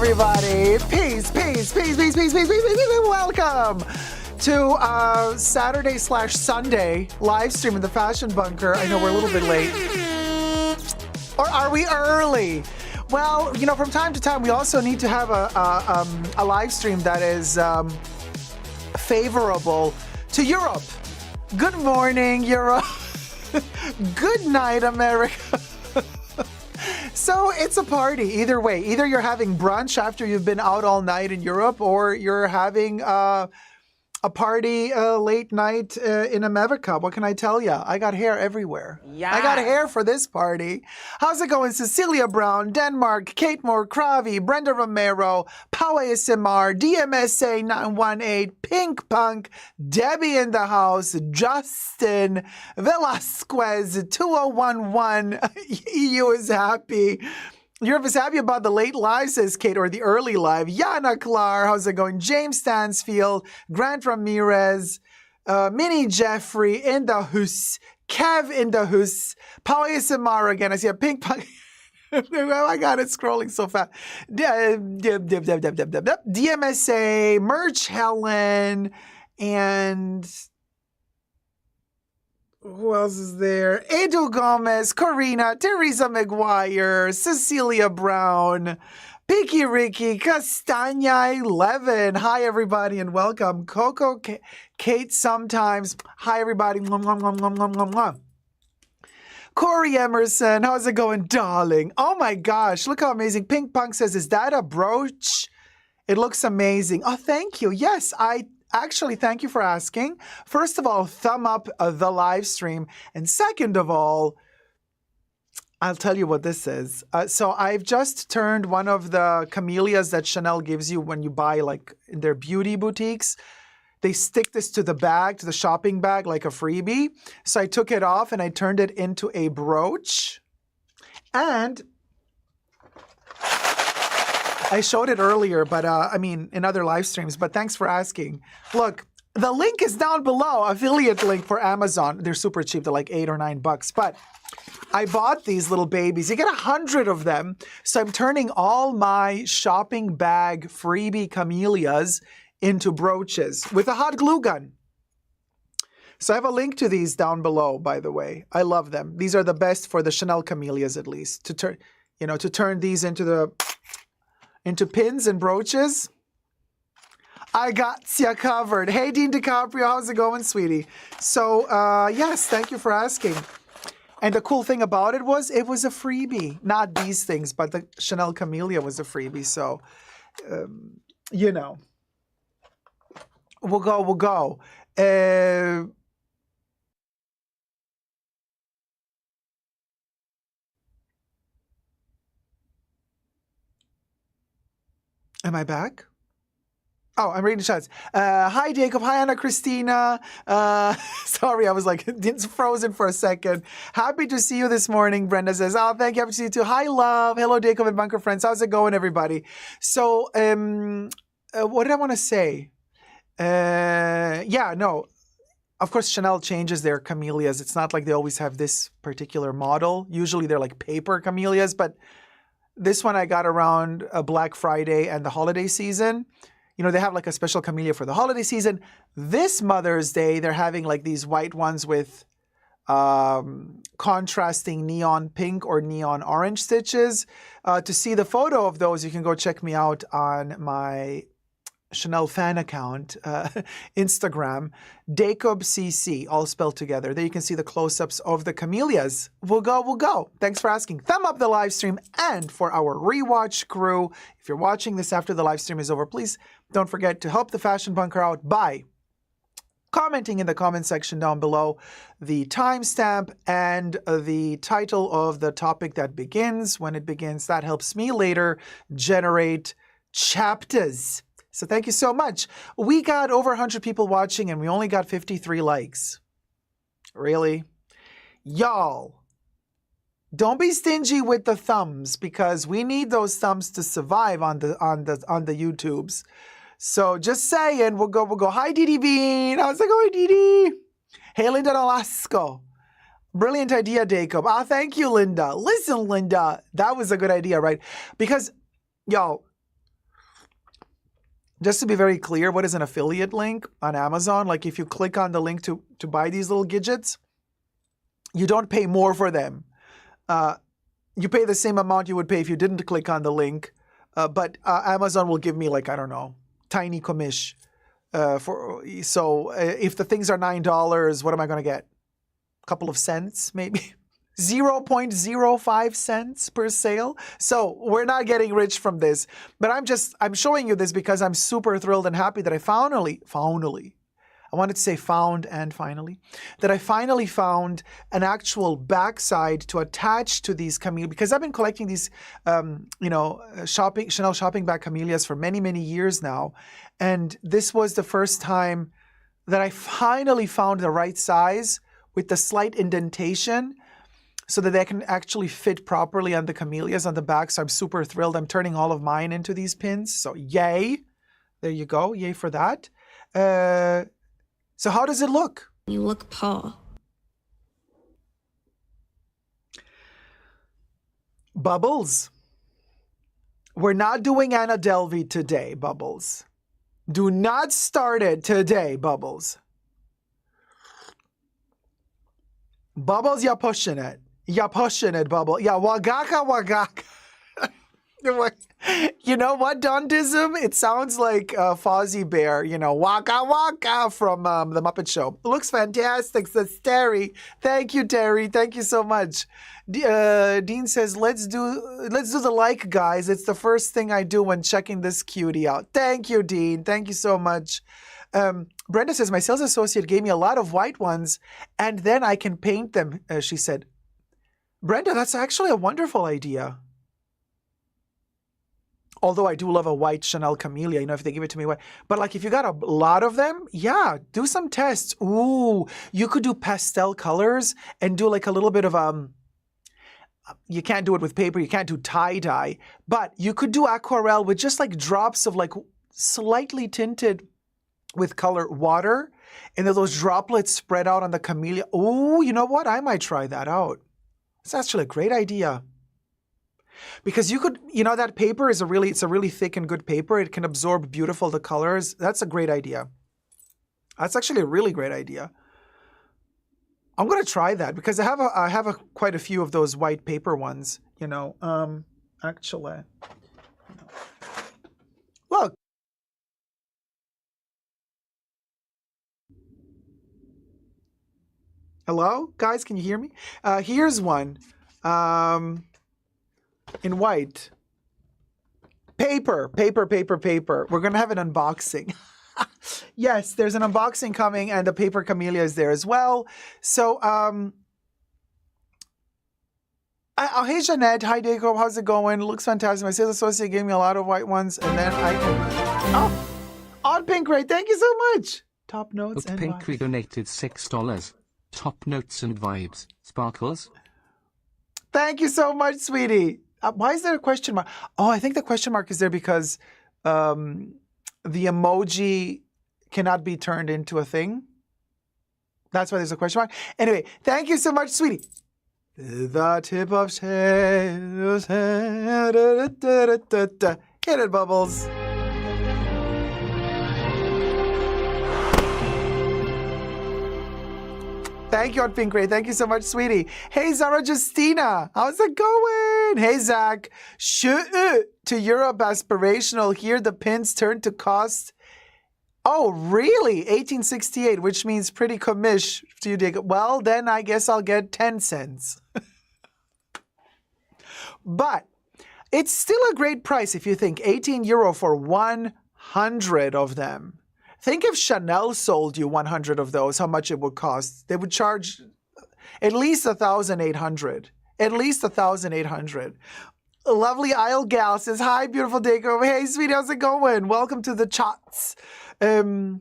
everybody. Peace. Welcome to Saturday/Sunday live stream in the Fashion Bunker. I know we're a little bit late. Or are we early? Well, you know, from time to time, we also need to have a live stream that is favorable to Europe. Good morning, Europe. Good night, America. So it's a party either way. Either you're having brunch after you've been out all night in Europe, or you're having a party late night in America. What can I tell you? I got hair everywhere. Yeah. I got hair for this party. How's it going? Cecilia Brown, Denmark, Kate Moore, Kravi, Brenda Romero, Pau ASMR, DMSA 918, Pink Punk, Debbie in the house, Justin, Velasquez, 2011, EU is happy. Europe is happy about the late live, says Kate, or the early live. Yana Clar, how's it going? James Stansfield, Grant Ramirez, Minnie Jeffrey in the house, Kev in the house, Pau ASMR again. I see a pink punk. Oh my God, it's scrolling so fast. DMSA, Merch Helen, and who else is there? Edu Gomez, Corina, Teresa McGuire, Cecilia Brown, Picky Ricky, Castagna 11. Hi, everybody, and welcome. Coco, Kate sometimes. Hi, everybody. Mwah, mwah, mwah, mwah, mwah, mwah, mwah. Corey Emerson, how's it going, darling? Oh, my gosh, look how amazing. Pink Punk says, is that a brooch? It looks amazing. Oh, thank you. Yes, Actually, thank you for asking. First of all, thumb up the live stream. And second of all, I'll tell you what this is. So I've just turned one of the camellias that Chanel gives you when you buy like in their beauty boutiques. They stick this to the bag, to the shopping bag, like a freebie. So I took it off and I turned it into a brooch. And I showed it earlier, but in other live streams, but thanks for asking. Look, the link is down below, affiliate link for Amazon. They're super cheap, they're like $8 or $9, but I bought these little babies. You get 100 of them. So I'm turning all my shopping bag freebie camellias into brooches with a hot glue gun. So I have a link to these down below, by the way. I love them. These are the best for the Chanel camellias, at least, to turn these into pins and brooches. I got you covered. Hey, Dean DiCaprio, how's it going, sweetie? So, yes, thank you for asking. And the cool thing about it was a freebie. Not these things, but the Chanel Camellia was a freebie. So, we'll go. Am I back? Oh, I'm reading chats. Hi, Dacob. Hi, Anna Christina. Sorry, I was like frozen for a second. Happy to see you this morning, Brenda says. Oh, thank you. Happy to see you too. Hi, love. Hello, Dacob and Bunker friends. How's it going, everybody? So, what did I want to say? Of course, Chanel changes their camellias. It's not like they always have this particular model. Usually they're like paper camellias, but this one I got around Black Friday and the holiday season. They have like a special camellia for the holiday season. This Mother's Day, they're having like these white ones with contrasting neon pink or neon orange stitches. To see the photo of those, you can go check me out on my Chanel fan account, Instagram, Dacob CC, all spelled together. There you can see the close-ups of the camellias. We'll go. Thanks for asking. Thumb up the live stream. And for our rewatch crew, if you're watching this after the live stream is over, please don't forget to help the Fashion Bunker out by commenting in the comment section down below the timestamp and the title of the topic that begins. When it begins, that helps me later generate chapters. So thank you so much. We got over 100 people watching and we only got 53 likes. Really? Y'all, don't be stingy with the thumbs because we need those thumbs to survive on the YouTubes. So just saying, we'll go. Hi, Didi Bean. How's it going, Didi? Hey, Linda Nolasco. Brilliant idea, Dacob. Thank you, Linda. Listen, Linda, that was a good idea, right? Because, y'all, just to be very clear, what is an affiliate link on Amazon? Like if you click on the link to buy these little gadgets, you don't pay more for them. You pay the same amount you would pay if you didn't click on the link. But Amazon will give me like, I don't know, tiny commish. So if the things are $9, what am I going to get? A couple of cents, maybe? 0.05 cents per sale. So we're not getting rich from this, but I'm showing you this because I'm super thrilled and happy that I finally, I wanted to say found and finally, that I finally found an actual backside to attach to these camellias, because I've been collecting these, Chanel shopping bag camellias for many, many years now. And this was the first time that I finally found the right size with the slight indentation, so that they can actually fit properly on the camellias on the back. So I'm super thrilled. I'm turning all of mine into these pins. So yay. There you go. Yay for that. So how does it look? You look Paul. Bubbles. We're not doing Anna Delvey today, Bubbles. Do not start it today, Bubbles. Bubbles, you're pushing it. You're pushing it, Bubble. Yeah, wagaka. You know what, Dondism? It sounds like Fozzie Bear, waka waka from The Muppet Show. It looks fantastic, says Terry. Thank you, Terry. Thank you so much. Dean says, let's do the like, guys. It's the first thing I do when checking this cutie out. Thank you, Dean. Thank you so much. Brenda says, my sales associate gave me a lot of white ones, and then I can paint them, she said. Brenda, that's actually a wonderful idea. Although I do love a white Chanel Camellia, you know, if they give it to me white. But like if you got a lot of them, yeah, do some tests. Ooh, you could do pastel colors and do like a little bit of you can't do it with paper, you can't do tie-dye, but you could do aquarelle with just like drops of like slightly tinted with color water, and then those droplets spread out on the Camellia. Ooh, you know what? I might try that out. It's actually a great idea. Because you could, you know, that paper is it's a really thick and good paper. It can absorb beautiful the colors. That's a great idea. That's actually a really great idea. I'm gonna try that because I have quite a few of those white paper ones. You know, actually, look. Hello, guys. Can you hear me? Here's one. In white. Paper. We're going to have an unboxing. Yes, there's an unboxing coming and the paper Camellia is there as well. So, hey, Jeanette. Hi, Dacob. How's it going? It looks fantastic. My sales associate gave me a lot of white ones and then I can... Oh, on Pink Ray. Thank you so much. Top notes and Pink Ray donated $6. Top notes and vibes. Sparkles. Thank you so much, sweetie. Why is there a question mark? Oh, I think the question mark is there because the emoji cannot be turned into a thing. That's why there's a question mark. Anyway, thank you so much, sweetie. The tip of shade. Hit it, Bubbles. Thank you on Pink Ray. Thank you so much, sweetie. Hey, Zara Justina. How's it going? Hey, Zach. Shoutout to Europe aspirational. Here the pins turn to cost. Oh, really? 1868, which means pretty commish to you, Dick. Well, then I guess I'll get 10 cents. But it's still a great price if you think 18 euro for 100 of them. Think if Chanel sold you 100 of those, how much it would cost. They would charge at least 1,800. At least 1,800. Lovely Isle Gal says, hi, beautiful Dacob. Hey, sweetie, how's it going? Welcome to the chats. Oh,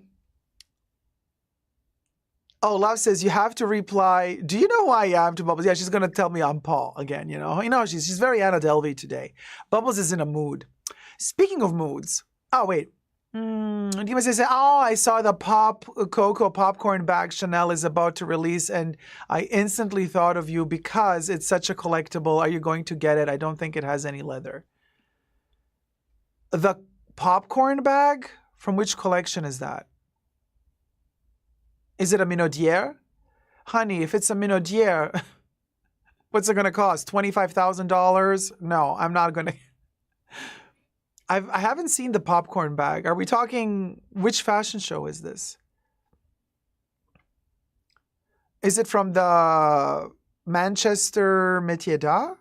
Love says, you have to reply. Do you know who I am to Bubbles? Yeah, she's going to tell me I'm Paul again, you know. You know, she's very Anna Delvey today. Bubbles is in a mood. Speaking of moods. Oh, wait. You must say, oh, I saw the Cocoa popcorn bag Chanel is about to release, and I instantly thought of you because it's such a collectible. Are you going to get it? I don't think it has any leather. The popcorn bag? From which collection is that? Is it a Minaudière? Honey, if it's a Minaudière, what's it going to cost? $25,000? No, I'm not going to... I haven't seen the popcorn bag. Are we talking, which fashion show is this? Is it from the Manchester Métier d'Art?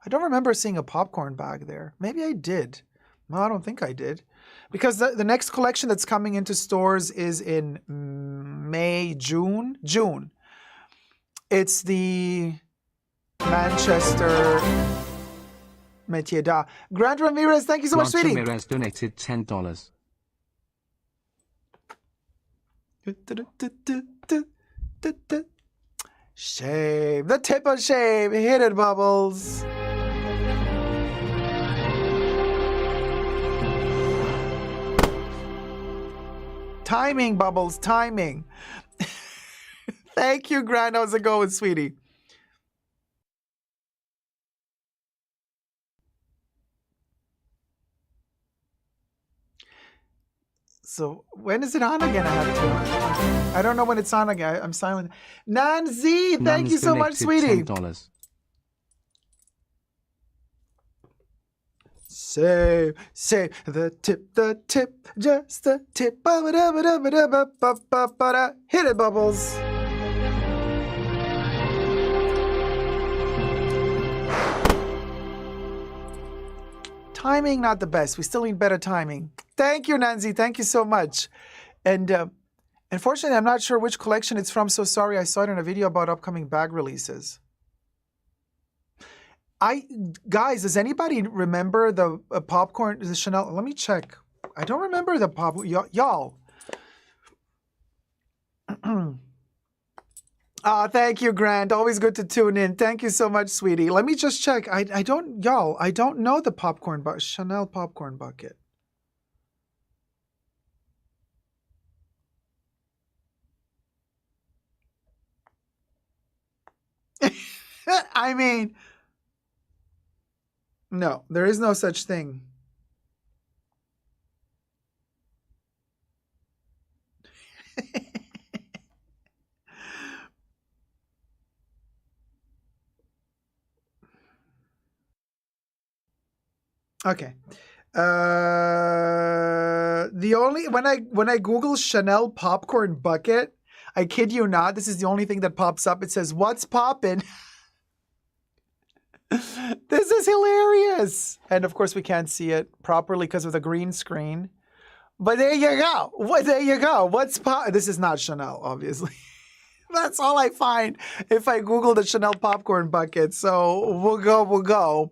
I don't remember seeing a popcorn bag there. Maybe I did. No, I don't think I did. Because the next collection that's coming into stores is in May, June? June. It's the Manchester... Métier d'Art. Grant Ramirez, thank you so much, sweetie. Ramirez donated $10. Shame. The tip of shame. Hit it, Bubbles. Timing, Bubbles, timing. Thank you, Grant. How's it going, sweetie? So when is it on again? I don't know when it's on again. I'm silent. Nancy, thank you so much, sweetie. $10. Save the tip, just the tip. Hit it, Bubbles. Timing, not the best. We still need better timing. Thank you, Nancy. Thank you so much. And unfortunately, I'm not sure which collection it's from. So sorry. I saw it in a video about upcoming bag releases. Guys, does anybody remember the popcorn, the Chanel? Let me check. I don't remember the pop, y'all. Thank you, Grant. Always good to tune in. Thank you so much, sweetie. Let me just check. I don't know the popcorn Chanel popcorn bucket. I mean, no, there is no such thing. Okay. The only when I Google Chanel popcorn bucket, I kid you not, this is the only thing that pops up. It says, "What's poppin'?" This is hilarious. And of course we can't see it properly because of the green screen. But there you go. There you go. What's This is not Chanel, obviously. That's all I find if I Google the Chanel popcorn bucket. So we'll go.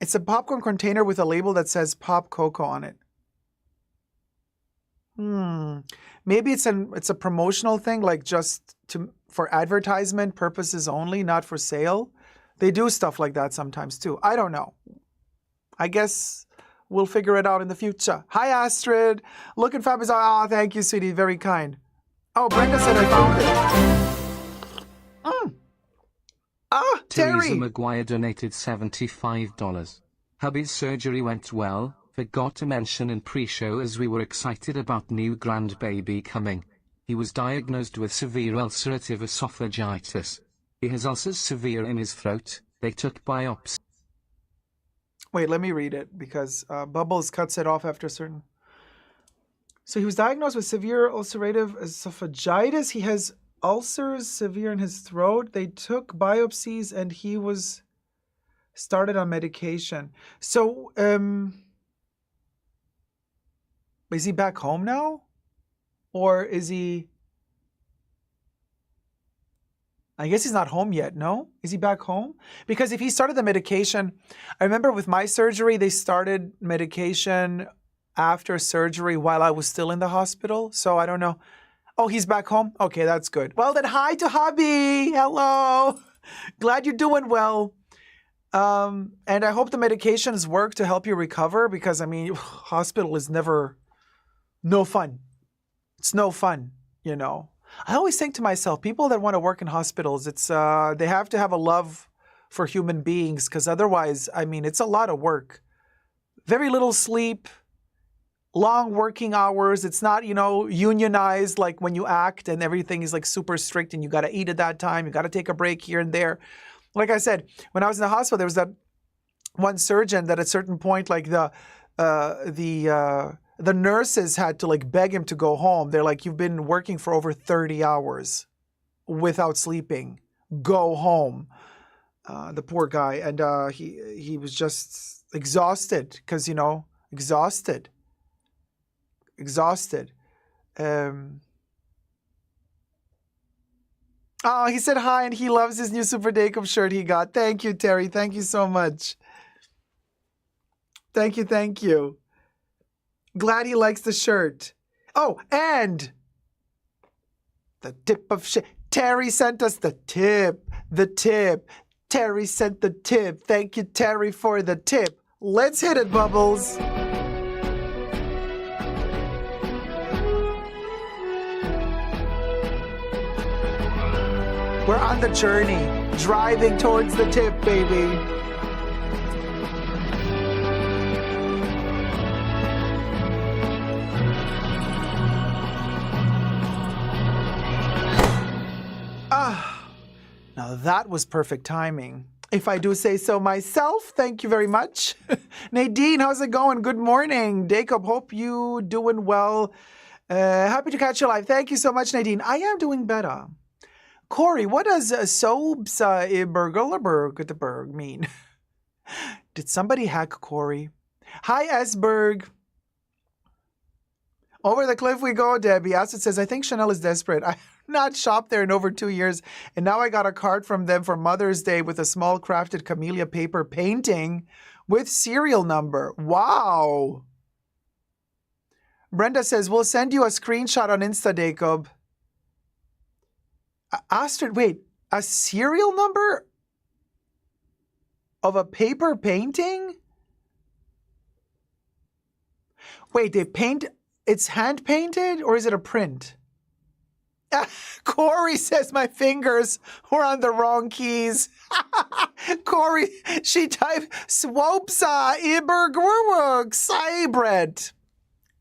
It's a popcorn container with a label that says Pop Coco on it. Maybe it's a promotional thing, like just for advertisement purposes only, not for sale. They do stuff like that sometimes too. I don't know. I guess we'll figure it out in the future. Hi, Astrid. Looking fabulous. Oh, thank you, sweetie. Very kind. Oh, Brenda said I found it. Teresa Terry. McGuire donated $75. Hubby's surgery went well. Forgot to mention in pre-show as we were excited about new grandbaby coming. He was diagnosed with severe ulcerative esophagitis. He has ulcers severe in his throat. They took biopsy. Wait, let me read it because Bubbles cuts it off after a certain. So he was diagnosed with severe ulcerative esophagitis. He has ulcers severe in his throat. They took biopsies and he was started on medication. So, is he back home now? Or is he... I guess he's not home yet, no? Is he back home? Because if he started the medication... I remember with my surgery, they started medication after surgery while I was still in the hospital. So I don't know. Oh, he's back home? Okay, that's good. Well, then hi to hubby. Hello. Glad you're doing well. And I hope the medications work to help you recover because, I mean, hospital is never... no fun. It's no fun, you know. I always think to myself, people that want to work in hospitals, it's they have to have a love for human beings because otherwise, I mean, it's a lot of work. Very little sleep, long working hours. It's not, you know, unionized like when you act and everything is like super strict and you got to eat at that time. You got to take a break here and there. Like I said, when I was in the hospital, there was that one surgeon that at a certain point, like the nurses had to like beg him to go home. They're like, you've been working for over 30 hours without sleeping. Go home. The poor guy. And he was just exhausted because, you know, exhausted. Oh, he said hi and he loves his new Super Dacob shirt he got. Thank you, Terry. Thank you so much. Thank you. Glad he likes the shirt. Oh, and the tip of shit. Terry sent us the tip. Terry sent the tip. Thank you, Terry, for the tip. Let's hit it, Bubbles. We're on the journey, driving towards the tip, baby. Now that was perfect timing. If I do say so myself, thank you very much. Nadine, how's it going? Good morning. Dacob, hope you doing well. Happy to catch you live. Thank you so much, Nadine. I am doing better. Corey, what does Sobs mean? Did somebody hack Corey? Hi, Esberg. Over the cliff we go, Debbie. Acid says, I think Chanel is desperate. I have not shopped there in over 2 years, and now I got a card from them for Mother's Day with a small crafted camellia paper painting with serial number. Wow. Brenda says, we'll send you a screenshot on Insta, Dacob. Astrid, wait, a serial number of a paper painting? Wait, they paint, it's hand painted or is it a print? Corey says my fingers were on the wrong keys. Corey, she typed Swopsa Ibergruwuk Cybred.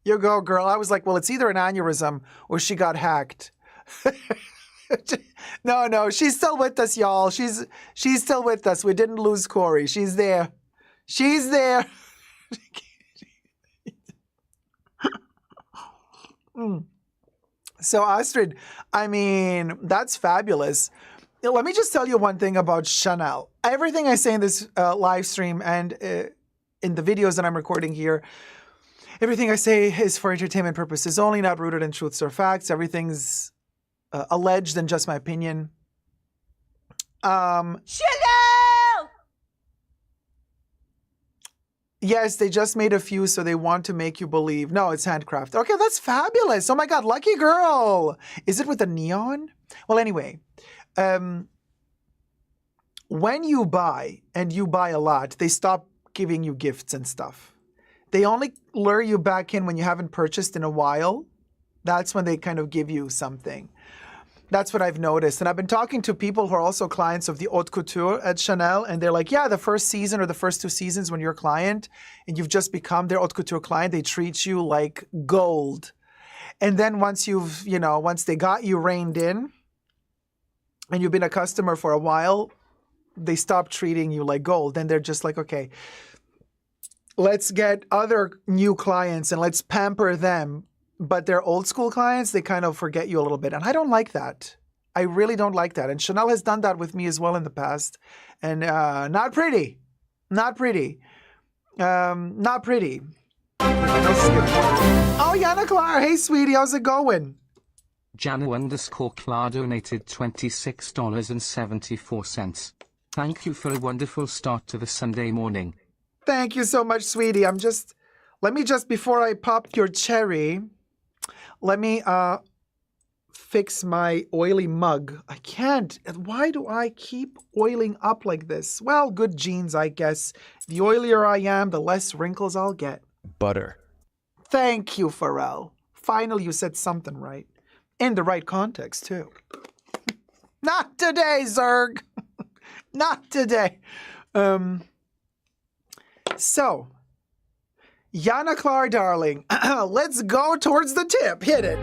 You go, girl. I was like, well, it's either an aneurysm or she got hacked. No, she's still with us, y'all. She's still with us. We didn't lose Corey. She's there. She's there. So Astrid, I mean, that's fabulous. Let me just tell you one thing about Chanel. Everything I say in this live stream and in the videos that I'm recording here, everything I say is for entertainment purposes only, not rooted in truths or facts. Everything's alleged and just my opinion. Chanel! Yes, they just made a few, so they want to make you believe. No, it's handcrafted. Okay, that's fabulous. Oh my God, lucky girl. Is it with a neon? Well, anyway, when you buy, and you buy a lot, they stop giving you gifts and stuff. They only lure you back in when you haven't purchased in a while. That's when they kind of give you something. That's what I've noticed. And I've been talking to people who are also clients of the haute couture at Chanel, and they're like, yeah, the first season or the first 2 seasons when you're a client and you've just become their haute couture client, they treat you like gold. And then once once they got you reined in and you've been a customer for a while, they stop treating you like gold. Then they're just like, okay, let's get other new clients and let's pamper them. But their old school clients, they kind of forget you a little bit. And I don't like that. I really don't like that. And Chanel has done that with me as well in the past. And not pretty. Not pretty. Not pretty. Oh, Yana Clara. Hey, sweetie. How's it going? Janu_Clara donated $26.74. Thank you for a wonderful start to the Sunday morning. Thank you so much, sweetie. Let me just, before I pop your cherry, let me fix my oily mug. I can't. Why do I keep oiling up like this? Well, good genes, I guess. The oilier I am, the less wrinkles I'll get. Butter. Thank you, Pharrell. Finally, you said something right. In the right context, too. Not today, Zerg. Not today. So, Yana Clar, darling, let's go towards the tip. Hit it.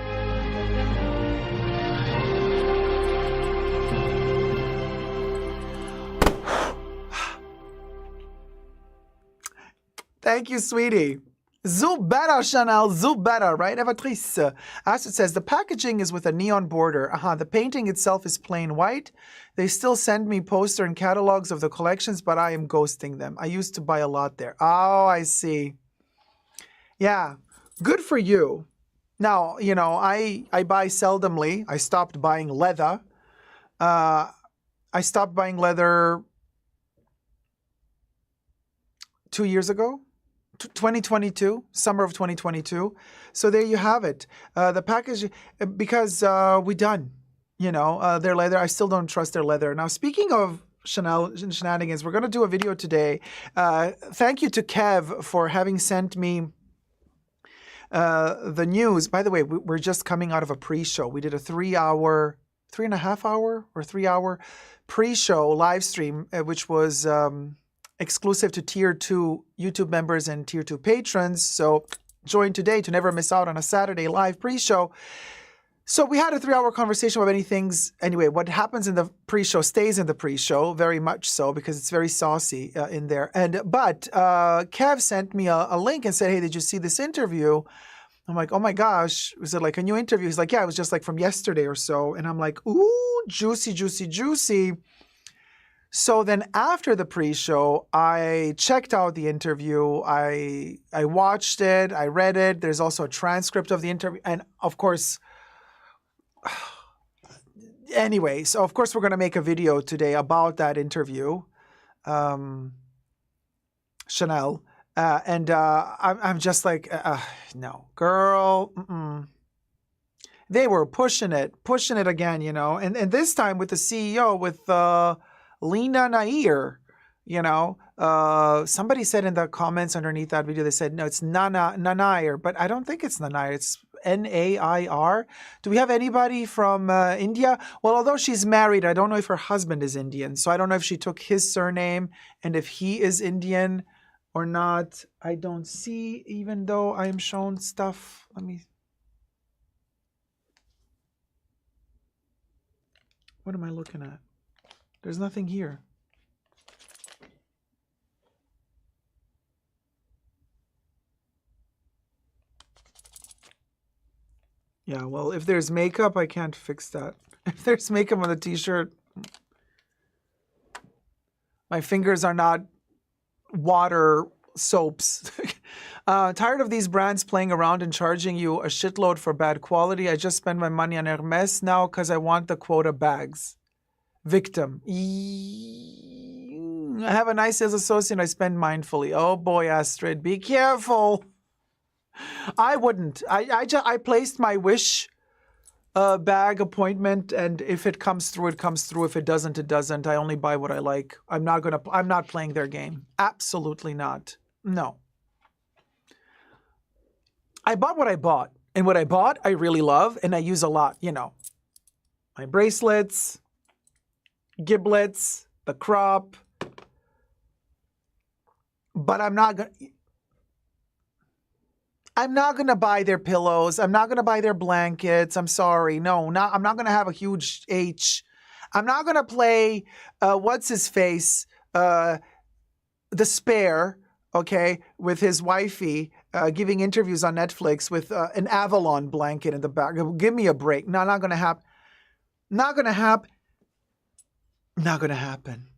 Thank you, sweetie. Zubetta, Chanel, Zubetta, right? Evatrice. Astrid says, the packaging is with a neon border. The painting itself is plain white. They still send me poster and catalogs of the collections, but I am ghosting them. I used to buy a lot there. Oh, I see. Yeah, good for you. Now, I buy seldomly. I stopped buying leather. I stopped buying leather 2 years ago. 2022, summer of 2022. So there you have it. The package, because we done, their leather. I still don't trust their leather. Now, speaking of Chanel shenanigans, we're going to do a video today. Thank you to Kev for having sent me the news. By the way, we're just coming out of a pre-show. We did a 3-hour pre-show live stream, which was exclusive to Tier 2 YouTube members and Tier 2 patrons. So join today to never miss out on a Saturday live pre-show. So we had a 3-hour conversation about many things. Anyway, what happens in the pre-show stays in the pre-show, very much so, because it's very saucy in there. But Kev sent me a link and said, hey, did you see this interview? I'm like, oh my gosh, was it like a new interview? He's like, yeah, it was just like from yesterday or so. And I'm like, ooh, juicy, juicy, juicy. So then after the pre-show, I checked out the interview. I watched it. I read it. There's also a transcript of the interview. And of course, anyway, so of course we're going to make a video today about that interview, Chanel. I'm just like, no, girl. They were pushing it again, you know. And this time with the CEO, with Lena Nair, you know. Somebody said in the comments underneath that video, they said, no, it's Nanair. But I don't think it's Nanair. It's Nair. Do we have anybody from India? Well, although she's married, I don't know if her husband is Indian. So I don't know if she took his surname and if he is Indian or not. I don't see, even though I am shown stuff. What am I looking at? There's nothing here. Yeah, well, if there's makeup, I can't fix that. If there's makeup on the t-shirt, my fingers are not water soaps. Tired of these brands playing around and charging you a shitload for bad quality. I just spend my money on Hermes now because I want the quota bags. Victim. I have a nice sales associate and I spend mindfully. Oh boy, Astrid, be careful. I wouldn't. I placed my wish bag appointment, and if it comes through, it comes through. If it doesn't, it doesn't. I only buy what I like. I'm not playing their game. Absolutely not. No. I bought what I bought, and what I bought, I really love, and I use a lot. You know, my bracelets, giblets, the crop. But I'm not gonna buy their pillows. I'm not gonna buy their blankets. I'm sorry. No, I'm not gonna have a huge H. I'm not gonna play what's his face, the Spare, okay, with his wifey giving interviews on Netflix with an Avalon blanket in the back. Give me a break. No, not gonna happen. Not gonna happen. Not gonna happen.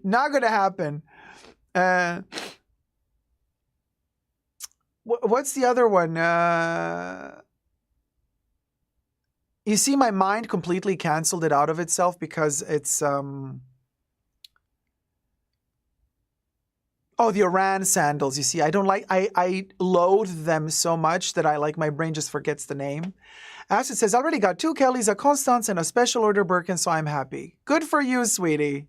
Not gonna happen. What's the other one? You see, my mind completely canceled it out of itself because it's oh, the Iran sandals. You see, I don't like. I loathe them so much that my brain just forgets the name. Astrid says, I already got 2 Kellys, a Constance, and a special order Birkin, so I'm happy. Good for you, sweetie.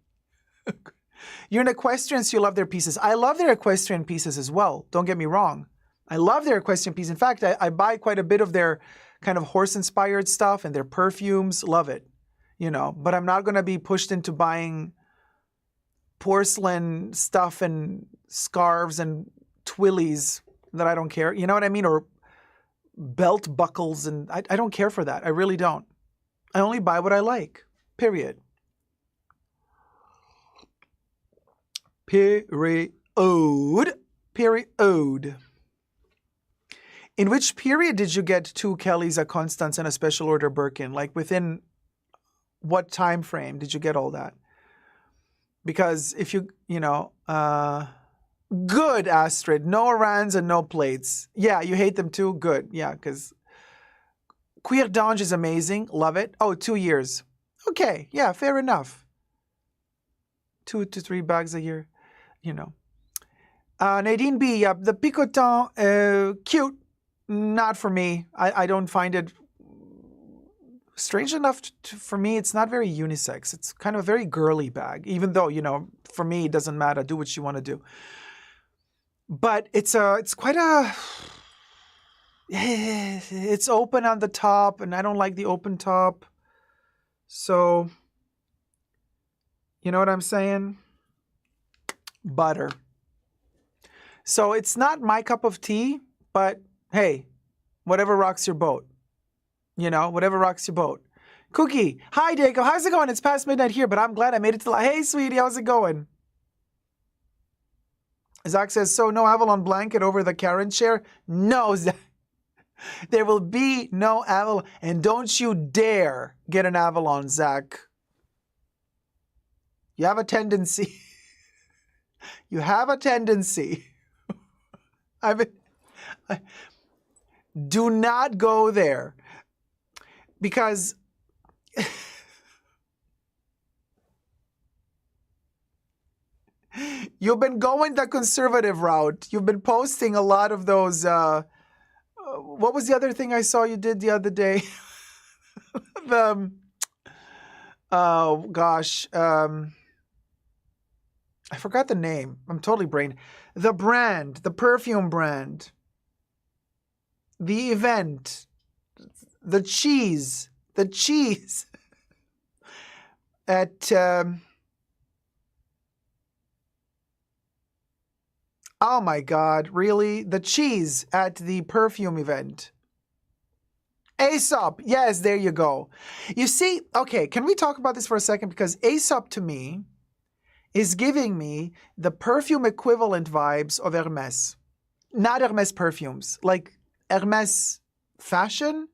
You're an equestrian, so you love their pieces. I love their equestrian pieces as well. Don't get me wrong. I love their equestrian pieces. In fact, I buy quite a bit of their kind of horse-inspired stuff and their perfumes. Love it. You know, but I'm not going to be pushed into buying porcelain stuff and scarves and twillies that I don't care. You know what I mean? Or belt buckles. And I don't care for that. I really don't. I only buy what I like. Period. Period. Period. In which period did you get 2 Kellys, a Constance, and a special order Birkin? Like within what time frame did you get all that? Because if you know, good, Astrid. No Irans and no plates. Yeah, you hate them too? Good. Yeah, because Cuir d'Ange is amazing. Love it. Oh, 2 years. Okay. Yeah, fair enough. 2 to 3 bags a year. You know. Nadine B, the Picotin, cute. Not for me. I don't find it, strange enough for me, it's not very unisex. It's kind of a very girly bag, even though, you know, for me, it doesn't matter. Do what you want to do. But it's quite a, it's open on the top, and I don't like the open top. So, you know what I'm saying? Butter. So it's not my cup of tea, but hey, whatever rocks your boat. You know, whatever rocks your boat. Cookie, hi Dacob, how's it going? It's past midnight here, but I'm glad I made it to hey sweetie, how's it going? Zach says, so no Avalon blanket over the Karen chair? No, Zach. There will be no Avalon. And don't you dare get an Avalon, Zach. You have a tendency. You have a tendency. Do not go there. Because you've been going the conservative route. You've been posting a lot of those. What was the other thing I saw you did the other day? Oh gosh, I forgot the name. I'm totally brain. The brand, the perfume brand, the event, the cheese at. Oh my God, really? The cheese at the perfume event. Aesop, yes, there you go. You see, okay, can we talk about this for a second? Because Aesop to me is giving me the perfume equivalent vibes of Hermes. Not Hermes perfumes, like Hermes fashion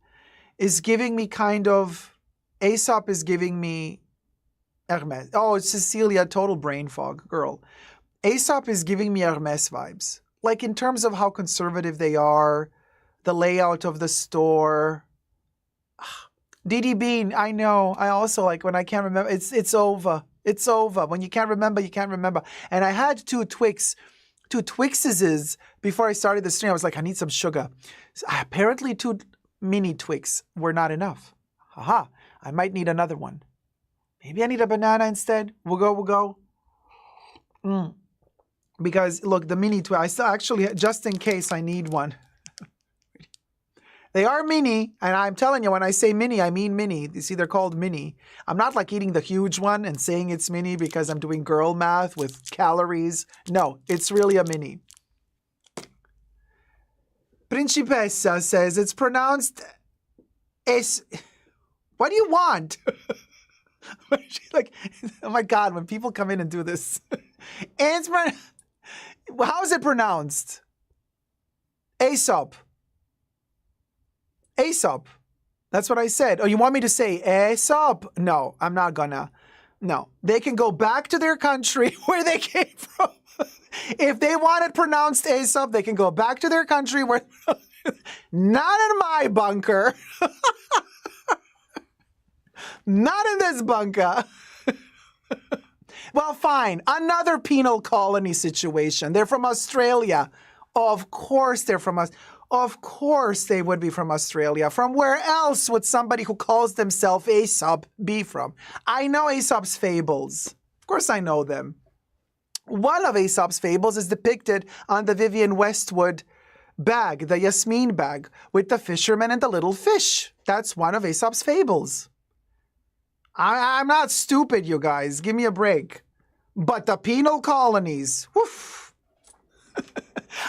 is giving me kind of, Aesop is giving me Hermes. Oh, it's Cecilia, total brain fog, girl. Aesop is giving me Hermes vibes. Like in terms of how conservative they are, the layout of the store. Didi Bean, I know. I also like when I can't remember. It's over. It's over. When you can't remember, you can't remember. And I had two Twixes before I started the stream. I was like, I need some sugar. So, apparently 2 mini Twix were not enough. Haha. I might need another one. Maybe I need a banana instead. We'll go. Because look, the mini Twix, I still actually, just in case I need one. They are mini, and I'm telling you, when I say mini, I mean mini. You see, they're called mini. I'm not like eating the huge one and saying it's mini because I'm doing girl math with calories. No, it's really a mini. Principessa says it's pronounced es. What do you want? Like, oh my God, when people come in and do this. It's how is it pronounced? Aesop. Aesop. That's what I said. Oh, you want me to say Aesop? No, I'm not gonna. No. They can go back to their country where they came from. If they want it pronounced Aesop, they can go back to their country where... Not in my bunker. Not in this bunker. Well, fine. Another penal colony situation. They're from Australia. Of course they're from us. Of course they would be from Australia. From where else would somebody who calls themselves Aesop be from? I know Aesop's fables. Of course I know them. One of Aesop's fables is depicted on the Vivienne Westwood bag, the Yasmin bag, with the fisherman and the little fish. That's one of Aesop's fables. I'm not stupid, you guys. Give me a break. But the penal colonies. Woof.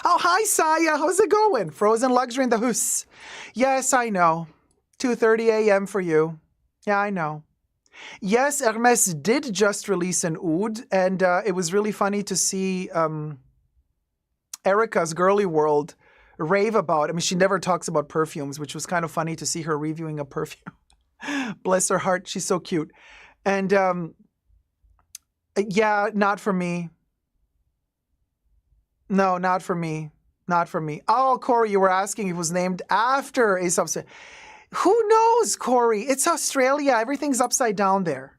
Oh, hi, Saya. How's it going? Frozen luxury in the house. Yes, I know. 2:30 a.m. for you. Yeah, I know. Yes, Hermes did just release an oud, and it was really funny to see Erica's Girly World rave about. I mean, she never talks about perfumes, which was kind of funny to see her reviewing a perfume. Bless her heart, she's so cute. And yeah, not for me. No, not for me. Not for me. Oh, Corey, you were asking if it was named after Aesop's. Who knows, Corey? It's Australia. Everything's upside down there.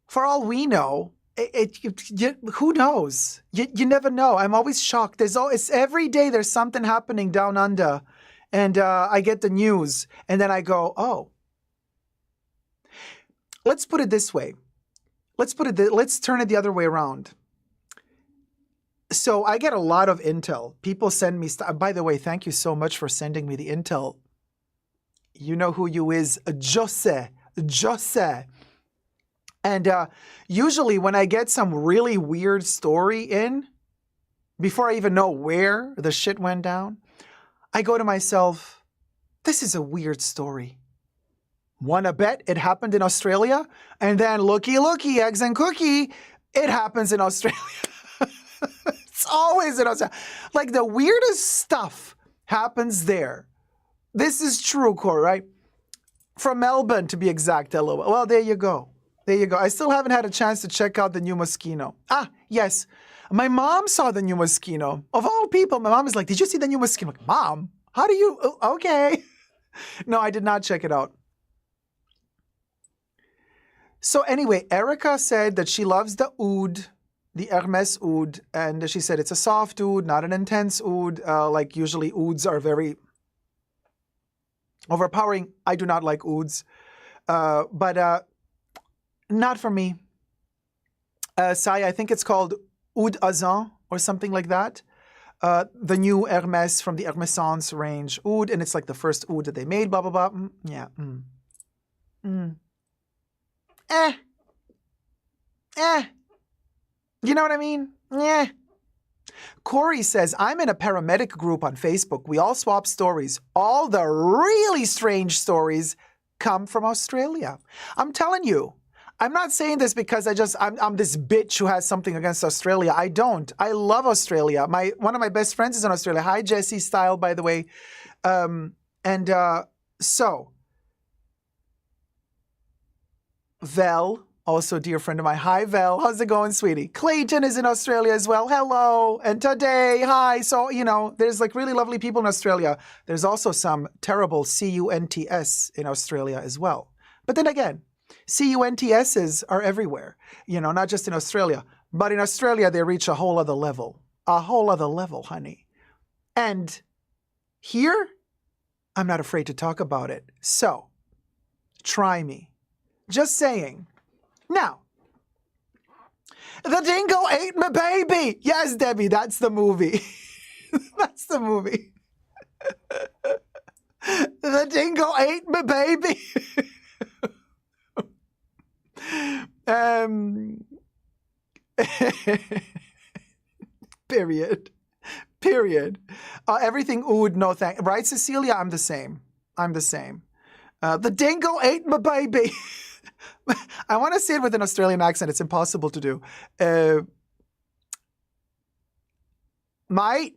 For all we know, who knows? You never know. I'm always shocked. It's every day there's something happening down under. And I get the news. And then I go, oh. Let's put it this way. Let's turn it the other way around. So I get a lot of intel. People send me stuff. By the way, thank you so much for sending me the intel. You know who you is, Jose. And usually when I get some really weird story in, before I even know where the shit went down, I go to myself, this is a weird story. Wanna bet it happened in Australia? And then looky, eggs and cookie, it happens in Australia. It's always in Australia. Like the weirdest stuff happens there. This is true, Corey, right? From Melbourne, to be exact, LOL. Well, there you go. There you go. I still haven't had a chance to check out the new Moschino. Ah, yes. My mom saw the new Moschino. Of all people, my mom is like, did you see the new Moschino? I'm like, Mom, how do you? Oh, okay. No, I did not check it out. So anyway, Erica said that she loves the oud, the Hermes oud, and she said it's a soft oud, not an intense oud. Like usually ouds are very overpowering. I do not like ouds, but not for me. Sai, I think it's called Oud Azan or something like that. The new Hermes from the Hermescence range oud, and it's like the first oud that they made, blah, blah, blah. Yeah. You know what I mean? Yeah. Corey says, I'm in a paramedic group on Facebook. We all swap stories. All the really strange stories come from Australia. I'm telling you. I'm not saying this because I'm this bitch who has something against Australia. I don't. I love Australia. One of my best friends is in Australia. Hi, Jessie Style, by the way. So, Vel, also a dear friend of mine. Hi, Vel. How's it going, sweetie? Clayton is in Australia as well. Hello. And today, hi. So, there's like really lovely people in Australia. There's also some terrible CUNTS in Australia as well. But then again, CUNTSs are everywhere, not just in Australia. But in Australia, they reach a whole other level. A whole other level, honey. And here, I'm not afraid to talk about it. So, try me. Just saying. Now, the dingo ate my baby. Yes, Debbie, that's the movie. That's the movie. The dingo ate my baby. Period. Everything oud, no thank. Right, Cecilia? I'm the same. The dingo ate my baby. I want to say it with an Australian accent. It's impossible to do. Mate.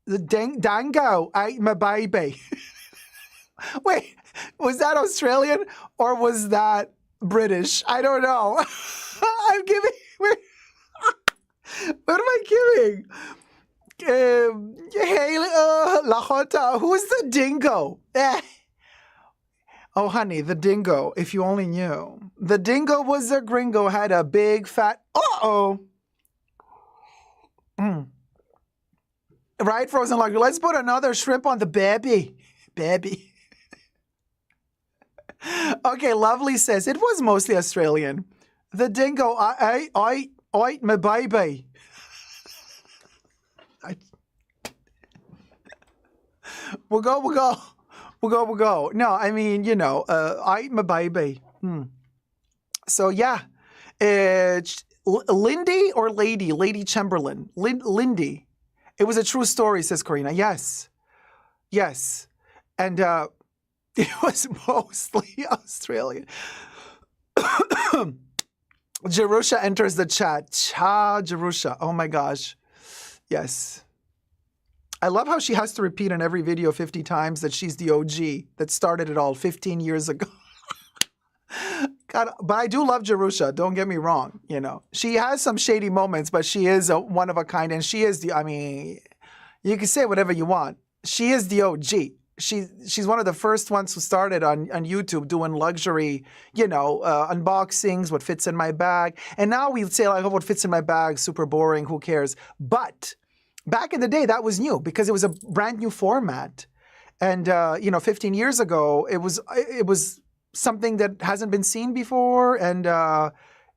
The dango ate my baby. Wait, was that Australian or was that British? I don't know. I'm giving. What am I giving? Hey, Lahota, who's the dingo? Oh, honey, the dingo, if you only knew. The dingo was a gringo, had a big fat... Right, Frozen Lager? Let's put another shrimp on the baby. Okay, Lovely says, it was mostly Australian. The dingo, I my baby. We'll go. No, I mean, I my baby. So yeah, Lindy or Lady Chamberlain, Lindy. It was a true story, says Karina. Yes, and it was mostly Australian. Jerusha enters the chat. Cha, Jerusha. Oh my gosh. Yes. I love how she has to repeat in every video 50 times that she's the OG that started it all 15 years ago. God, but I do love Jerusha. Don't get me wrong. She has some shady moments, but she is a one of a kind. And she is you can say whatever you want. She is the OG. She's one of the first ones who started on YouTube doing luxury, unboxings, what fits in my bag. And now we say like, oh, what fits in my bag, super boring, who cares? But back in the day, that was new because it was a brand new format. And, 15 years ago, it was something that hasn't been seen before. And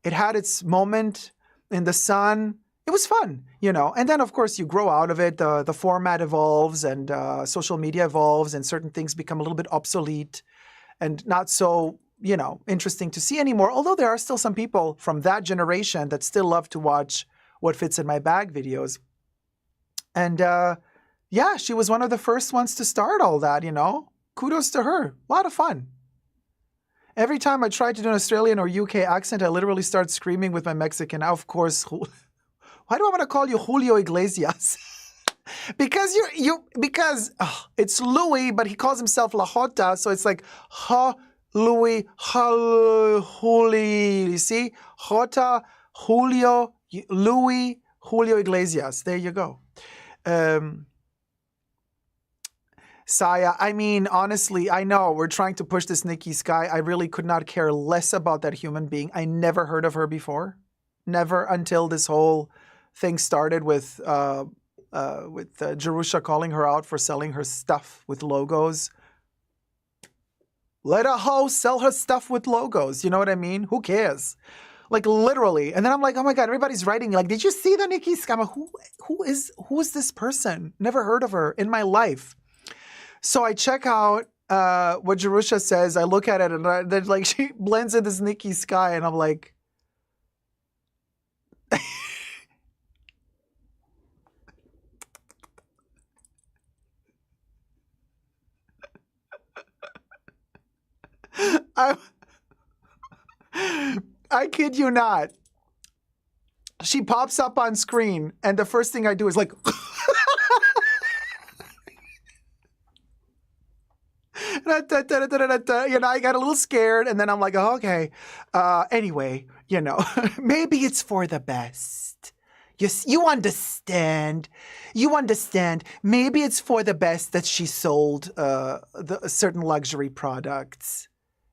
it had its moment in the sun. It was fun, And then, of course, you grow out of it. The format evolves and social media evolves and certain things become a little bit obsolete and not so, interesting to see anymore. Although there are still some people from that generation that still love to watch what fits in my bag videos. And, she was one of the first ones to start all that, Kudos to her. A lot of fun. Every time I try to do an Australian or UK accent, I literally start screaming with my Mexican. Of course, why do I want to call you Julio Iglesias? Because because it's Louis, but he calls himself La Jota, so it's like Ha Louis Juli. You see, Jota Julio Louis Julio Iglesias. There you go. Saya, I mean, honestly, I know we're trying to push this Nikki Sky. I really could not care less about that human being. I never heard of her before. Never until this whole thing started with Jerusha calling her out for selling her stuff with logos. Let a hoe sell her stuff with logos. You know what I mean? Who cares? Like literally. And then I'm like, oh my God, everybody's writing like, did you see the Nikki Sky? I'm like, who is this person? Never heard of her in my life. So I check out what Jerusha says. I look at it and then like she blends in this Nikki Sky and I'm like, I kid you not. She pops up on screen and the first thing I do is like, you know, I got a little scared and then I'm like, oh, okay. Anyway, you know, maybe it's for the best. You understand. You understand. Maybe it's for the best that she sold certain luxury products.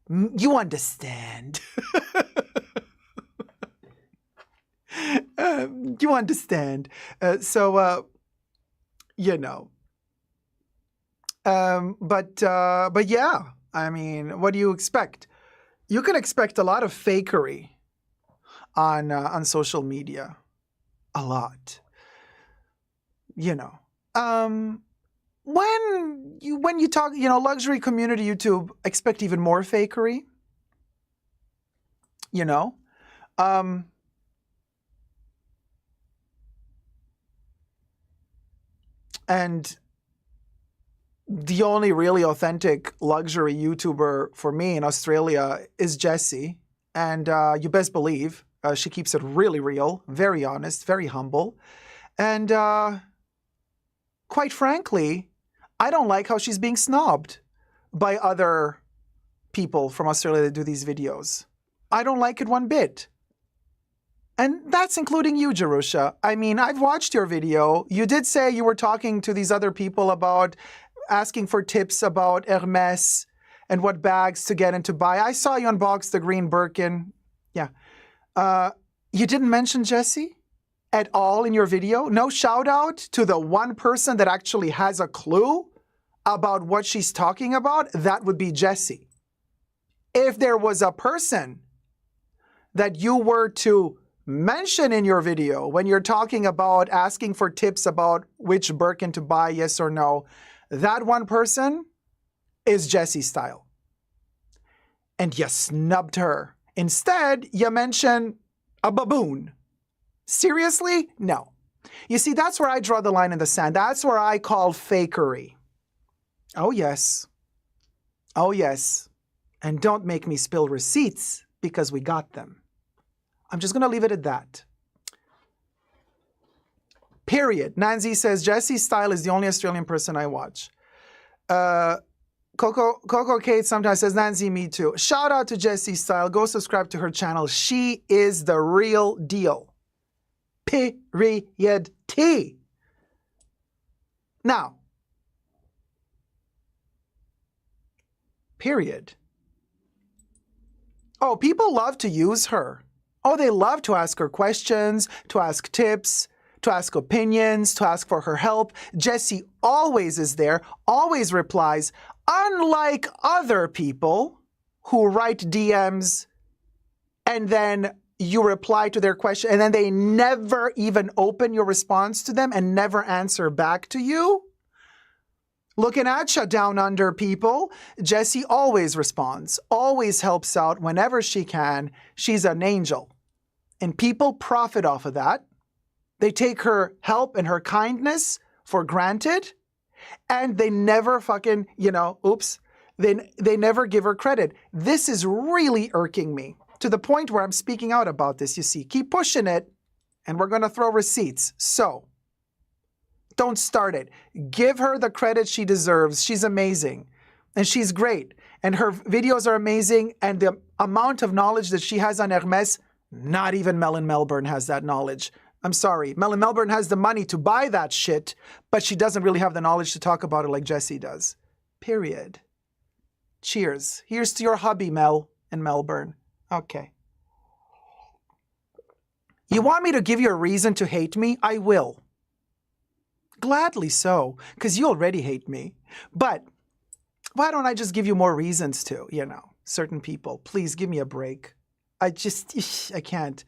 You understand. You understand. You know. But yeah, I mean, what do you expect? You can expect a lot of fakery on social media. A lot. You know. When you talk, you know, luxury community YouTube, expect even more fakery. You know. And the only really authentic luxury YouTuber for me in Australia is Jessie. And you best believe she keeps it really real, very honest, very humble. And quite frankly, I don't like how she's being snobbed by other people from Australia that do these videos. I don't like it one bit. And that's including you, Jerusha. I mean, I've watched your video. You did say you were talking to these other people about asking for tips about Hermes and what bags to get and to buy. I saw you unbox the green Birkin. Yeah. You didn't mention Jessie at all in your video? No shout out to the one person that actually has a clue about what she's talking about? That would be Jessie. If there was a person that you were to mention in your video when you're talking about asking for tips about which Birkin to buy, yes or no, that one person is Jessie Style. And you snubbed her. Instead, you mention a baboon. Seriously? No. You see, that's where I draw the line in the sand. That's where I call fakery. Oh, yes. Oh, yes. And don't make me spill receipts because we got them. I'm just going to leave it at that. Period. Nancy says, Jessie Style is the only Australian person I watch. Coco Kate sometimes says, Nancy, me too. Shout out to Jessie Style. Go subscribe to her channel. She is the real deal. Period. T. Now. Period. Oh, people love to use her. Oh, they love to ask her questions, to ask tips, to ask opinions, to ask for her help. Jessie always is there, always replies, unlike other people who write DMs and then you reply to their question and then they never even open your response to them and never answer back to you. Looking at you, down under people. Jessie always responds, always helps out whenever she can. She's an angel. And people profit off of that. They take her help and her kindness for granted. And they never fucking, they never give her credit. This is really irking me to the point where I'm speaking out about this, you see. Keep pushing it and we're going to throw receipts. So, Don't start it. Give her the credit she deserves. She's amazing. And she's great. And her videos are amazing. And the amount of knowledge that she has on Hermes, not even Melon Melbourne has that knowledge. I'm sorry. Melon Melbourne has the money to buy that shit, but she doesn't really have the knowledge to talk about it like Jessie does. Period. Cheers. Here's to your hubby, Mel and Melbourne. Okay. You want me to give you a reason to hate me? I will. Gladly so, because you already hate me. But why don't I just give you more reasons to, certain people? Please give me a break. I can't.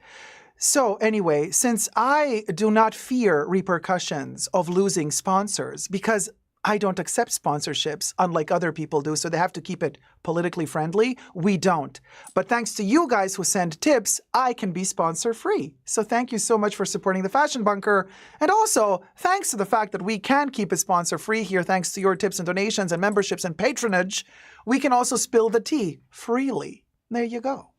So anyway, since I do not fear repercussions of losing sponsors, because I don't accept sponsorships, unlike other people do, so they have to keep it politically friendly. We don't. But thanks to you guys who send tips, I can be sponsor-free. So thank you so much for supporting the Fashion Bunker. And also, thanks to the fact that we can keep it sponsor-free here, thanks to your tips and donations and memberships and patronage, we can also spill the tea freely. There you go.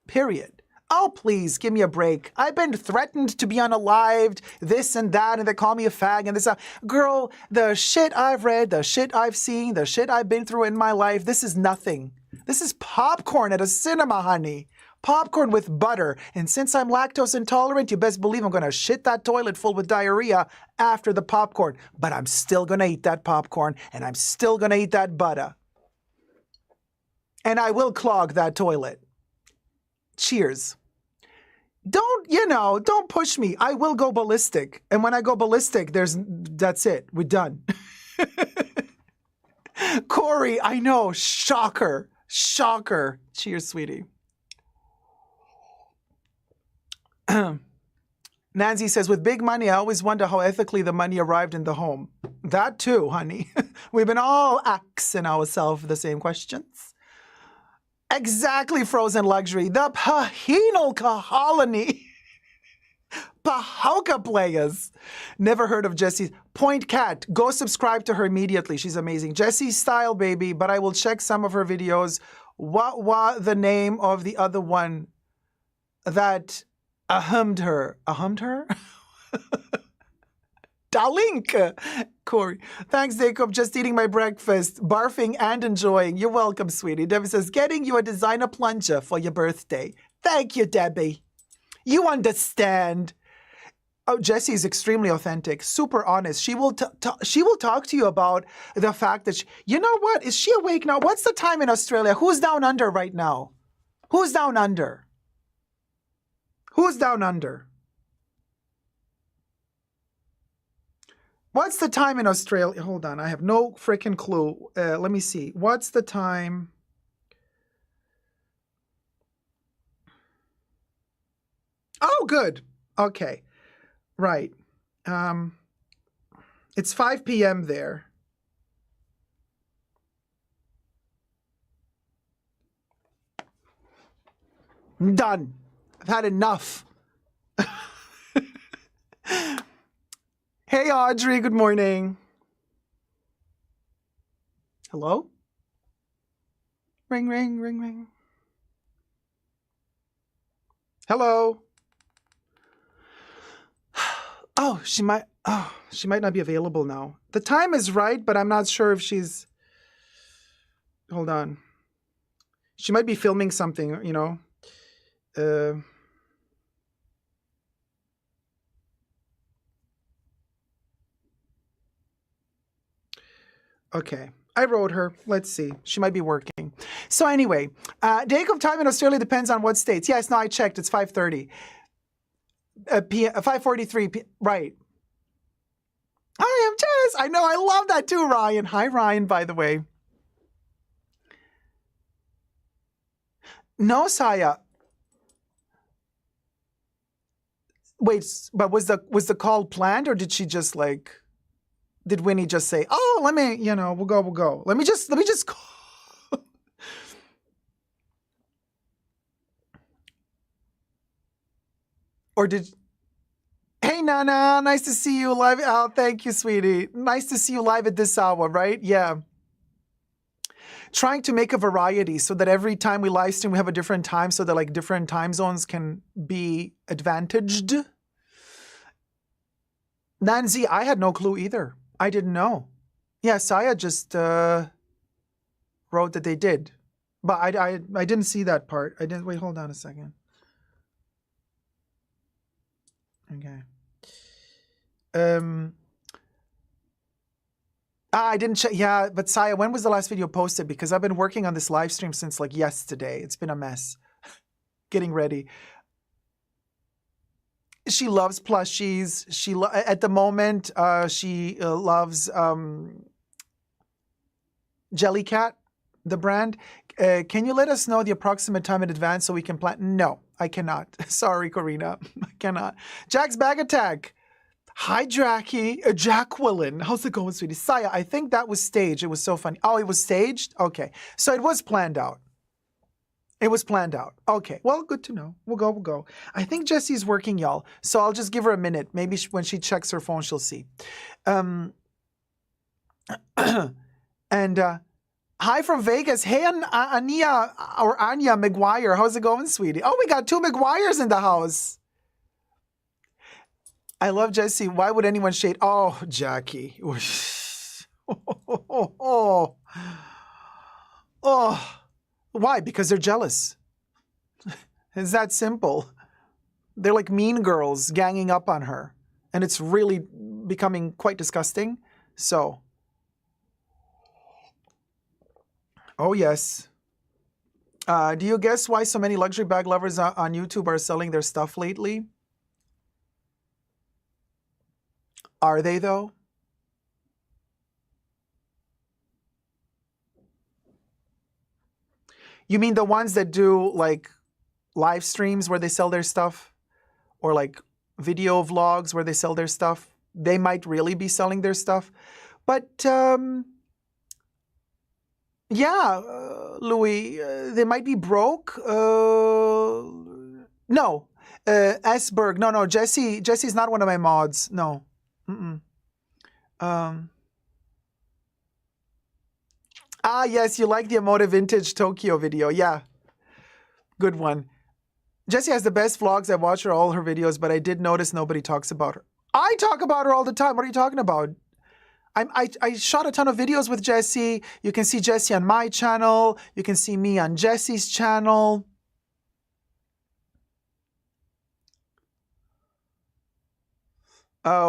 Period. Oh, please, give me a break. I've been threatened to be unalived, this and that, and they call me a fag and this. Girl, the shit I've read, the shit I've seen, the shit I've been through in my life, this is nothing. This is popcorn at a cinema, honey. Popcorn with butter. And since I'm lactose intolerant, you best believe I'm going to shit that toilet full with diarrhea after the popcorn. But I'm still going to eat that popcorn, and I'm still going to eat that butter. And I will clog that toilet. Cheers. Don't push me. I will go ballistic. And when I go ballistic, that's it. We're done. Corey, I know. Shocker. Shocker. Cheers, sweetie. Nancy says, with big money, I always wonder how ethically the money arrived in the home. That too, honey. We've been all asking ourselves the same questions. Exactly, Frozen Luxury. The Pahinal Kahalani. Pahauka players. Never heard of Jessie's. Point Cat. Go subscribe to her immediately. She's amazing. Jessie Style, baby, but I will check some of her videos. What the name of the other one that ahumed her? Ahumed her? Dalink. Corey. Thanks, Dacob. Just eating my breakfast, barfing and enjoying. You're welcome, sweetie. Debbie says, getting you a designer plunger for your birthday. Thank you, Debbie. You understand. Oh, Jessie is extremely authentic, super honest. She will talk to you about the fact that, you know what? Is she awake now? What's the time in Australia? Who's down under right now? Who's down under? Who's down under? What's the time in Australia? Hold on, I have no freaking clue. Let me see. What's the time? Oh, good. Okay. Right. It's 5 p.m. there. I'm done. I've had enough. Hey, Audrey. Good morning. Hello? Ring, ring, ring, ring. Hello? Oh, she might not be available now. The time is right, but I'm not sure if she's... Hold on. She might be filming something, you know. Okay. I wrote her. Let's see. She might be working. So anyway, Dacob time in Australia depends on what states. Yes, no, I checked. It's 5:30. 5:43 p.m. Right. I am Jess. I know. I love that too, Ryan. Hi, Ryan, by the way. No, Saya. Wait, but was the call planned, or did she just like... Did Winnie just say, oh, let me, we'll go. Let me just call. Or did, hey, Nana, nice to see you live. Oh, thank you, sweetie. Nice to see you live at this hour, right? Yeah. Trying to make a variety so that every time we live stream, we have a different time so that like different time zones can be advantaged. Nancy, I had no clue either. I didn't know. Yeah, Saya just wrote that they did. But I didn't see that part. I didn't. Wait, hold on a second. Okay. I didn't check. Yeah, but Saya, when was the last video posted? Because I've been working on this live stream since like yesterday. It's been a mess. Getting ready. She loves plushies. At the moment, she loves Jellycat, the brand. Can you let us know the approximate time in advance so we can plan? No, I cannot. Sorry, Corina. I cannot. Jack's Bag Attack. Hi, Jackie. Jacqueline. How's it going, sweetie? Saya, I think that was staged. It was so funny. Oh, it was staged? Okay. So it was planned out. It was planned out. Okay. Well, good to know. We'll go. I think Jessie's working, y'all. So I'll just give her a minute. Maybe when she checks her phone, she'll see. And hi from Vegas. Hey, Anya or Anya McGuire. How's it going, sweetie? Oh, we got 2 McGuires in the house. I love Jessie. Why would anyone shade? Oh, Jackie. Oh. Why? Because they're jealous. It's that simple. They're like mean girls ganging up on her. And it's really becoming quite disgusting. So. Oh, yes. Do you guess why so many luxury bag lovers on YouTube are selling their stuff lately? Are they, though? You mean the ones that do, like, live streams where they sell their stuff? Or, like, video vlogs where they sell their stuff? They might really be selling their stuff. But, yeah, Louis, they might be broke. No. Esberg. No, Jesse's not one of my mods. No. Yes, you like the Emotive Vintage Tokyo video. Yeah. Good one. Jessie has the best vlogs. I watch all her videos, but I did notice nobody talks about her. I talk about her all the time. What are you talking about? I shot a ton of videos with Jessie. You can see Jessie on my channel. You can see me on Jessie's channel.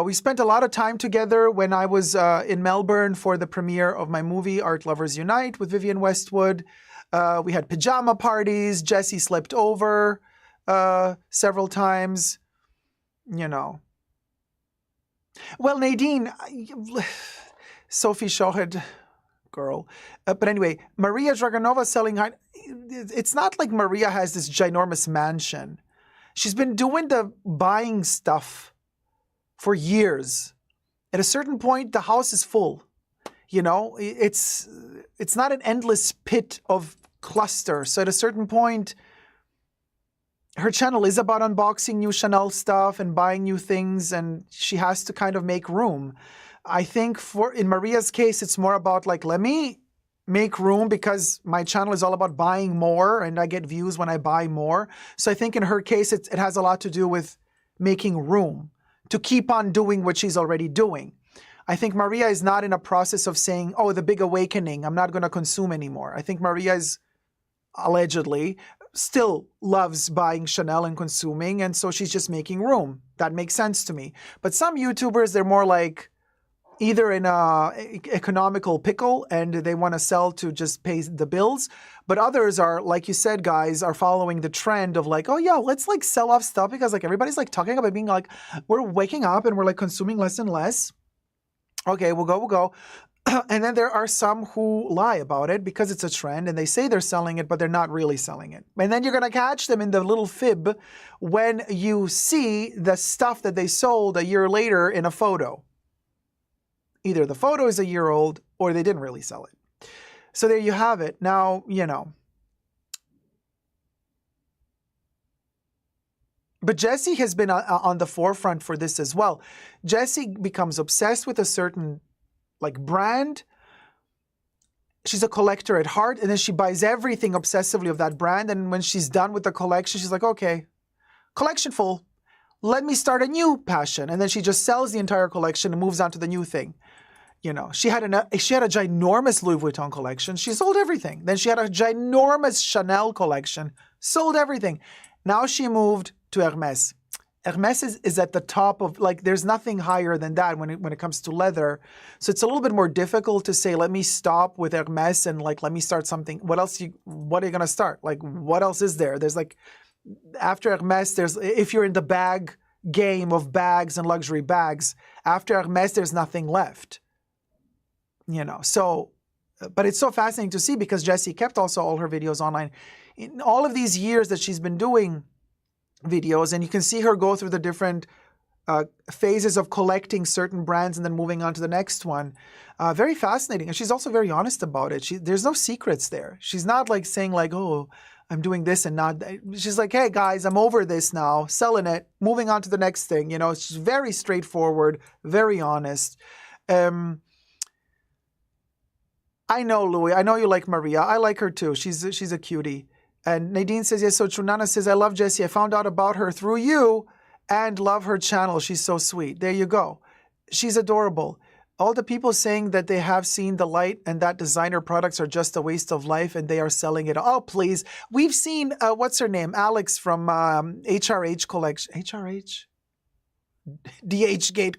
We spent a lot of time together when I was in Melbourne for the premiere of my movie, Art Lovers Unite, with Vivienne Westwood. We had pajama parties. Jessie slept over several times. You know. Well, Nadine, Sophie Shohed, girl. But anyway, Maria Dragonova selling... It's not like Maria has this ginormous mansion. She's been doing the buying stuff for years. At a certain point, the house is full. You know, it's not an endless pit of cluster. So at a certain point, her channel is about unboxing new Chanel stuff and buying new things, and she has to kind of make room. I think in Maria's case, it's more about like, let me make room because my channel is all about buying more and I get views when I buy more. So I think in her case, it has a lot to do with making room to keep on doing what she's already doing. I think Maria is not in a process of saying, oh, the big awakening, I'm not going to consume anymore. I think Maria is allegedly still loves buying Chanel and consuming, and so she's just making room. That makes sense to me. But some YouTubers, they're more like either in a economical pickle and they want to sell to just pay the bills. But others are, like you said, guys, are following the trend of like, oh yeah, let's like sell off stuff because like everybody's like talking about being like, we're waking up and we're like consuming less and less. Okay, we'll go. And then there are some who lie about it because it's a trend and they say they're selling it, but they're not really selling it. And then you're going to catch them in the little fib when you see the stuff that they sold a year later in a photo. Either the photo is a year old or they didn't really sell it. So there you have it. Now, you know. But Jessie has been on the forefront for this as well. Jessie becomes obsessed with a certain like brand. She's a collector at heart, and then she buys everything obsessively of that brand. And when she's done with the collection, she's like, okay, collection full. let me start a new passion. And then she just sells the entire collection and moves on to the new thing. You know, she had a ginormous Louis Vuitton collection. She sold everything. Then she had a ginormous Chanel collection, sold everything. Now she moved to Hermes. Hermes is at the top of, like, there's nothing higher than that when it comes to leather. So it's a little bit more difficult to say, let me stop with Hermes and like, let me start something. What are you going to start? Like, what else is there? There's like, after Hermes, if you're in the bag game of bags and luxury bags, after Hermes, there's nothing left. You know, so, but it's so fascinating to see because Jessie kept also all her videos online. In all of these years that she's been doing videos, and you can see her go through the different phases of collecting certain brands and then moving on to the next one. Very fascinating. And she's also very honest about it. There's no secrets there. She's not like saying like, oh, I'm doing this and not. She's like, hey guys, I'm over this now, selling it, moving on to the next thing. You know, she's very straightforward, very honest. I know, Louis. I know you like Maria. I like her too. She's a cutie. And Nadine says, yes, so true. Nana says, I love Jessie. I found out about her through you and love her channel. She's so sweet. There you go. She's adorable. All the people saying that they have seen the light and that designer products are just a waste of life and they are selling it. Oh, please. We've seen, what's her name? Alex from HRH collection. HRH? DH Gate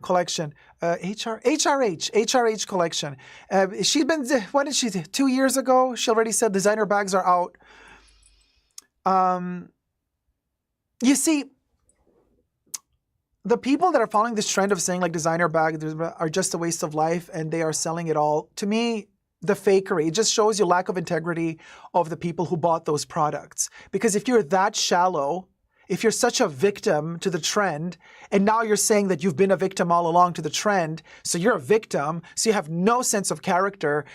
collection. HRH collection. She's been, what did she do? 2 years ago? She already said designer bags are out. You see, the people that are following this trend of saying like designer bags are just a waste of life and they are selling it all, to me, the fakery, it just shows you lack of integrity of the people who bought those products. Because if you're that shallow, if you're such a victim to the trend, and now you're saying that you've been a victim all along to the trend, so you're a victim, so you have no sense of character.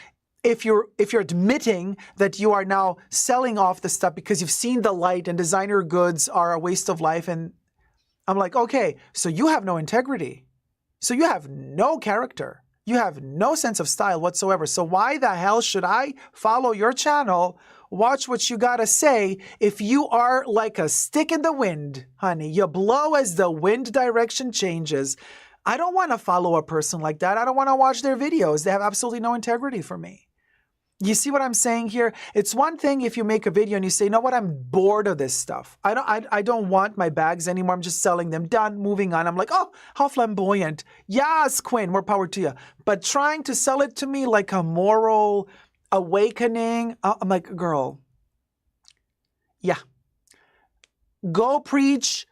If you're admitting that you are now selling off the stuff because you've seen the light and designer goods are a waste of life, and I'm like, okay, so you have no integrity. So you have no character. You have no sense of style whatsoever. So why the hell should I follow your channel? Watch what you gotta say if you are like a stick in the wind, honey. You blow as the wind direction changes. I don't want to follow a person like that. I don't want to watch their videos. They have absolutely no integrity for me. You see what I'm saying here? It's one thing if you make a video and you say, you know what, I'm bored of this stuff. I don't want my bags anymore. I'm just selling them. Done, moving on. I'm like, oh, how flamboyant. Yes, Quinn, more power to you. But trying to sell it to me like a moral awakening, I'm like, girl, yeah. Go preach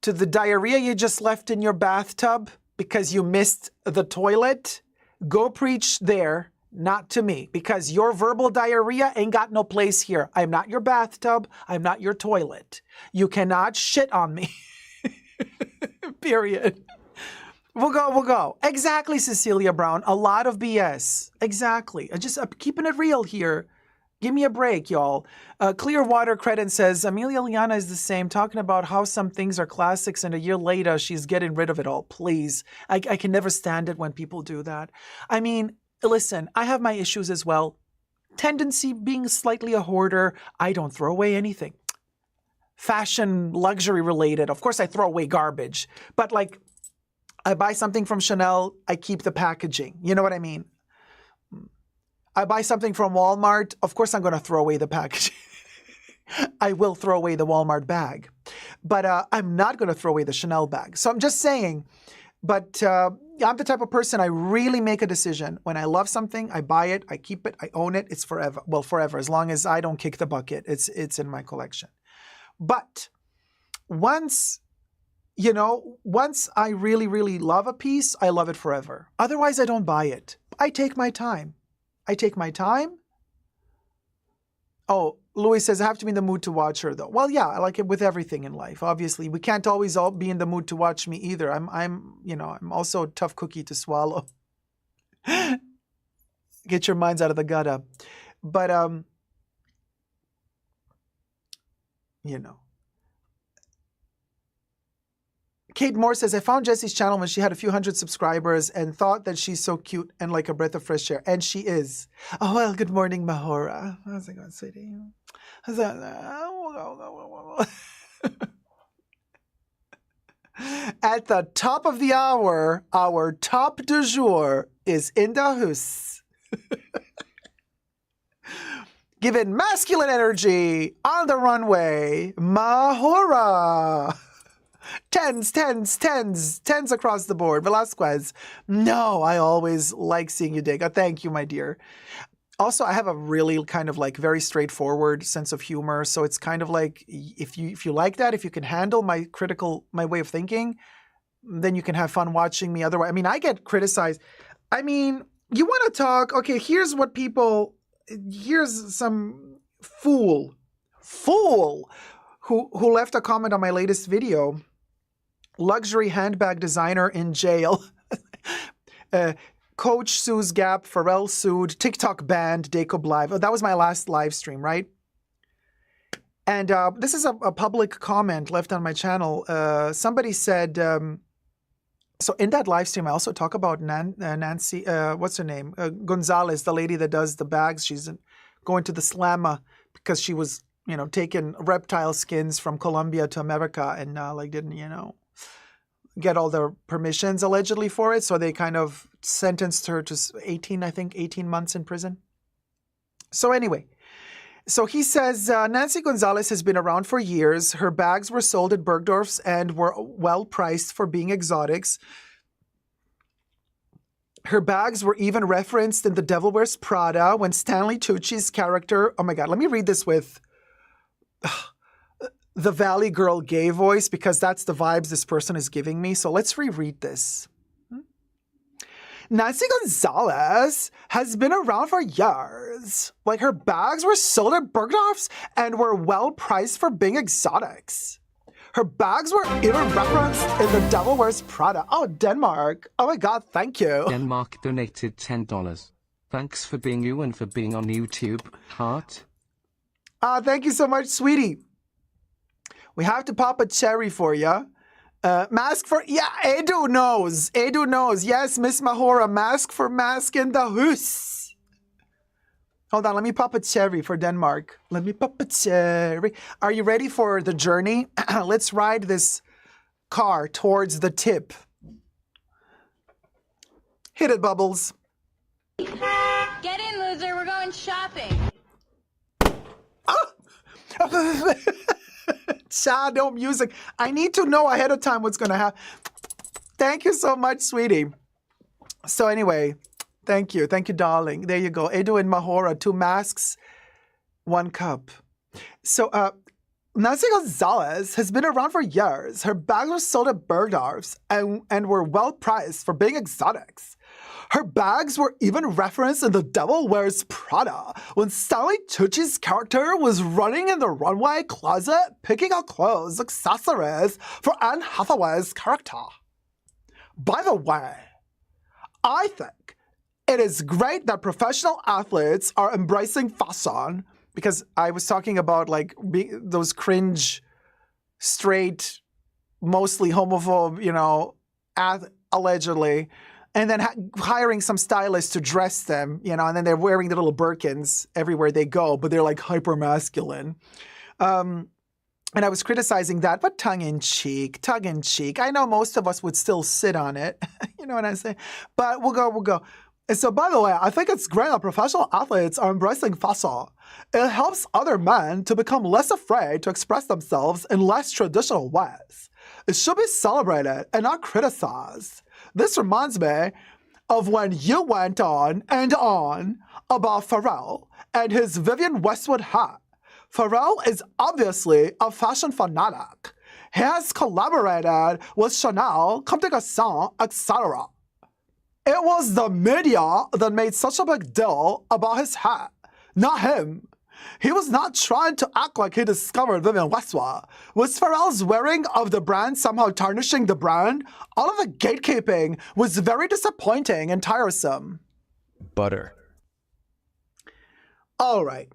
to the diarrhea you just left in your bathtub because you missed the toilet. Go preach there. Not to me, because your verbal diarrhea ain't got no place here. I'm not your bathtub. I'm not your toilet. You cannot shit on me. Period. We'll go. Exactly, Cecilia Brown. A lot of BS. Exactly. I'm keeping it real here. Give me a break, y'all. Clearwater Credit says, Amelia Liana is the same, talking about how some things are classics and a year later she's getting rid of it all. Please. I can never stand it when people do that. I mean, listen, I have my issues as well. Tendency being slightly a hoarder. I don't throw away anything. Fashion, luxury related. Of course, I throw away garbage. But like, I buy something from Chanel, I keep the packaging. You know what I mean? I buy something from Walmart. Of course, I'm going to throw away the packaging. I will throw away the Walmart bag. But I'm not going to throw away the Chanel bag. So I'm just saying, but I'm the type of person, I really make a decision. When I love something, I buy it, I keep it, I own it. It's forever. Well, forever, as long as I don't kick the bucket. It's in my collection. But once I really, really love a piece, I love it forever. Otherwise, I don't buy it. I take my time. Oh, Louis says, I have to be in the mood to watch her, though. Well, yeah, I like it with everything in life. Obviously, we can't always all be in the mood to watch me either. I'm also a tough cookie to swallow. Get your minds out of the gutter. But, Kate Moore says, I found Jessie's channel when she had a few hundred subscribers and thought that she's so cute and like a breath of fresh air. And she is. Oh, well, good morning, Mahora. How's it going, sweetie? At the top of the hour, our top du jour is in the house. Given masculine energy on the runway, Mahora. Tens across the board. Velasquez, no, I always like seeing you, Dacob. Thank you, my dear. Also, I have a really kind of like very straightforward sense of humor. So it's kind of like, if you like that, if you can handle my way of thinking, then you can have fun watching me. Otherwise, I mean, I get criticized. I mean, you want to talk, okay, here's some fool who left a comment on my latest video. Luxury handbag designer in jail. Coach sues Gap, Pharrell sued, TikTok banned, Dacob live. Oh, that was my last live stream, right? And this is a public comment left on my channel. Somebody said, so in that live stream, I also talk about Nancy, what's her name? Gonzalez, the lady that does the bags. She's going to the slammer because she was, taking reptile skins from Colombia to America and didn't, get all the permissions allegedly for it. So they kind of sentenced her to 18 months in prison. So anyway, so he says, Nancy Gonzalez has been around for years. Her bags were sold at Bergdorf's and were well priced for being exotics. Her bags were even referenced in The Devil Wears Prada when Stanley Tucci's character, oh my God, let me read this with the Valley Girl gay voice because that's the vibes this person is giving me. So let's reread this. Nancy Gonzalez has been around for years. Like her bags were sold at Bergdorf's and were well priced for being exotics. Her bags were even referenced in The Devil Wears Prada. Oh, Denmark. Oh my God, thank you. Denmark donated $10. Thanks for being you and for being on YouTube, heart. Thank you so much, sweetie. We have to pop a cherry for you. Mask for, yeah, Edu knows. Edu knows. Yes, Miss Mahora, mask for mask in the house. Hold on, let me pop a cherry for Denmark. Let me pop a cherry. Are you ready for the journey? Let's ride this car towards the tip. Hit it, Bubbles. Get in, loser. We're going shopping. Shadow music. I need to know ahead of time what's going to happen. Thank you so much, sweetie. So anyway, thank you. Thank you, darling. There you go. Edu and Mahora, 2 masks, 1 cup. So Nancy Gonzalez has been around for years. Her bags were sold at Bergdorf's and were well priced for being exotics. Her bags were even referenced in The Devil Wears Prada when Stanley Tucci's character was running in the runway closet picking out clothes, accessories for Anne Hathaway's character. By the way, I think it is great that professional athletes are embracing fashion because I was talking about like those cringe, straight, mostly homophobe, allegedly. And then hiring some stylists to dress them, and then they're wearing the little Birkins everywhere they go, but they're like hyper masculine. And I was criticizing that, but tongue in cheek. I know most of us would still sit on it, you know what I'm saying? But we'll go. And so, by the way, I think it's great that professional athletes are embracing fashion. It helps other men to become less afraid to express themselves in less traditional ways. It should be celebrated and not criticized. This reminds me of when you went on and on about Pharrell and his Vivienne Westwood hat. Pharrell is obviously a fashion fanatic. He has collaborated with Chanel, Comme des Garçons, etc. It was the media that made such a big deal about his hat, not him. He was not trying to act like he discovered Vivienne Westwood. Was Pharrell's wearing of the brand somehow tarnishing the brand? All of the gatekeeping was very disappointing and tiresome. Butter. All right.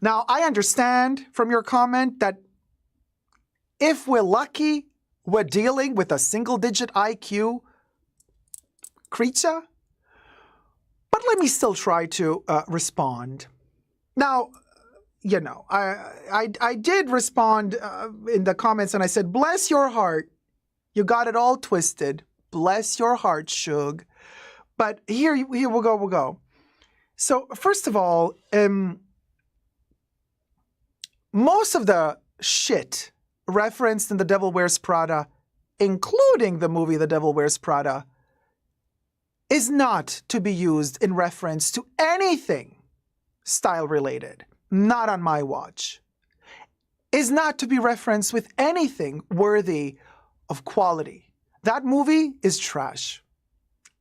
Now, I understand from your comment that if we're lucky, we're dealing with a single-digit IQ creature. But let me still try to respond. Now, I did respond in the comments and I said, bless your heart. You got it all twisted. Bless your heart, Shug. But here we'll go. So first of all, most of the shit referenced in The Devil Wears Prada, including the movie The Devil Wears Prada, is not to be used in reference to anything style related. Not on my watch. Is not to be referenced with anything worthy of quality. That movie is trash.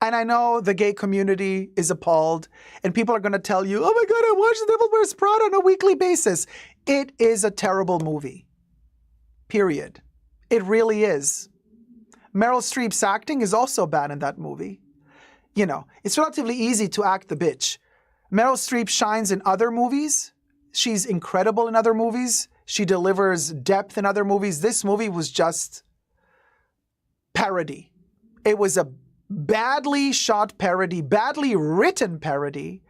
And I know the gay community is appalled, and people are going to tell you, oh my God, I watch The Devil Wears Prada on a weekly basis. It is a terrible movie. Period. It really is. Meryl Streep's acting is also bad in that movie. You know, it's relatively easy to act the bitch. Meryl Streep shines in other movies. She's incredible in other movies. She delivers depth in other movies. This movie was just parody. It was a badly shot parody, badly written parody,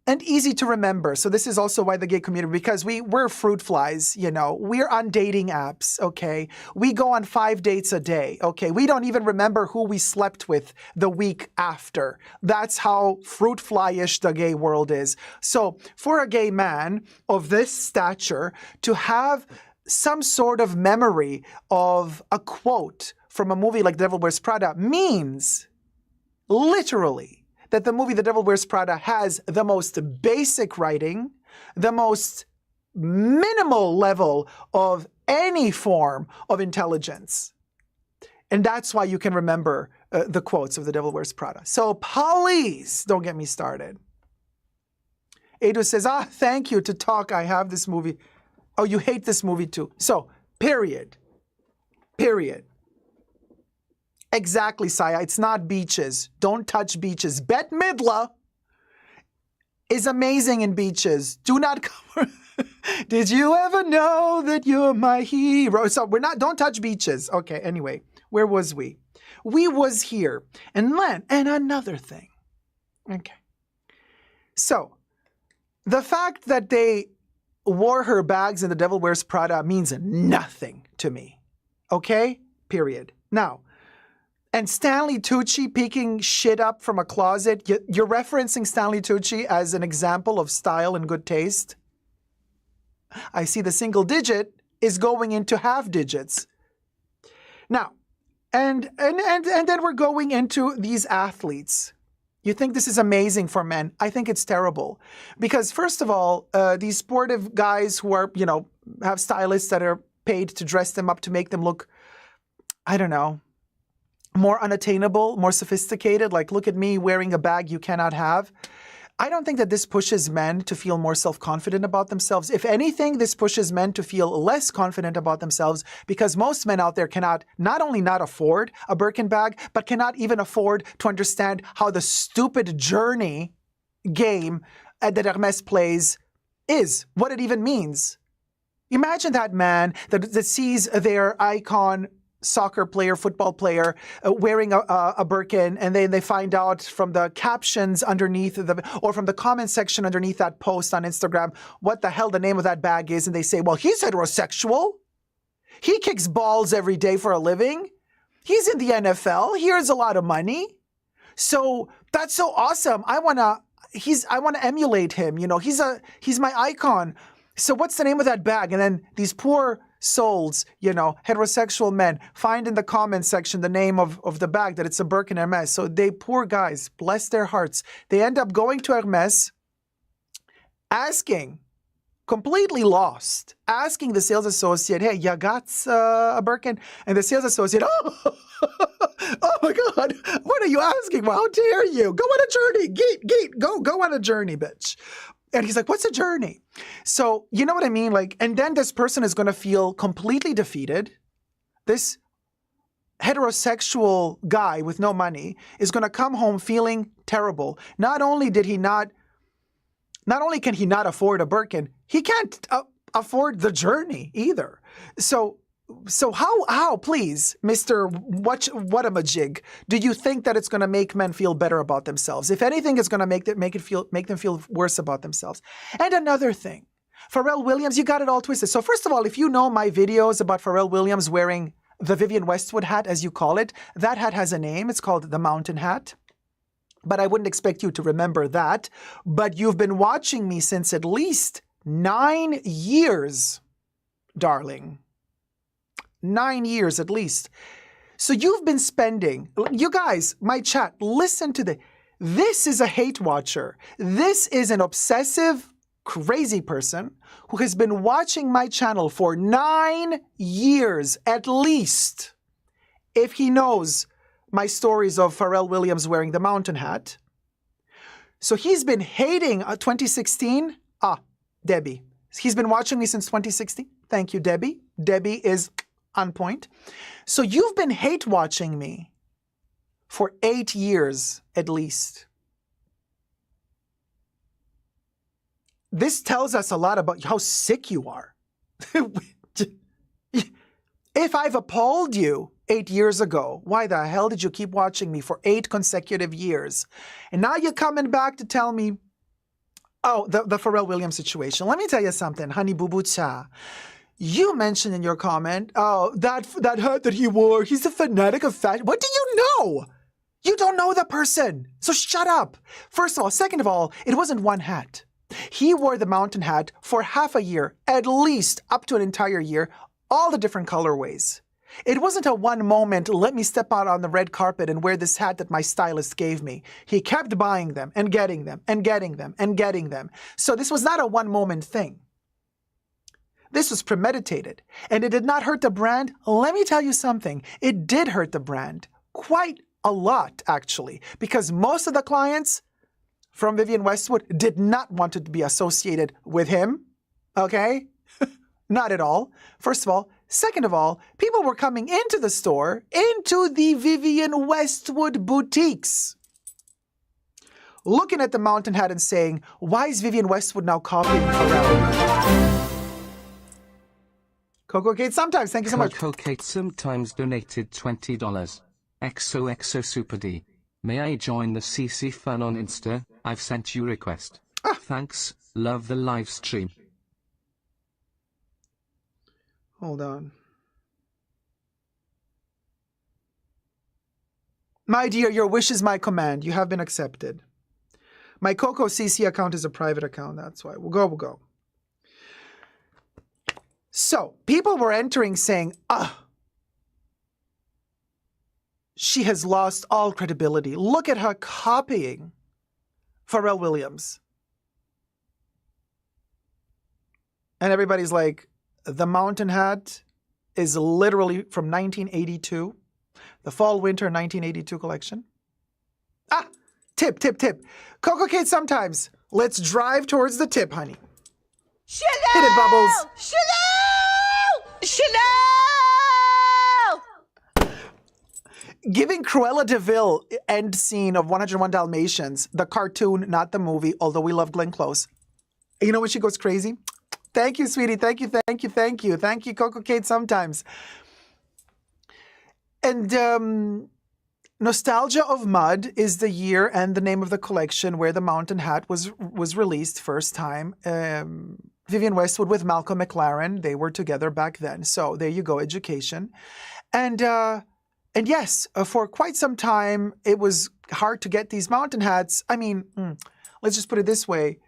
and easy to remember. So this is also why the gay community, because we're fruit flies, you know. We're on dating apps, okay? We go on 5 dates a day, okay? We don't even remember who we slept with the week after. That's how fruit fly-ish the gay world is. So for a gay man of this stature to have some sort of memory of a quote from a movie like The Devil Wears Prada means literally that the movie The Devil Wears Prada has the most basic writing, the most minimal level of any form of intelligence. And that's why you can remember the quotes of The Devil Wears Prada. So please don't get me started. Edu says, thank you to talk. I have this movie. Oh, you hate this movie too. So, period. Exactly, Saya. It's not beaches. Don't touch beaches. Bette Midler is amazing in beaches. Do not cover. Did you ever know that you're my hero? So don't touch beaches. Okay, anyway, where was we? We was here. And then, and another thing. Okay. So, the fact that they wore her bags in The Devil Wears Prada means nothing to me. Okay? Period. Now, and Stanley Tucci picking shit up from a closet, you're referencing Stanley Tucci as an example of style and good taste? I see the single digit is going into half digits. Now, and then we're going into these athletes. You think this is amazing for men? I think it's terrible. Because first of all, these sportive guys who are, you know, have stylists that are paid to dress them up to make them look, I don't know, more unattainable, more sophisticated. Like, look at me wearing a bag you cannot have. I don't think that this pushes men to feel more self-confident about themselves. If anything, this pushes men to feel less confident about themselves because most men out there cannot not only not afford a Birkin bag, but cannot even afford to understand how the stupid journey game that Hermès plays is, what it even means. Imagine that man that sees their icon soccer player, football player, wearing a Birkin, and then they find out from the captions underneath or from the comment section underneath that post on Instagram what the hell the name of that bag is, and they say, well, he's heterosexual. He kicks balls every day for a living. He's in the NFL. He earns a lot of money. So that's so awesome. I want to emulate him. You know, he's my icon. So what's the name of that bag? And then these poor souls, you know, heterosexual men, find in the comment section the name of the bag, that it's a Birkin Hermès. So they, poor guys, bless their hearts, they end up going to Hermès, asking, completely lost, asking the sales associate, hey, you got a Birkin? And the sales associate, oh my God, what are you asking? Well, how dare you? Go on a journey, geet, go on a journey, bitch. And he's like, what's a journey? So, you know what I mean? Like, and then this person is going to feel completely defeated. This heterosexual guy with no money is going to come home feeling terrible. Not only can he not afford a Birkin, he can't afford the journey either. So how, please, Mr. Whatamajig, do you think that it's going to make men feel better about themselves? If anything, it's going to make them feel worse about themselves. And another thing, Pharrell Williams, you got it all twisted. So first of all, if you know my videos about Pharrell Williams wearing the Vivienne Westwood hat, as you call it. That hat has a name. It's called the Mountain Hat. But I wouldn't expect you to remember that. But you've been watching me since at least 9 years, darling. 9 years at least. So you've been spending, you guys, my chat, listen to this is a hate watcher. This is an obsessive, crazy person who has been watching my channel for 9 years at least. If he knows my stories of Pharrell Williams wearing the mountain hat. So he's been hating 2016. Debbie. He's been watching me since 2016. Thank you, Debbie. Debbie is on point. So you've been hate watching me for 8 years at least. This tells us a lot about how sick you are. If I've appalled you 8 years ago, why the hell did you keep watching me for 8 consecutive years? And now you're coming back to tell me, the Pharrell Williams situation. Let me tell you something, honey boo boo cha. You mentioned in your comment, that hat that he wore, he's a fanatic of fashion. What do you know? You don't know the person. So shut up. First of all. Second of all, it wasn't one hat. He wore the mountain hat for half a year, at least up to an entire year, all the different colorways. It wasn't a one moment, let me step out on the red carpet and wear this hat that my stylist gave me. He kept buying them and getting them and getting them and getting them. So this was not a one moment thing. This was premeditated. And it did not hurt the brand. Let me tell you something. It did hurt the brand quite a lot, actually, because most of the clients from Vivienne Westwood did not want to be associated with him. Okay? Not at all. First of all. Second of all, people were coming into the store, into the Vivienne Westwood boutiques, looking at the mountain hat and saying, why is Vivienne Westwood now copying Pharrell? Coco Kate sometimes, thank you so much. Coco Kate sometimes donated $20. XOXO Super D. May I join the CC fun on Insta? I've sent you request. Thanks, love the live stream. Hold on. My dear, your wish is my command. You have been accepted. My Coco CC account is a private account. That's why. We'll go. So, people were entering saying, she has lost all credibility. Look at her copying Pharrell Williams. And everybody's like, the mountain hat is literally from 1982, the fall-winter 1982 collection. Tip. Coco Kate sometimes. Let's drive towards the tip, honey. Chanel! Hit it, Bubbles. Chanel! Giving Cruella de Vil end scene of 101 Dalmatians, the cartoon, not the movie, although we love Glenn Close. You know when she goes crazy? Thank you, sweetie. Thank you, Coco Kate, sometimes. And Nostalgia of Mud is the year and the name of the collection where the mountain hat was released first time. Vivienne Westwood with Malcolm McLaren. They were together back then. So there you go, education. And yes, for quite some time, it was hard to get these mountain hats. I mean, let's just put it this way.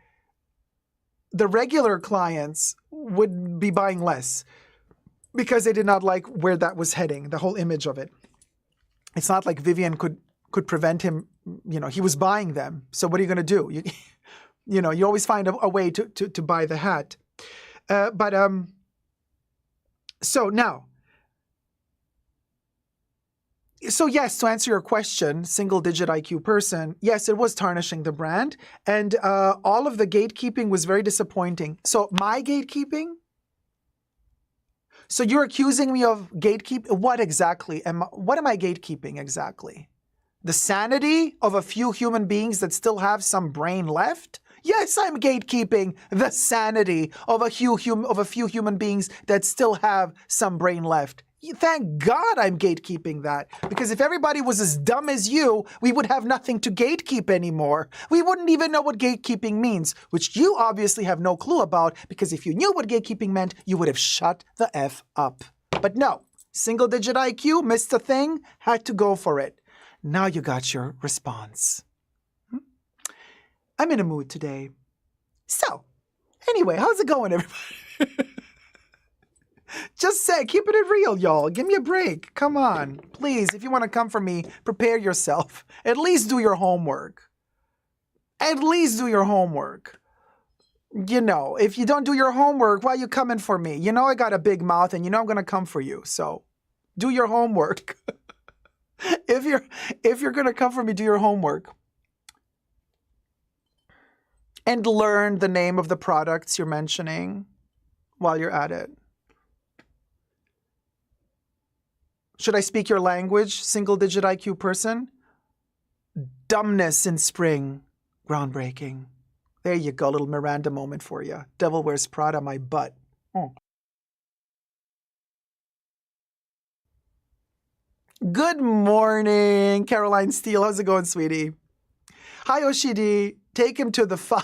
The regular clients would be buying less because they did not like where that was heading, the whole image of it. It's not like Vivienne could prevent him, he was buying them. So what are you going to do? You always find a way to buy the hat. So yes, to answer your question, single-digit IQ person, yes, it was tarnishing the brand. And all of the gatekeeping was very disappointing. So my gatekeeping? So you're accusing me of gatekeeping? What exactly? What am I gatekeeping exactly? The sanity of a few human beings that still have some brain left? Yes, I'm gatekeeping the sanity of a few human beings that still have some brain left. Thank God I'm gatekeeping that. Because if everybody was as dumb as you, we would have nothing to gatekeep anymore. We wouldn't even know what gatekeeping means, which you obviously have no clue about, because if you knew what gatekeeping meant, you would have shut the F up. But no, Single digit IQ, missed a thing, had to go for it. Now you got your response. I'm in a mood today. So, anyway, how's it going, everybody? Just say, keeping it real, y'all. Give me a break. Come on. Please, if you want to come for me, prepare yourself. At least do your homework. At least do your homework. You know, if you don't do your homework, why are you coming for me? You know I got a big mouth and you know I'm going to come for you. So, do your homework. If you're going to come for me, do your homework. And learn the name of the products you're mentioning while you're at it. Should I speak your language, single digit IQ person? Dumbness in spring, groundbreaking. There you go, little Miranda moment for you. Devil Wears Prada, my butt. Oh. Good morning, Caroline Steele. How's it going, sweetie? Hi, Oshidi. Take him to the fire.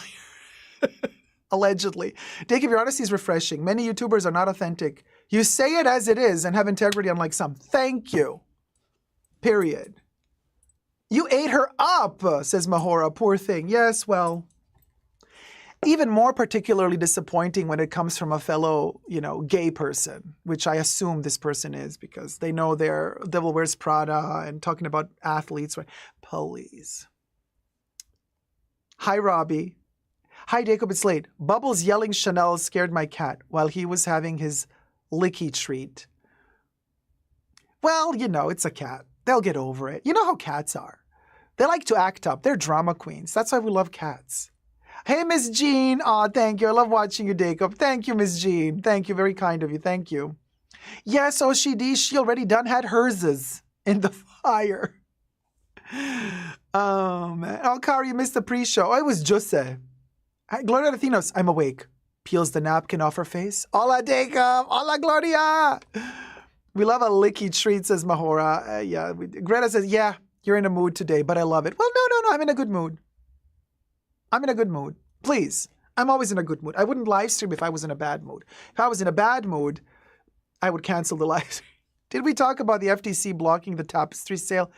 Allegedly. Dacob, your honesty is refreshing. Many YouTubers are not authentic. You say it as it is and have integrity unlike some. Thank you. Period. You ate her up, says Mahora. Poor thing. Yes, well, even more particularly disappointing when it comes from a fellow, gay person, which I assume this person is because they know they're Devil Wears Prada and talking about athletes. Please. Hi, Robbie. Hi, Dacob, it's late. Bubbles yelling Chanel scared my cat while he was having his licky treat. Well, it's a cat. They'll get over it. You know how cats are. They like to act up. They're drama queens. That's why we love cats. Hey, Miss Jean. Aw, thank you. I love watching you, Dacob. Thank you, Miss Jean. Thank you. Very kind of you. Thank you. Yes, Oshidi, she already had herses in the fire. Oh, man. Oh, Kari, you missed the pre-show. Oh, it was Jose. Gloria Latinos, I'm awake. Peels the napkin off her face. Hola, Dacob. Hola, Gloria. We love a licky treat, says Mahora. Greta says, yeah, you're in a mood today, but I love it. Well, no. I'm in a good mood. I'm in a good mood. Please. I'm always in a good mood. I wouldn't live stream if I was in a bad mood. If I was in a bad mood, I would cancel the live stream. Did we talk about the FTC blocking the tapestry sale?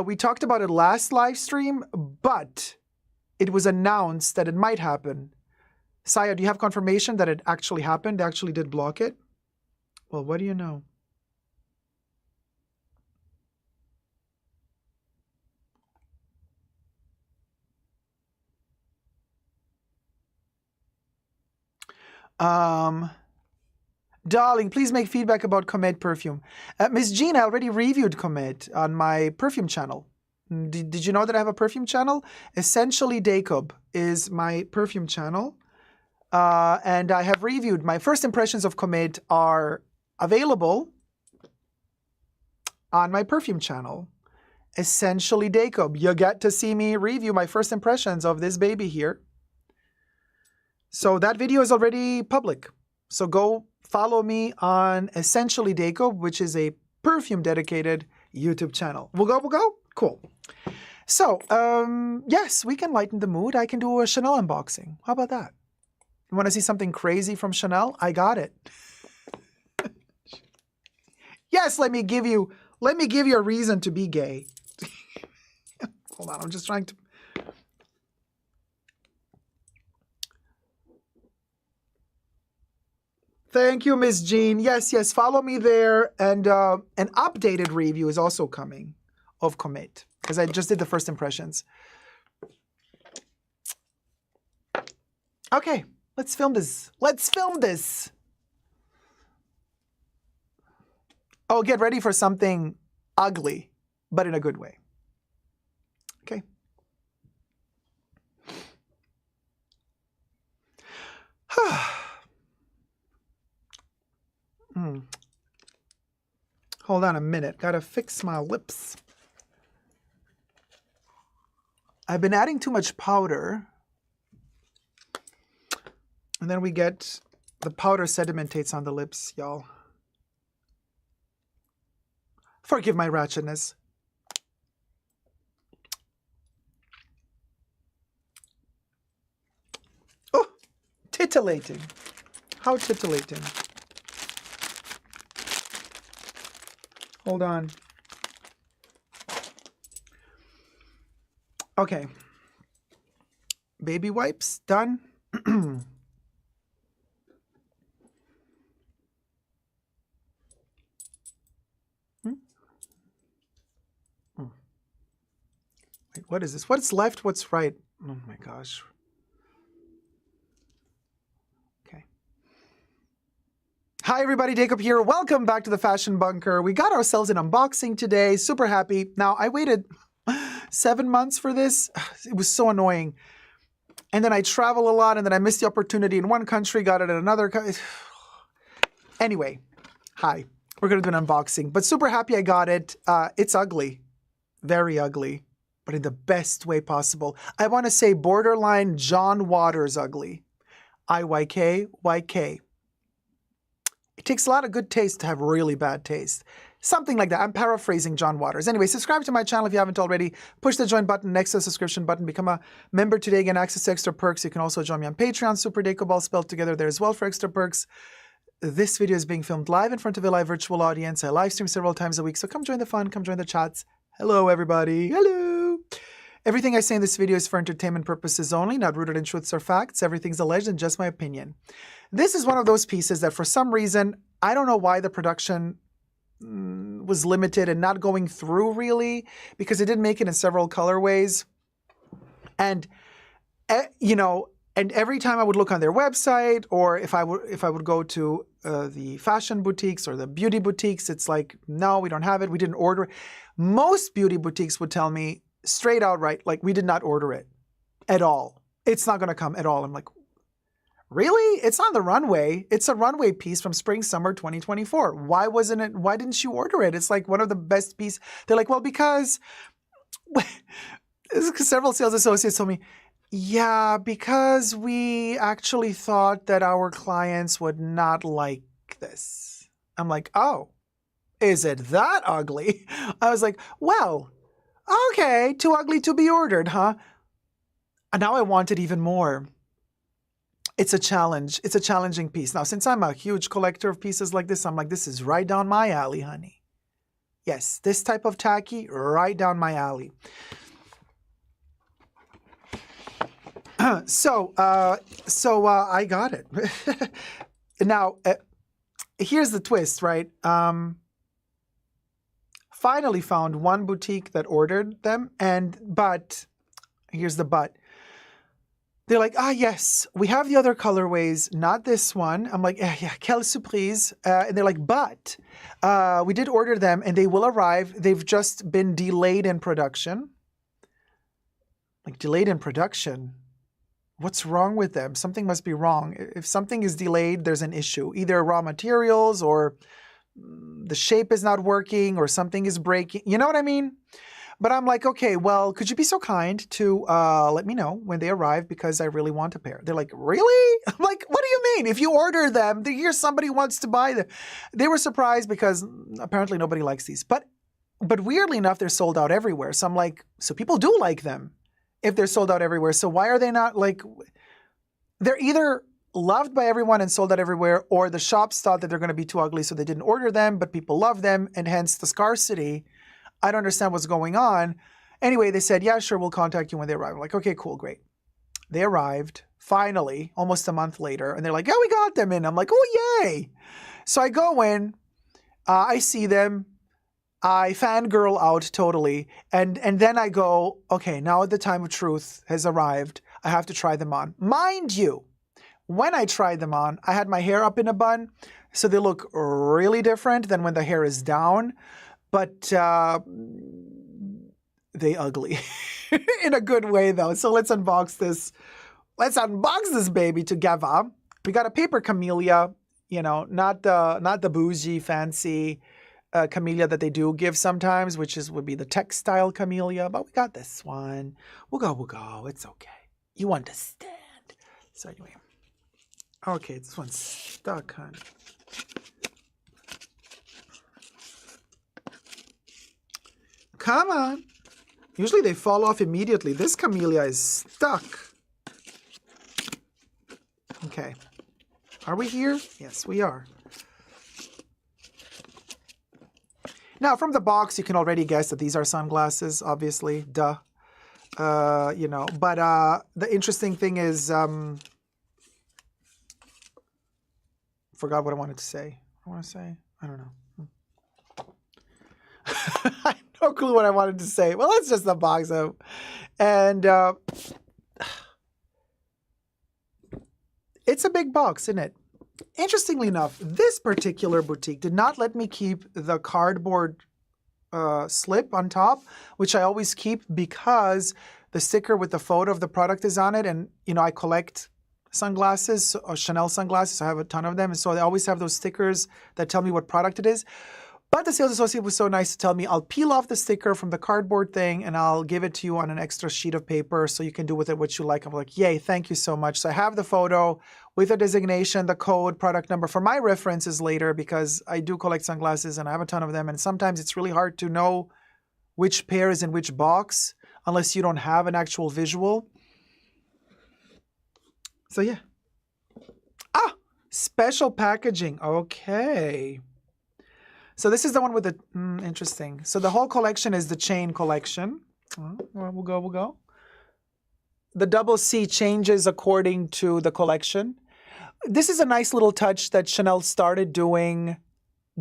We talked about it last live stream, but it was announced that it might happen. Saya, do you have confirmation that it actually happened? They actually did block it? Well, what do you know? Darling, please make feedback about Comet perfume. Miss Jean, I already reviewed Comet on my perfume channel. Did you know that I have a perfume channel? Essentially Dacob is my perfume channel. And I have reviewed. My first impressions of Comet are available on my perfume channel. Essentially Dacob. You get to see me review my first impressions of this baby here. So that video is already public. So go follow me on Essentially Dacob, which is a perfume dedicated YouTube channel. We'll go? Cool. So, yes, we can lighten the mood. I can do a Chanel unboxing. How about that? You want to see something crazy from Chanel? I got it. Yes, let me give you a reason to be gay. Hold on, I'm just trying to. Thank you, Miss Jean. Yes, follow me there. And an updated review is also coming of Comet, because I just did the first impressions. Okay, let's film this. Oh, get ready for something ugly, but in a good way. Okay. Hold on a minute. Gotta fix my lips. I've been adding too much powder. And then we get the powder sedimentates on the lips, y'all. Forgive my ratchetness. Oh, titillating. How titillating. Hold on. Okay. Baby wipes, done. Wait, what is this? What's left? What's right? Oh my gosh. Okay. Hi everybody, Dacob here. Welcome back to the Fashion Bunker. We got ourselves an unboxing today. Super happy. Now, I waited 7 months for this. It was so annoying. And then I travel a lot, and then I missed the opportunity in one country, got it in another country. Anyway, hi. We're going to do an unboxing, but super happy I got it. It's ugly. Very ugly, but in the best way possible. I want to say borderline John Waters ugly. IYK. It takes a lot of good taste to have really bad taste. Something like that. I'm paraphrasing John Waters. Anyway, subscribe to my channel if you haven't already. Push the join button next to the subscription button. Become a member today. Get access to extra perks. You can also join me on Patreon. Super Dacob all spelled together there as well for extra perks. This video is being filmed live in front of a live virtual audience. I live stream several times a week, so come join the fun. Come join the chats. Hello, everybody. Hello. Everything I say in this video is for entertainment purposes only, not rooted in truths or facts. Everything's alleged and just my opinion. This is one of those pieces that for some reason, I don't know why the production was limited and not going through really, because it did make it in several colorways. And, you know, and every time I would look on their website, or if I would go to the fashion boutiques or the beauty boutiques, it's like, no, we don't have it. We didn't order it. Most beauty boutiques would tell me straight out, right, like, we did not order it at all. It's not going to come at all. I'm like, really? It's on the runway. It's a runway piece from spring, summer 2024. Why didn't you order it? It's like one of the best pieces. They're like, well, because several sales associates told me, yeah, because we actually thought that our clients would not like this. I'm like, oh, is it that ugly? I was like, well, okay, too ugly to be ordered, huh? And now I want it even more. It's a challenge. It's a challenging piece. Now, since I'm a huge collector of pieces like this, I'm like, this is right down my alley, honey. Yes, this type of tacky, right down my alley. So I got it. Now, here's the twist, right? Finally found one boutique that ordered them, but here's the but. They're like, yes, we have the other colorways, not this one. I'm like, yeah, quelle surprise. And they're like, but we did order them and they will arrive. They've just been delayed in production. Like, delayed in production? What's wrong with them? Something must be wrong. If something is delayed, there's an issue. Either raw materials or the shape is not working or something is breaking. You know what I mean? But I'm like, okay, well, could you be so kind to let me know when they arrive because I really want a pair. They're like, really? I'm like, what do you mean? If you order them, here's somebody wants to buy them. They were surprised because apparently nobody likes these. But weirdly enough, they're sold out everywhere. So I'm like, so people do like them if they're sold out everywhere. So why are they not like, they're either loved by everyone and sold out everywhere, or the shops thought that they're going to be too ugly, so they didn't order them, but people love them, and hence the scarcity. I don't understand what's going on. Anyway, they said, yeah, sure, we'll contact you when they arrive. I'm like, okay, cool, great. They arrived, finally, almost a month later, and they're like, yeah, we got them in. I'm like, oh, yay. So I go in, I see them, I fangirl out totally, and then I go, okay, now the time of truth has arrived. I have to try them on. Mind you, when I tried them on, I had my hair up in a bun, so they look really different than when the hair is down. But they ugly in a good way, though. So let's unbox this. Let's unbox this baby together. We got a paper camellia, you know, not the bougie, fancy camellia that they do give sometimes, which would be the textile camellia. But we got this one. We'll go. It's okay. You understand. So anyway. Okay, this one's stuck, hon. Come on. Usually they fall off immediately. This camellia is stuck. Okay. Are we here? Yes, we are. Now, from the box, you can already guess that these are sunglasses, obviously. Duh. You know, but the interesting thing is, forgot what I wanted to say. I don't know. I have no clue what I wanted to say. Well, it's just the box of, and it's a big box, isn't it? Interestingly enough, this particular boutique did not let me keep the cardboard slip on top, which I always keep because the sticker with the photo of the product is on it. And, you know, I collect sunglasses, Chanel sunglasses. I have a ton of them. And so they always have those stickers that tell me what product it is. But the sales associate was so nice to tell me, I'll peel off the sticker from the cardboard thing and I'll give it to you on an extra sheet of paper so you can do with it what you like. I'm like, yay, thank you so much. So I have the photo with a designation, the code, product number for my references later because I do collect sunglasses and I have a ton of them. And sometimes it's really hard to know which pair is in which box unless you don't have an actual visual. So yeah. Ah, special packaging. Okay. So this is the one with the, interesting. So the whole collection is the chain collection. Well, we'll go. The double C changes according to the collection. This is a nice little touch that Chanel started doing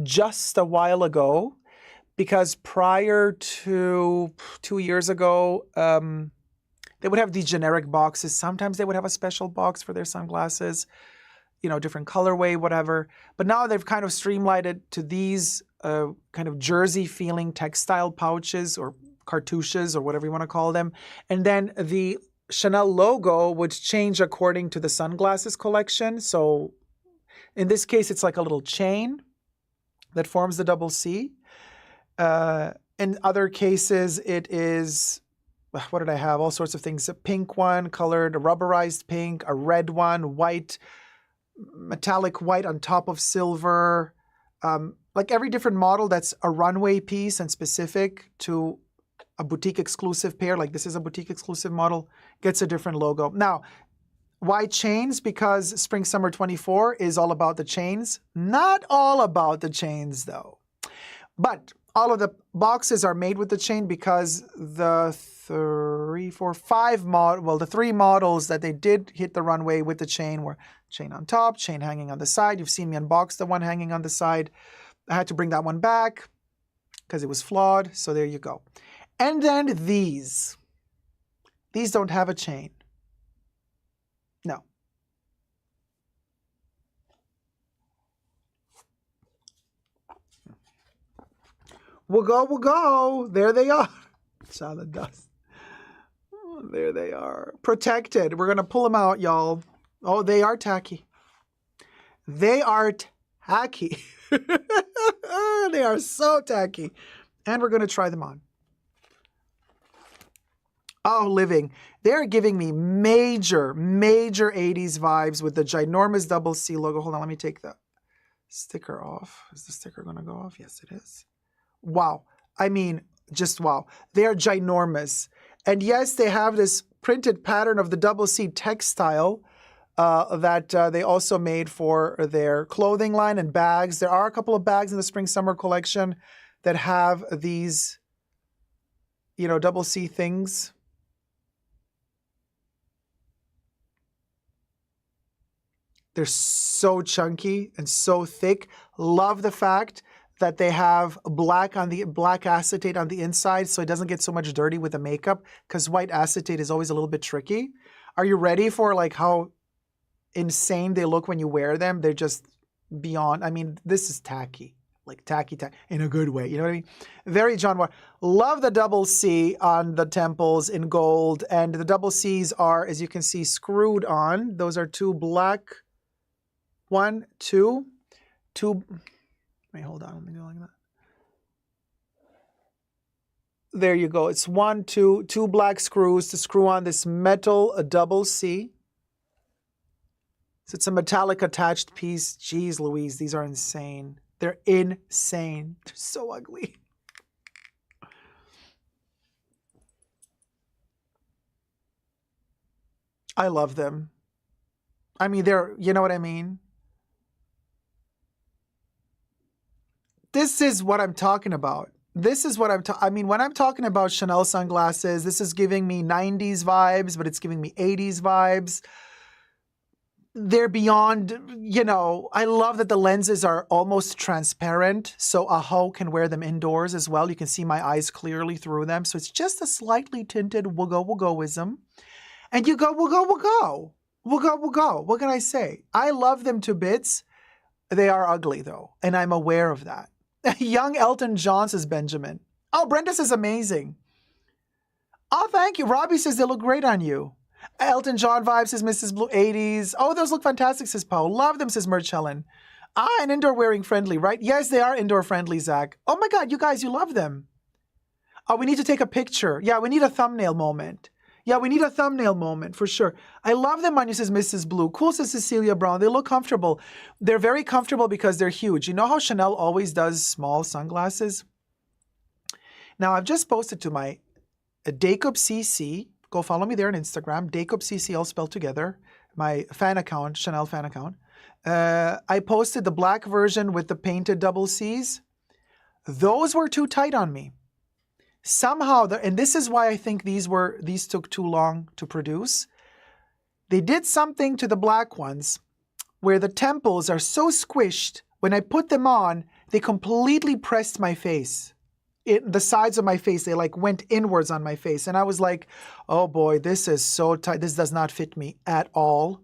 just a while ago because prior to 2 years ago, they would have these generic boxes. Sometimes they would have a special box for their sunglasses. You know, different colorway, whatever. But now they've kind of streamlined it to these kind of jersey feeling textile pouches or cartouches or whatever you want to call them. And then the Chanel logo would change according to the sunglasses collection. So in this case, it's like a little chain that forms the double C. In other cases, it is, what did I have? All sorts of things. A pink one, colored, a rubberized pink, a red one, white, metallic white on top of silver, like every different model that's a runway piece and specific to a boutique exclusive pair, like this is a boutique exclusive model, gets a different logo. Now, why chains? Because Spring Summer 24 is all about the chains. Not all about the chains though. But all of the boxes are made with the chain because the the 3 models that they did hit the runway with the chain were chain on top, chain hanging on the side. You've seen me unbox the one hanging on the side. I had to bring that one back because it was flawed. So there you go. And then these. These don't have a chain. No. We'll go. There they are. Saw the dust. Oh, there they are. Protected. We're going to pull them out, y'all. Oh, they are tacky. They are tacky. They are so tacky. And we're going to try them on. Oh, living. They're giving me major 80s vibes with the ginormous double C logo. Hold on, let me take the sticker off. Is the sticker going to go off? Yes, it is. Wow. I mean, just wow. They are ginormous. And yes, they have this printed pattern of the double C textile that they also made for their clothing line and bags. There are a couple of bags in the spring summer collection that have these, you know, double C things. They're so chunky and so thick. Love the fact that they have black acetate on the inside so it doesn't get so much dirty with the makeup because white acetate is always a little bit tricky. Are you ready for like how insane they look when you wear them? They're just beyond. I mean, this is tacky, like tacky in a good way. You know what I mean? Very John Wall. Love the double C on the temples in gold. And the double C's are, as you can see, screwed on. Those are 2 black. 1, 2. Wait, hold on. Let me go like that. There you go. It's 1, 2 black screws to screw on this metal double C. So it's a metallic attached piece. Jeez Louise, these are insane. They're insane. They're so ugly. I love them. I mean, they're, you know what I mean? This is what I'm talking about. This is what I mean, when I'm talking about Chanel sunglasses, this is giving me 90s vibes, but it's giving me 80s vibes. They're beyond, I love that the lenses are almost transparent, so a hoe can wear them indoors as well. You can see my eyes clearly through them. So it's just a slightly tinted woogo-woogoism. And you go, woogo-woogo. Woogo-woogo. What can I say? I love them to bits. They are ugly, though, and I'm aware of that. Young Elton John, says Benjamin. Oh, Brenda says amazing. Oh, thank you. Robbie says they look great on you. Elton John vibes, says Mrs. Blue. 80s. Oh, those look fantastic, says Paul. Love them, says Merch Helen. And indoor wearing friendly, right? Yes, they are indoor friendly, Zach. Oh my God, you guys, you love them. Oh, we need to take a picture. Yeah, we need a thumbnail moment. Yeah, we need a thumbnail moment for sure. I love them on you, says Mrs. Blue. Cool, says Cecilia Brown. They look comfortable. They're very comfortable because they're huge. You know how Chanel always does small sunglasses? Now, I've just posted to my Dacob CC. Go follow me there on Instagram. Dacob CC, all spelled together. My fan account, Chanel fan account. I posted the black version with the painted double C's. Those were too tight on me. Somehow, and this is why I think these took too long to produce. They did something to the black ones where the temples are so squished. When I put them on, they completely pressed my face. The sides of my face, they like went inwards on my face. And I was like, oh boy, this is so tight. This does not fit me at all.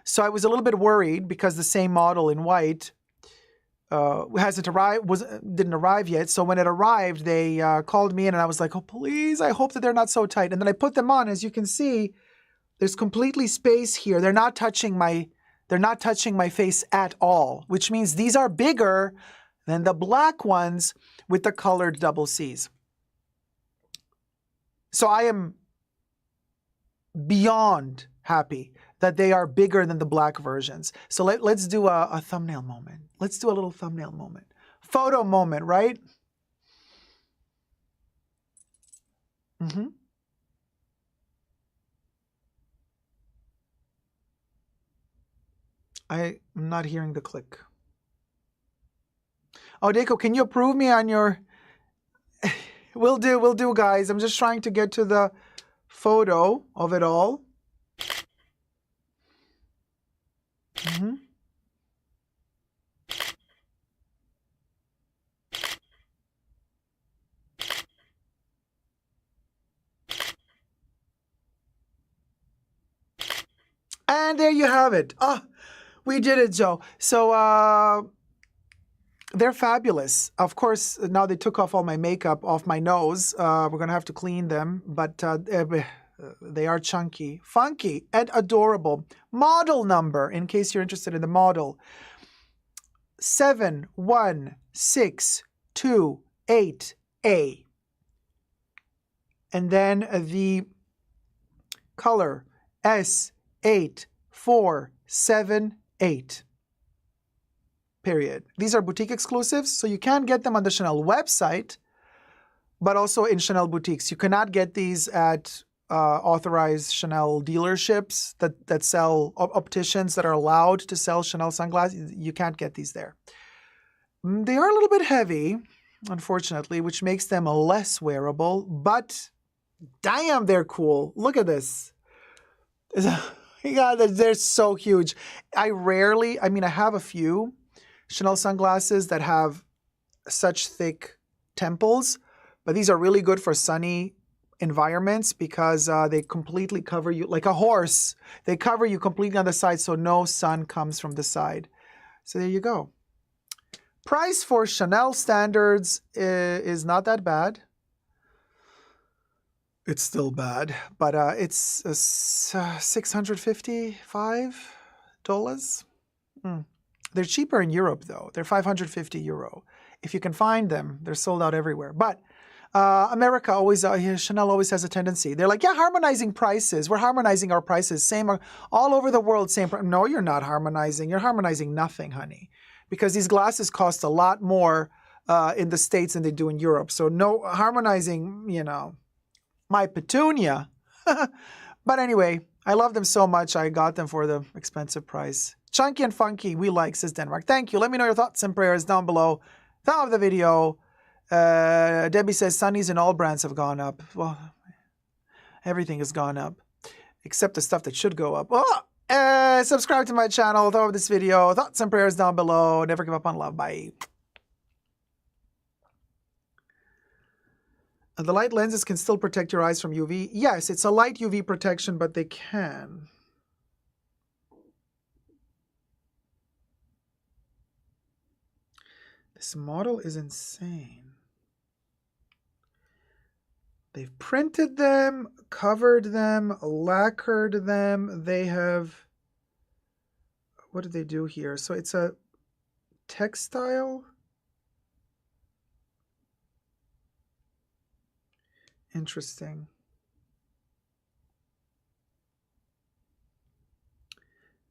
So I was a little bit worried because the same model in white didn't arrive yet. So when it arrived, they called me in and I was like, oh, please, I hope that they're not so tight. And then I put them on. As you can see, there's completely space here. They're not touching my face at all, which means these are bigger than the black ones with the colored double C's. So I am beyond happy that they are bigger than the black versions. So let's do a thumbnail moment. Let's do a little thumbnail moment. Photo moment, right? Mm-hmm. I'm not hearing the click. Oh, Daco, can you approve me on your... Will do, guys. I'm just trying to get to the photo of it all. Mm-hmm. And there you have it. We did it, Joe. So they're fabulous. Of course, now they took off all my makeup off my nose. We're going to have to clean them, but they are chunky, funky, and adorable. Model number, in case you're interested in the model, 71628A. And then the color S8478. Period. These are boutique exclusives, so you can get them on the Chanel website, but also in Chanel boutiques. You cannot get these at authorized Chanel dealerships that sell opticians that are allowed to sell Chanel sunglasses. You can't get these there. They are a little bit heavy, unfortunately, which makes them less wearable, but damn, they're cool. Look at this. God, they're so huge. I have a few Chanel sunglasses that have such thick temples, but these are really good for sunny environments because they completely cover you like a horse. They cover you completely on the side so no sun comes from the side. So there you go. Price for Chanel standards is not that bad. It's still bad, but it's $655. They're cheaper in Europe, though. They're €550. If you can find them, they're sold out everywhere. But America always, Chanel always has a tendency. They're like, yeah, harmonizing prices. We're harmonizing our prices. Same all over the world, same price. No, you're not harmonizing. You're harmonizing nothing, honey. Because these glasses cost a lot more in the States than they do in Europe. So no harmonizing, my petunia. But anyway, I love them so much. I got them for the expensive price. Chunky and funky, we like, says Denmark. Thank you. Let me know your thoughts and prayers down below. Thumb up the video. Debbie says Sunnies and all brands have gone up. Well, everything has gone up, except the stuff that should go up. Oh, subscribe to my channel. Throw up this video. Thoughts and prayers down below. Never give up on love. Bye. The light lenses can still protect your eyes from UV. Yes, it's a light UV protection, but they can. This model is insane. They've printed them, covered them, lacquered them. They have... What did they do here? So it's a textile. Interesting.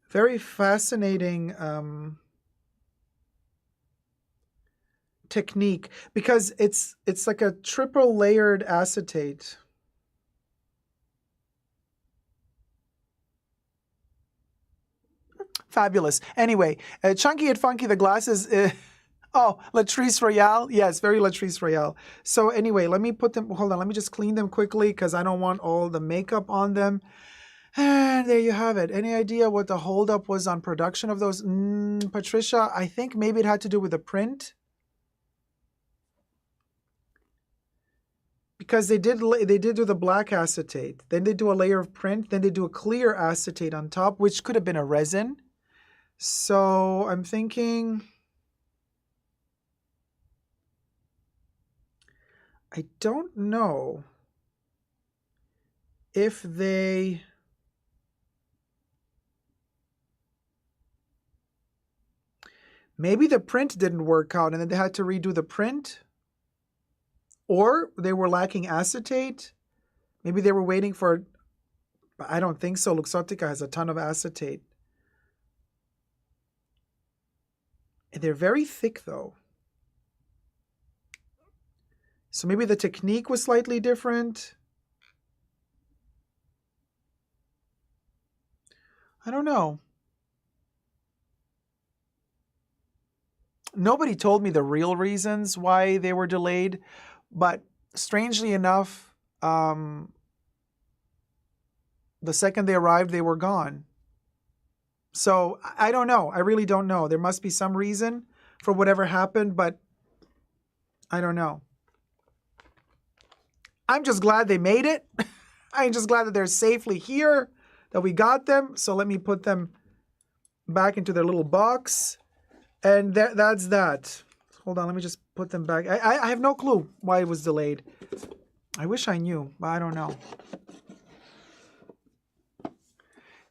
Very fascinating technique, because it's like a triple layered acetate. Fabulous. Anyway, Chunky and Funky, the glasses. Oh, Latrice Royale. Yes, very Latrice Royale. So anyway, let me put them, hold on, let me just clean them quickly because I don't want all the makeup on them. And there you have it. Any idea what the holdup was on production of those? Patricia, I think maybe it had to do with the print. Because they did do the black acetate. Then they do a layer of print. Then they do a clear acetate on top, which could have been a resin. So I'm thinking... I don't know if they... Maybe the print didn't work out and then they had to redo the print. Or they were lacking acetate. Maybe they were waiting for... I don't think so. Luxottica has a ton of acetate. And they're very thick though. So maybe the technique was slightly different. I don't know. Nobody told me the real reasons why they were delayed, but strangely enough, the second they arrived, they were gone. So I don't know. I really don't know. There must be some reason for whatever happened, but I don't know. I'm just glad they made it. I'm just glad that they're safely here, that we got them. So let me put them back into their little box. And that's that. Hold on, let me just put them back. I have no clue why it was delayed. I wish I knew, but I don't know.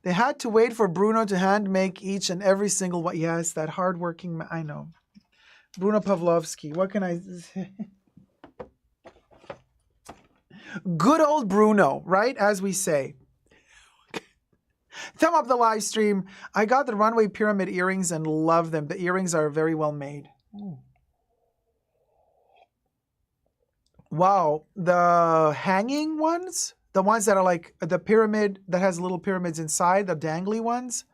They had to wait for Bruno to hand make each and every single one. Yes, that hardworking man. I know. Bruno Pavlovsky. What can I say? Good old Bruno, right? As we say. Thumb up the live stream. I got the runway pyramid earrings and love them. The earrings are very well made. Ooh. Wow. The hanging ones? The ones that are like the pyramid that has little pyramids inside, the dangly ones?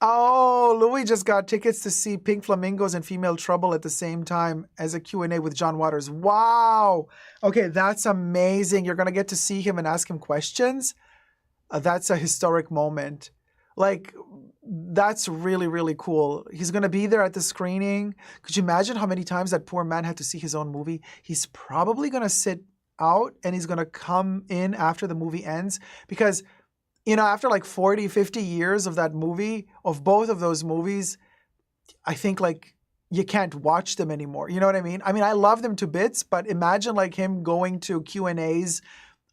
Oh, Louis just got tickets to see Pink Flamingos and Female Trouble at the same time as a Q&A with John Waters. Wow. Okay, that's amazing. You're going to get to see him and ask him questions. That's a historic moment. Like, that's really, really cool. He's going to be there at the screening. Could you imagine how many times that poor man had to see his own movie? He's probably going to sit out and he's going to come in after the movie ends because... You know, after like 40, 50 years of that movie, of both of those movies, I think like you can't watch them anymore. You know what I mean? I mean, I love them to bits, but imagine like him going to Q&As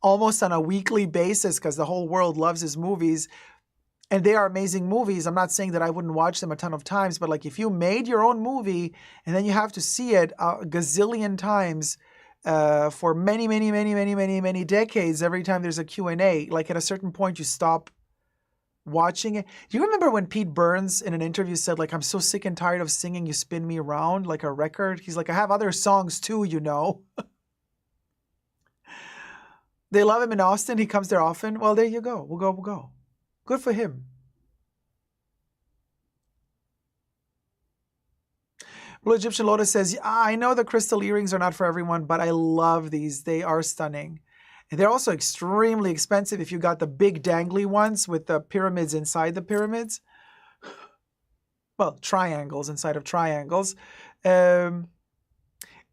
almost on a weekly basis because the whole world loves his movies. And they are amazing movies. I'm not saying that I wouldn't watch them a ton of times, but like if you made your own movie and then you have to see it a gazillion times, for many decades, every time there's a Q&A, like at a certain point you stop watching it. Do you remember when Pete Burns in an interview said like, I'm so sick and tired of singing You Spin Me Around like a record? He's like, I have other songs too, you know. They love him in Austin. He comes there often. Well, there you go. We'll go. Good for him. Blue Egyptian Lotus says, I know the crystal earrings are not for everyone, but I love these. They are stunning. And they're also extremely expensive if you got the big dangly ones with the pyramids inside the pyramids. Well, triangles inside of triangles.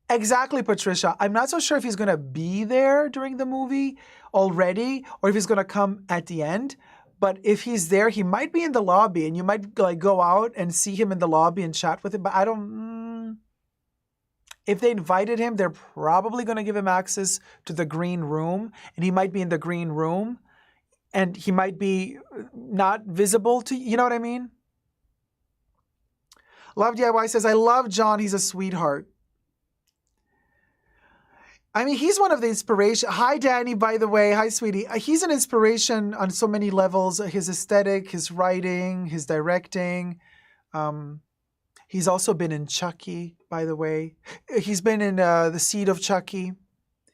Exactly, Patricia. I'm not so sure if he's going to be there during the movie already or if he's going to come at the end. But if he's there, he might be in the lobby and you might like go out and see him in the lobby and chat with him. But I don't... If they invited him, they're probably going to give him access to the green room. And he might be in the green room. And he might be not visible to... You know what I mean? Love DIY says, I love John. He's a sweetheart. I mean, he's one of the inspiration. Hi, Danny, by the way. Hi, sweetie. He's an inspiration on so many levels. His aesthetic, his writing, his directing. He's also been in Chucky, by the way. He's been in The Seed of Chucky.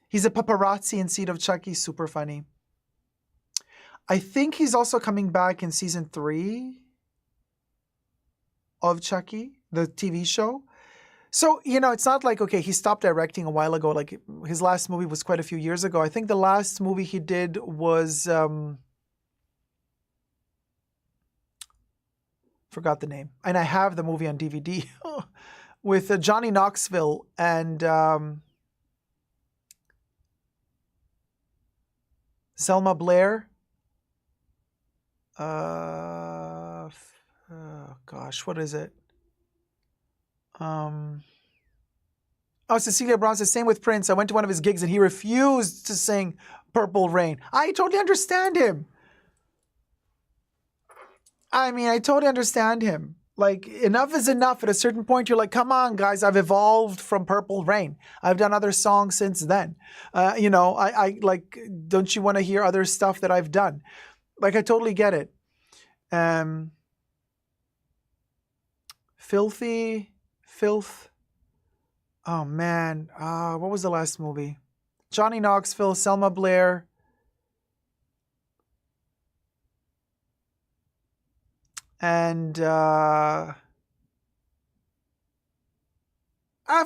He's a paparazzi in Seed of Chucky. Super funny. I think he's also coming back in season 3 of Chucky, the TV show. So, you know, it's not like, okay, he stopped directing a while ago. Like, his last movie was quite a few years ago. I think the last movie he did was, forgot the name. And I have the movie on DVD with Johnny Knoxville and Selma Blair. Oh, gosh, what is it? Cecilia Brown says, same with Prince. I went to one of his gigs and he refused to sing Purple Rain. I totally understand him. I mean, I totally understand him. Like, enough is enough. At a certain point, you're like, come on, guys, I've evolved from Purple Rain. I've done other songs since then. You know, I like, don't you want to hear other stuff that I've done? Like, I totally get it. Filth. Oh, man. What was the last movie? Johnny Knoxville, Selma Blair. And I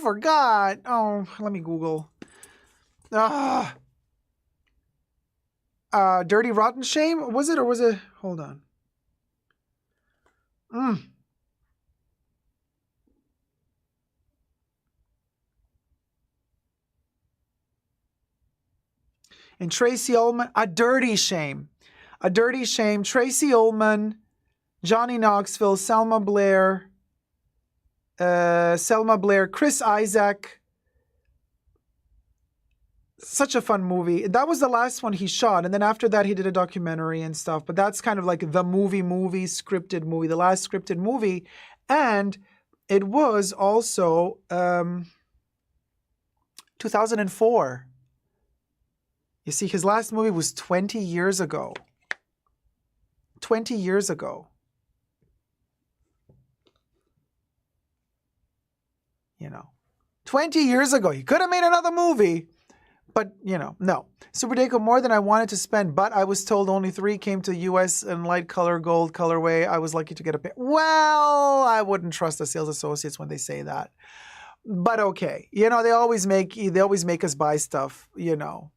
forgot. Oh, let me Google. Dirty Rotten Shame? Was it or was it? Hold on. And Tracy Ullman, A Dirty Shame. A Dirty Shame. Tracy Ullman, Johnny Knoxville, Selma Blair, Chris Isaac. Such a fun movie. That was the last one he shot. And then after that, he did a documentary and stuff. But that's kind of like the movie, scripted movie, the last scripted movie. And it was also 2004. You see, his last movie was 20 years ago. 20 years ago. You know, 20 years ago. He could have made another movie. But, you know, no. Super Dacob, more than I wanted to spend, but I was told only 3 came to US in light color, gold colorway. I was lucky to get a pair. Well, I wouldn't trust the sales associates when they say that. But okay. You know, they always make us buy stuff, you know.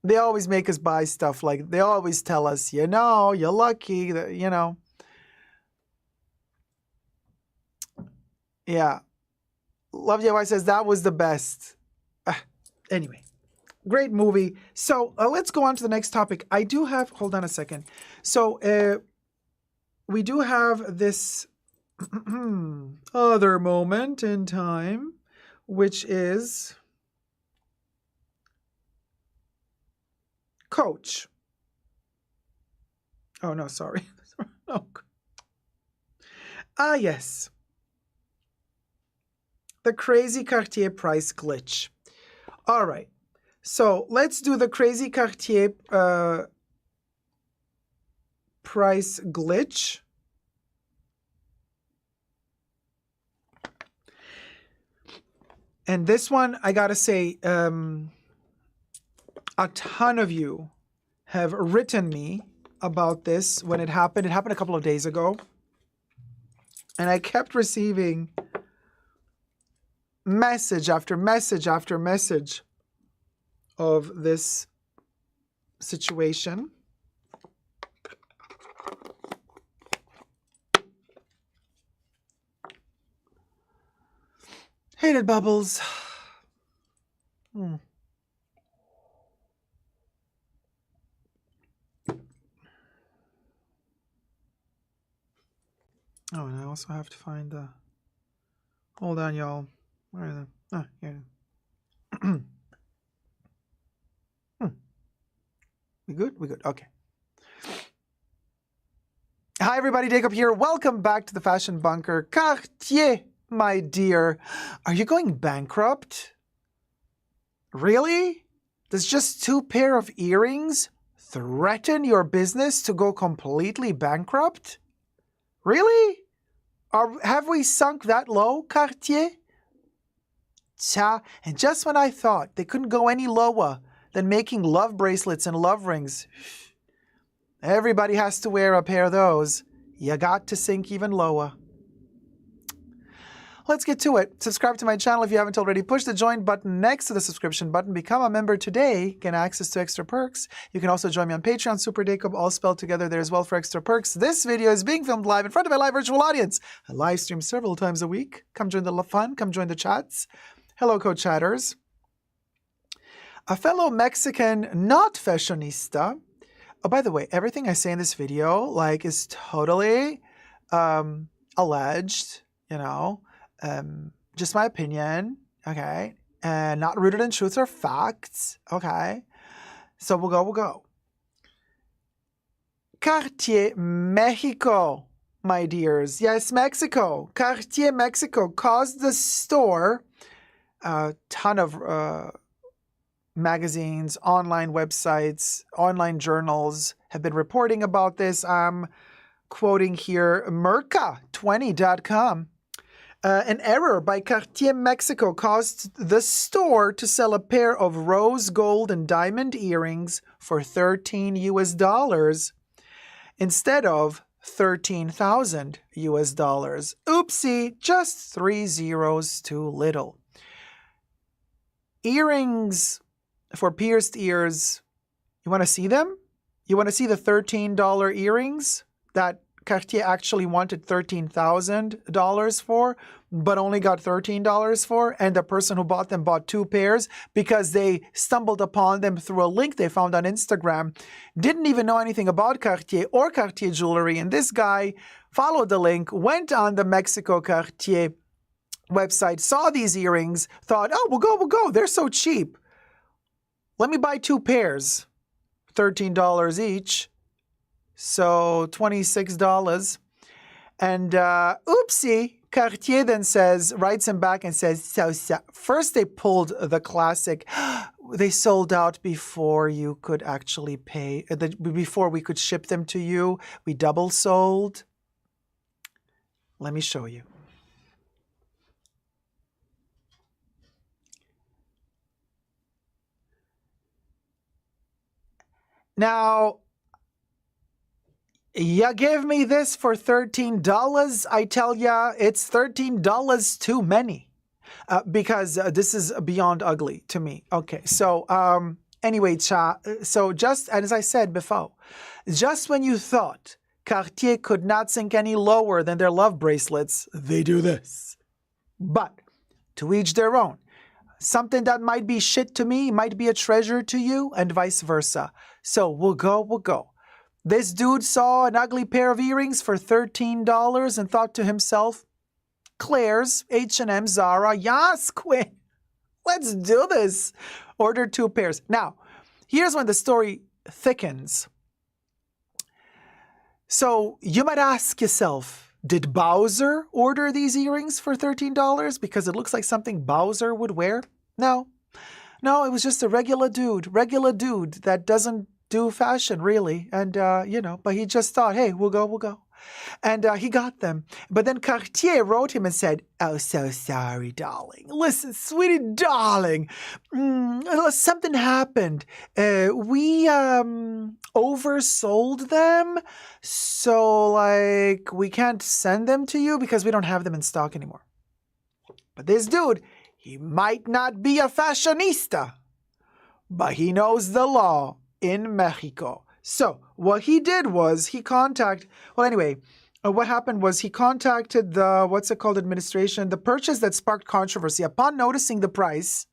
They always make us buy stuff. Like, they always tell us, you know, you're lucky, that, you know. Yeah. Love DIY says that was the best. Anyway. Great movie. So let's go on to the next topic. I do have, hold on a second. So we do have this other moment in time, which is Coach. Oh, no, sorry. Oh. Yes. The crazy Cartier price glitch. All right. So let's do the crazy Cartier price glitch. And this one, I gotta say, a ton of you have written me about this when it happened. It happened a couple of days ago. And I kept receiving message after message after message of this situation. Hated bubbles. Oh, and I also have to find the... Hold on, y'all. Where are they? Ah, here. We good? We good. Okay. Hi, everybody. Dacob here. Welcome back to the Fashion Bunker. Cartier, my dear. Are you going bankrupt? Really? Does just 2 pair of earrings threaten your business to go completely bankrupt? Really? Have we sunk that low, Cartier? And just when I thought they couldn't go any lower than making love bracelets and love rings, everybody has to wear a pair of those. You got to sink even lower. Let's get to it. Subscribe to my channel if you haven't already. Push the join button next to the subscription button. Become a member today. Get access to extra perks. You can also join me on Patreon, Super Dacob, all spelled together there as well for extra perks. This video is being filmed live in front of a live virtual audience. I live stream several times a week. Come join the fun. Come join the chats. Hello, co-chatters. A fellow Mexican, not fashionista. Oh, by the way, everything I say in this video, is totally alleged, just my opinion, okay? And not rooted in truth or facts, okay? So we'll go. Cartier, Mexico, my dears. Yes, Mexico. Cartier, Mexico caused the store, a ton of magazines, online websites, online journals have been reporting about this. I'm quoting here Merca20.com. An error by Cartier Mexico caused the store to sell a pair of rose gold and diamond earrings for $13 US instead of $13,000 US. Oopsie, just 3 zeros too little. Earrings for pierced ears. You want to see them? You want to see the $13 earrings that Cartier actually wanted $13,000 for, but only got $13 for, and the person who bought them bought 2 pairs because they stumbled upon them through a link they found on Instagram, didn't even know anything about Cartier or Cartier jewelry, and this guy followed the link, went on the Mexico Cartier website, saw these earrings, thought, oh, we'll go, they're so cheap. Let me buy 2 pairs, $13 each. So $26. And oopsie, Cartier then writes him back and says, so first they pulled the classic, they sold out before you could actually pay, before we could ship them to you. We double sold. Let me show you. Now, you give me this for $13, I tell ya, it's $13 too many. Because this is beyond ugly to me. Okay, so anyway, so just as I said before, just when you thought Cartier could not sink any lower than their love bracelets, they do this. But to each their own. Something that might be shit to me might be a treasure to you, and vice versa. So we'll go. This dude saw an ugly pair of earrings for $13 and thought to himself, Claire's, H&M, Zara, yes, Quinn, let's do this. Ordered 2 pairs. Now, here's when the story thickens. So you might ask yourself, did Bowser order these earrings for $13 because it looks like something Bowser would wear? No, it was just a regular dude that doesn't do fashion really. And, but he just thought, hey, we'll go. And he got them. But then Cartier wrote him and said, oh, so sorry, darling. Listen, sweetie, darling, something happened. We oversold them. So, we can't send them to you because we don't have them in stock anymore. But this dude, He might not be a fashionista, but he knows the law in Mexico. So what he did was what happened was he contacted the, administration, the purchase that sparked controversy. Upon noticing the price,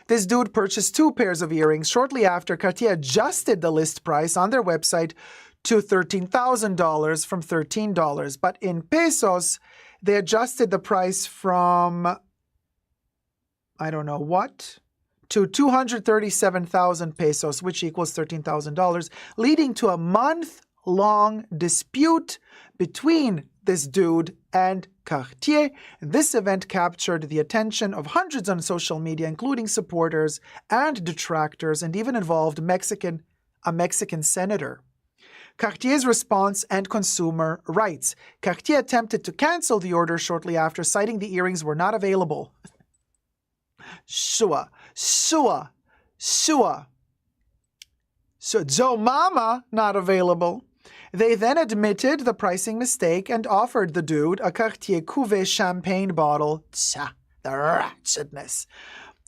this dude purchased 2 pairs of earrings. Shortly after, Cartier adjusted the list price on their website to $13,000 from $13. But in pesos, they adjusted the price from, I don't know what, to 237,000 pesos, which equals $13,000, leading to a month-long dispute between this dude and Cartier. This event captured the attention of hundreds on social media, including supporters and detractors, and even involved a Mexican senator. Cartier's response and consumer rights. Cartier attempted to cancel the order shortly after, citing the earrings were not available. Sua. So Joe Mama, not available. They then admitted the pricing mistake and offered the dude a Cartier Cuvée champagne bottle, the wretchedness,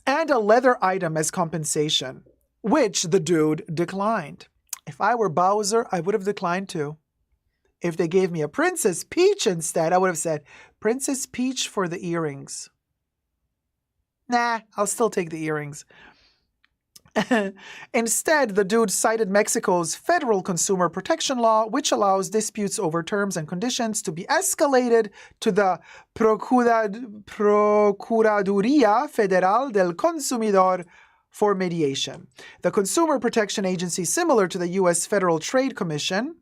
and a leather item as compensation, which the dude declined. If I were Bowser, I would have declined too. If they gave me a Princess Peach instead, I would have said, Princess Peach for the earrings. Nah, I'll still take the earrings. Instead, the dude cited Mexico's federal consumer protection law, which allows disputes over terms and conditions to be escalated to the Procuraduría Federal del Consumidor for mediation. The Consumer Protection Agency, similar to the U.S. Federal Trade Commission,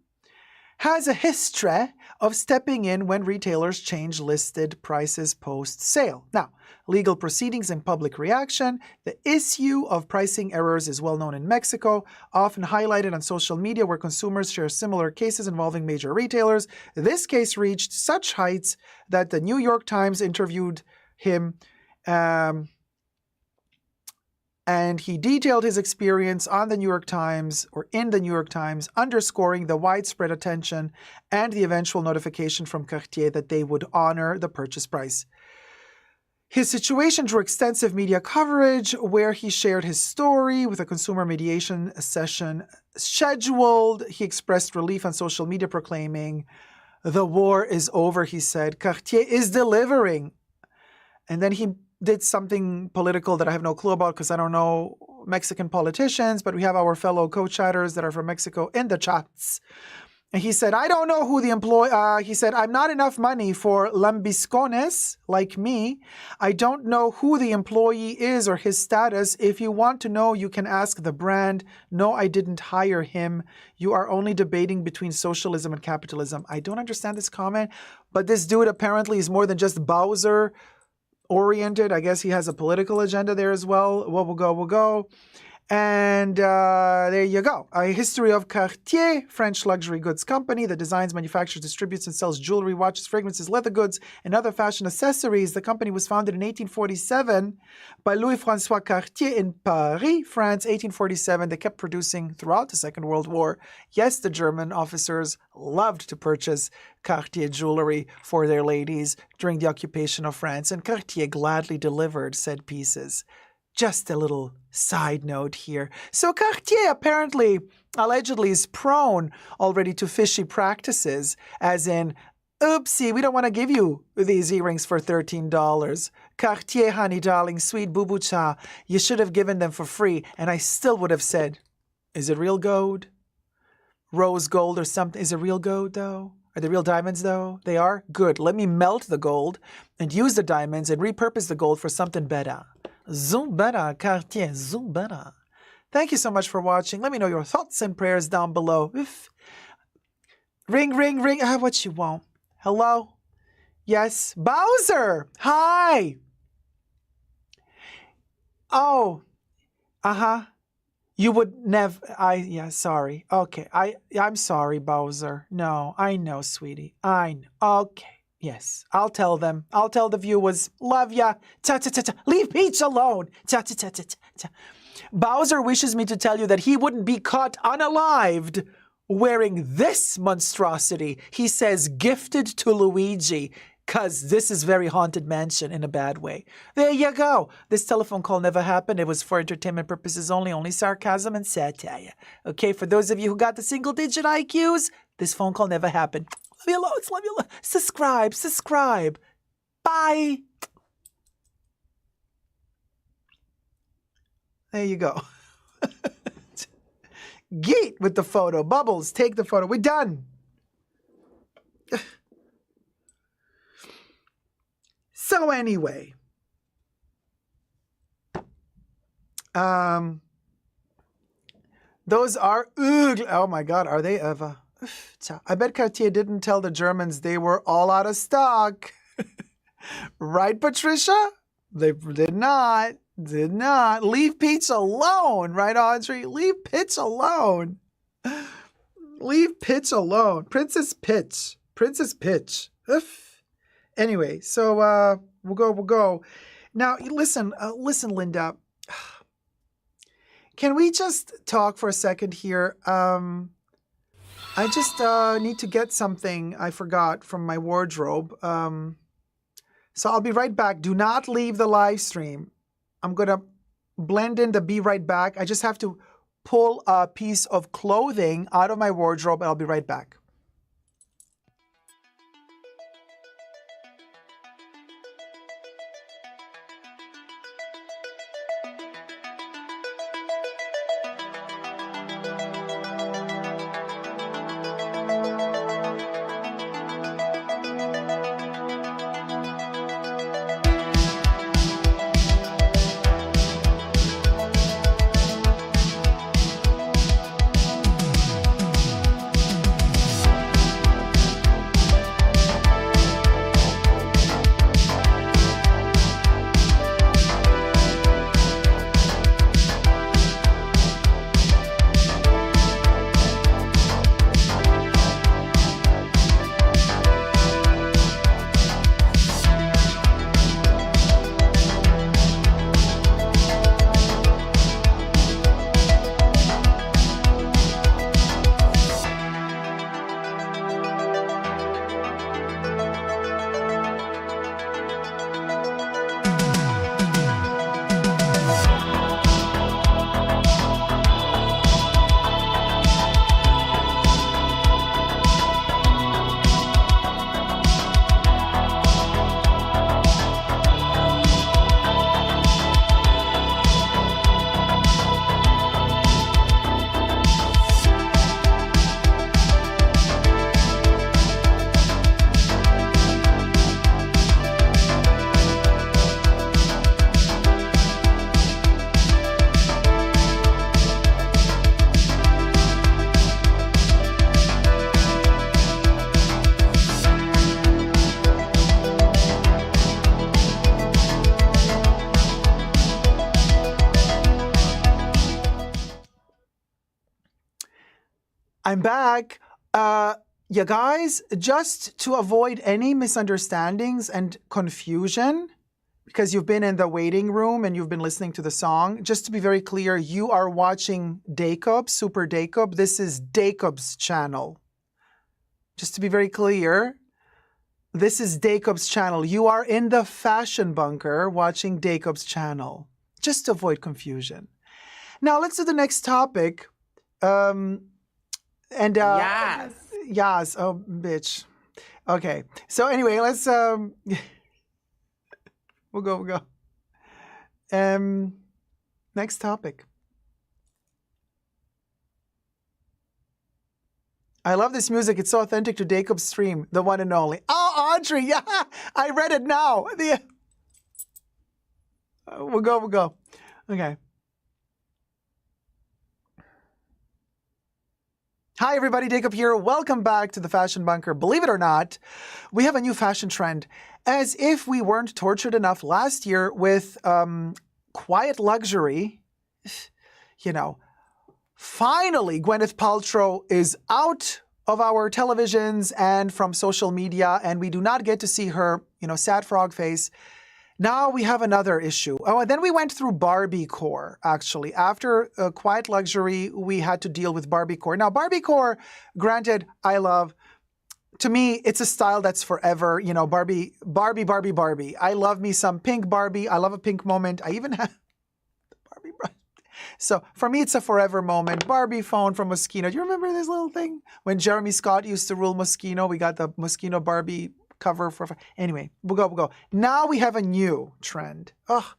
has a history of stepping in when retailers change listed prices post-sale. Now, legal proceedings and public reaction. The issue of pricing errors is well known in Mexico, often highlighted on social media where consumers share similar cases involving major retailers. This case reached such heights that the New York Times interviewed him, and he detailed his experience in the New York Times, underscoring the widespread attention and the eventual notification from Cartier that they would honor the purchase price. His situation drew extensive media coverage, where he shared his story with a consumer mediation session scheduled. He expressed relief on social media, proclaiming, "The war is over," he said. "Cartier is delivering." And then he did something political that I have no clue about because I don't know Mexican politicians, but we have our fellow co-chatters that are from Mexico in the chats. And he said, I don't know who the he said, I'm not enough money for lambiscones like me. I don't know who the employee is or his status. If you want to know, you can ask the brand. No, I didn't hire him. You are only debating between socialism and capitalism. I don't understand this comment, but this dude apparently is more than just Bowser oriented. I guess he has a political agenda there as well. Well, we'll go. And there you go. A history of Cartier, French luxury goods company that designs, manufactures, distributes, and sells jewelry, watches, fragrances, leather goods, and other fashion accessories. The company was founded in 1847 by Louis-François Cartier in Paris, France, 1847. They kept producing throughout the Second World War. Yes, the German officers loved to purchase Cartier jewelry for their ladies during the occupation of France, and Cartier gladly delivered said pieces. Just a little side note here. So Cartier apparently, allegedly, is prone already to fishy practices, as in, oopsie, we don't want to give you these earrings for $13. Cartier, honey, darling, sweet boo-boo cha, you should have given them for free. And I still would have said, is it real gold? Rose gold or something? Is it real gold, though? Are they real diamonds, though? They are? Good. Let me melt the gold and use the diamonds and repurpose the gold for something better. Zoom better, Cartier, zoom better. Thank you so much for watching. Let me know your thoughts and prayers down below. Oof. Ring, ring, ring. What you want? Hello? Yes? Bowser! Hi! Oh. Uh-huh. You would never... Yeah, sorry. Okay. I'm sorry, Bowser. No, I know, sweetie. I know. Okay. Yes, I'll tell them. I'll tell the viewers. Love ya. Ta-ta-ta-ta. Leave Peach alone. Ta-ta-ta-ta-ta. Bowser wishes me to tell you that he wouldn't be caught unalived wearing this monstrosity. He says gifted to Luigi. Because this is very Haunted Mansion in a bad way. There you go. This telephone call never happened. It was for entertainment purposes only sarcasm and satire. Okay, for those of you who got the single-digit IQs, this phone call never happened. Love you loads, love you loads. Subscribe. Bye. There you go. Geet with the photo. Bubbles, take the photo. We're done. So anyway, those are ugly. Oh my God, are they ever? I bet Cartier didn't tell the Germans they were all out of stock. Right, Patricia? They did not. Leave Peach alone, right, Audrey? Leave Pitch alone. Leave Pitch alone. Princess Pitch. Anyway, so we'll go. Now, listen, Linda. Can we just talk for a second here? I just need to get something I forgot from my wardrobe. So I'll be right back. Do not leave the live stream. I'm going to blend in the be right back. I just have to pull a piece of clothing out of my wardrobe, and I'll be right back. I'm back. You guys, just to avoid any misunderstandings and confusion, because you've been in the waiting room and you've been listening to the song, just to be very clear, you are watching Dacob, Super Dacob. This is Dacob's channel. Just to be very clear, this is Dacob's channel. You are in the fashion bunker watching Dacob's channel, just to avoid confusion. Now, let's do the next topic. Yes. Oh, bitch. Okay. So anyway, let's we'll go. Next topic. I love this music. It's so authentic to Dacob's stream, the one and only. Oh, Audrey, yeah, I read it now. We'll go. Okay. Hi, everybody. Dacob here. Welcome back to the Fashion Bunker. Believe it or not, we have a new fashion trend. As if we weren't tortured enough last year with quiet luxury, you know, finally Gwyneth Paltrow is out of our televisions and from social media, and we do not get to see her, sad frog face. Now we have another issue. Oh, and then we went through Barbiecore, actually. After Quiet Luxury, we had to deal with Barbiecore. Now, Barbiecore, granted, I love. to me, it's a style that's forever. You know, Barbie. I love me some pink Barbie. I love a pink moment. I even have Barbie brush. So for me, it's a forever moment. Barbie phone from Moschino. Do you remember this little thing? When Jeremy Scott used to rule Moschino, we got the Moschino Barbie cover for... Anyway, we'll go. Now we have a new trend. Oh,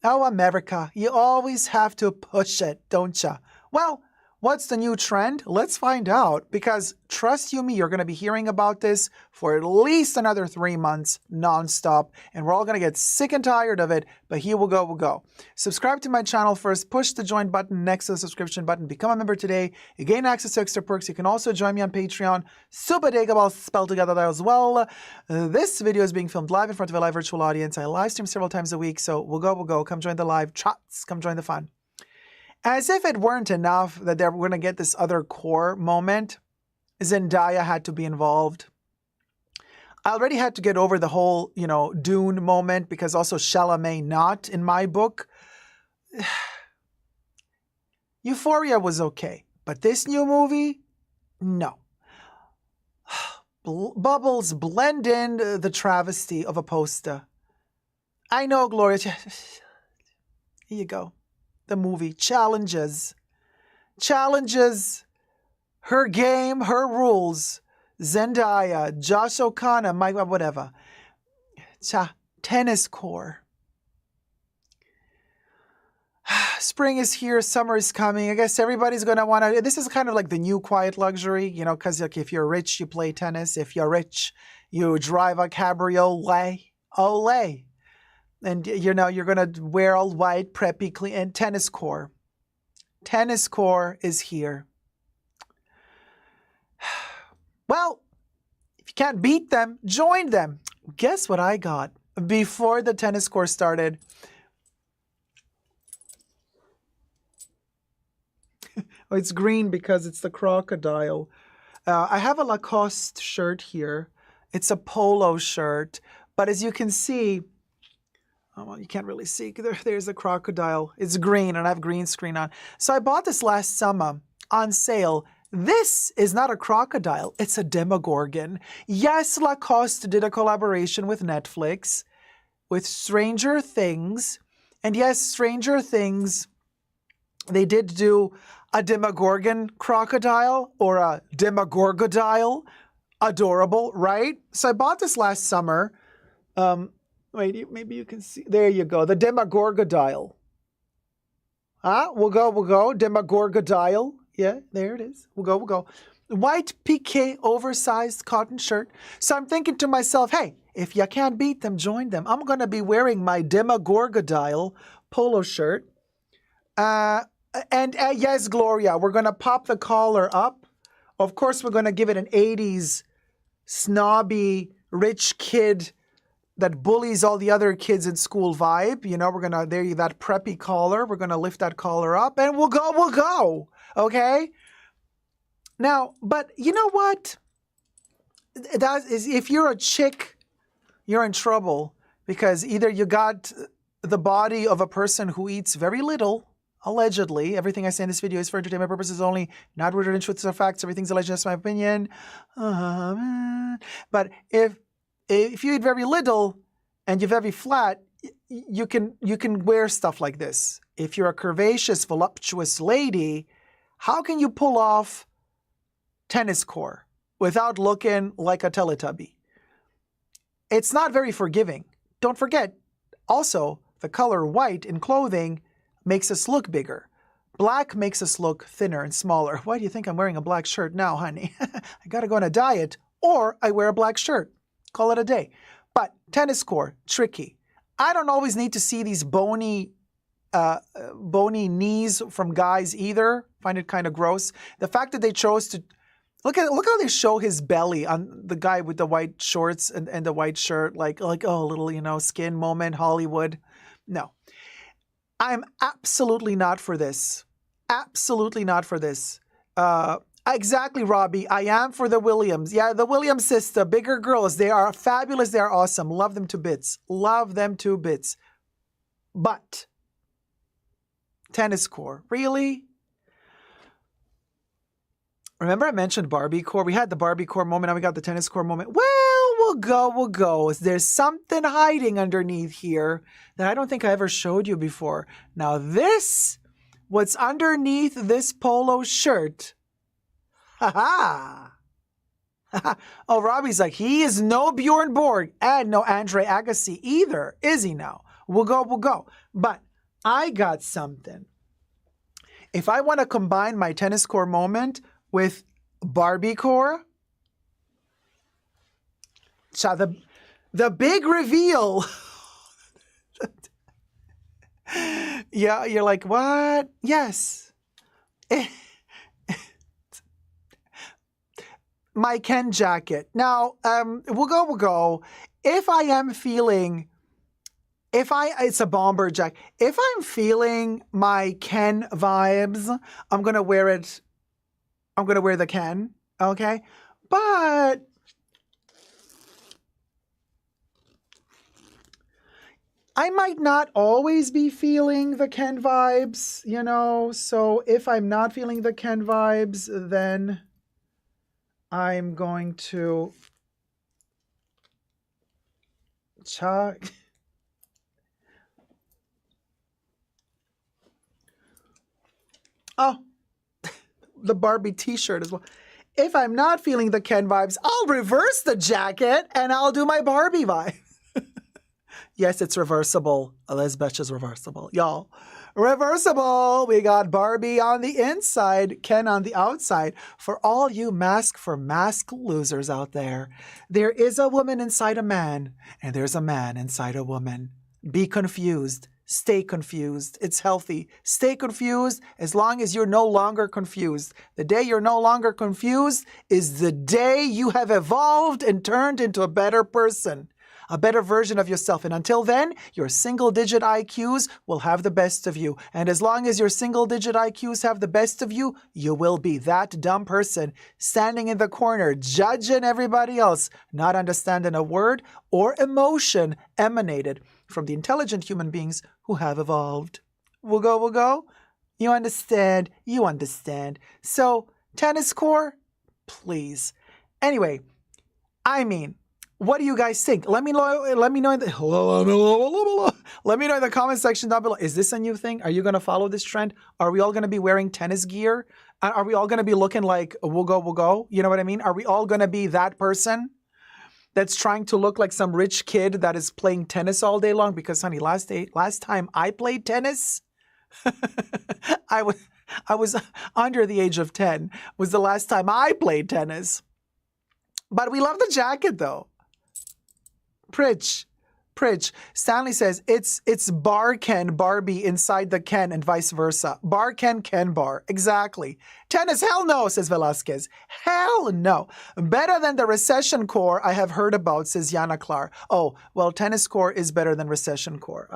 America. You always have to push it, don't ya? Well, what's the new trend? Let's find out, because trust you me, you're going to be hearing about this for at least another 3 months nonstop, and we're all going to get sick and tired of it, but here we'll go. Subscribe to my channel first, push the join button next to the subscription button, become a member today, you gain access to extra perks. You can also join me on Patreon, Super Dacob, all spelled together there as well. This video is being filmed live in front of a live virtual audience. I live stream several times a week, so we'll go. Come join the live chats, come join the fun. As if it weren't enough that they're going to get this other core moment, Zendaya had to be involved. I already had to get over the whole, Dune moment, because also Chalamet not in my book. Euphoria was okay, but this new movie, no. Bubbles blend in the travesty of a poster. I know, Gloria. Here you go. The movie challenges her game, her rules. Zendaya, Josh O'Connor, whatever. Tenniscore. Spring is here, summer is coming. I guess everybody's going to want to... This is kind of like the new quiet luxury, because if you're rich, you play tennis. If you're rich, you drive a cabriolet. Olay. And, you're going to wear all white, preppy, clean, and Tenniscore. Tenniscore is here. Well, if you can't beat them, join them. Guess what I got before the Tenniscore started? Oh, it's green because it's the crocodile. I have a Lacoste shirt here. It's a polo shirt. But as you can see... Oh, well, you can't really see. There's a crocodile. It's green, and I have green screen on. So I bought this last summer on sale. This is not a crocodile. It's a Demogorgon. Yes, Lacoste did a collaboration with Netflix, with Stranger Things. And yes, Stranger Things, they did do a Demogorgon crocodile or a Demogorgodile. Adorable, right? So I bought this last summer. Wait, maybe you can see. There you go. The Demogorgodile. We'll go. Demogorgodile. Yeah, there it is. We'll go. White piqué oversized cotton shirt. So I'm thinking to myself, hey, if you can't beat them, join them. I'm going to be wearing my Demogorgodile polo shirt. And yes, Gloria, we're going to pop the collar up. Of course, we're going to give it an 80s snobby, rich kid that bullies all the other kids in school vibe. We're going to, that preppy collar. We're going to lift that collar up and we'll go. Okay? Now, but you know what? That is, if you're a chick, you're in trouble, because either you got the body of a person who eats very little, allegedly. Everything I say in this video is for entertainment purposes only, not rooted in truths or facts. Everything's alleged, that's my opinion. But if you eat very little and you're very flat, you can wear stuff like this. If you're a curvaceous, voluptuous lady, how can you pull off Tenniscore without looking like a Teletubby? It's not very forgiving. Don't forget, also, the color white in clothing makes us look bigger. Black makes us look thinner and smaller. Why do you think I'm wearing a black shirt now, honey? I gotta go on a diet, or I wear a black shirt. Call it a day. But Tenniscore, tricky. I don't always need to see these bony knees from guys either. Find it kind of gross. The fact that they chose to look how they show his belly on the guy with the white shorts and the white shirt, like oh, little skin moment, Hollywood. No, I'm absolutely not for this. Absolutely not for this. Exactly, Robbie. I am for the Williams. Yeah, the Williams sister, bigger girls. They are fabulous. They are awesome. Love them to bits. Love them to bits. But Tenniscore, really? Remember I mentioned Barbie core? We had the Barbie core moment, now we got the Tenniscore moment. Well, we'll go. There's something hiding underneath here that I don't think I ever showed you before. Now this, what's underneath this polo shirt, ha. Oh, Robbie's like, he is no Bjorn Borg and no Andre Agassi either, is he now? We'll go. But I got something. If I want to combine my Tenniscore moment with Barbie core, the big reveal. Yeah, you're like, what? Yes. My Ken jacket. Now, we'll go. If I am feeling, it's a bomber jacket. If I'm feeling my Ken vibes, I'm going to wear it. I'm going to wear the Ken. Okay. But I might not always be feeling the Ken vibes, you know. So if I'm not feeling the Ken vibes, then I'm going to chuck. Oh, the Barbie t-shirt as well. If I'm not feeling the Ken vibes, I'll reverse the jacket and I'll do my Barbie vibe. Yes, it's reversible. Elizabeth is reversible. Y'all, reversible. We got Barbie on the inside, Ken on the outside. For all you mask for mask losers out there, there is a woman inside a man, and there's a man inside a woman. Be confused. Stay confused. It's healthy. Stay confused as long as you're no longer confused. The day you're no longer confused is the day you have evolved and turned into a better person. A better version of yourself. And until then, your single-digit IQs will have the best of you. And as long as your single-digit IQs have the best of you, you will be that dumb person standing in the corner, judging everybody else, not understanding a word or emotion emanated from the intelligent human beings who have evolved. We'll go. You understand? So, Tenniscore, please. Anyway, I mean, what do you guys think? Let me know in the comment section down below. Is this a new thing? Are you going to follow this trend? Are we all going to be wearing tennis gear? Are we all going to be looking like we'll go? You know what I mean? Are we all going to be that person that's trying to look like some rich kid that is playing tennis all day long? Because honey, last time I played tennis, I was under the age of 10. Was the last time I played tennis. But we love the jacket though. Pritch. Stanley says, it's bar Ken Barbie inside the Ken and vice versa. Bar Ken bar. Exactly. Tennis, hell no, says Velasquez. Hell no. Better than the recession core I have heard about, says Yana Clar. Oh, well, tennis core is better than recession core.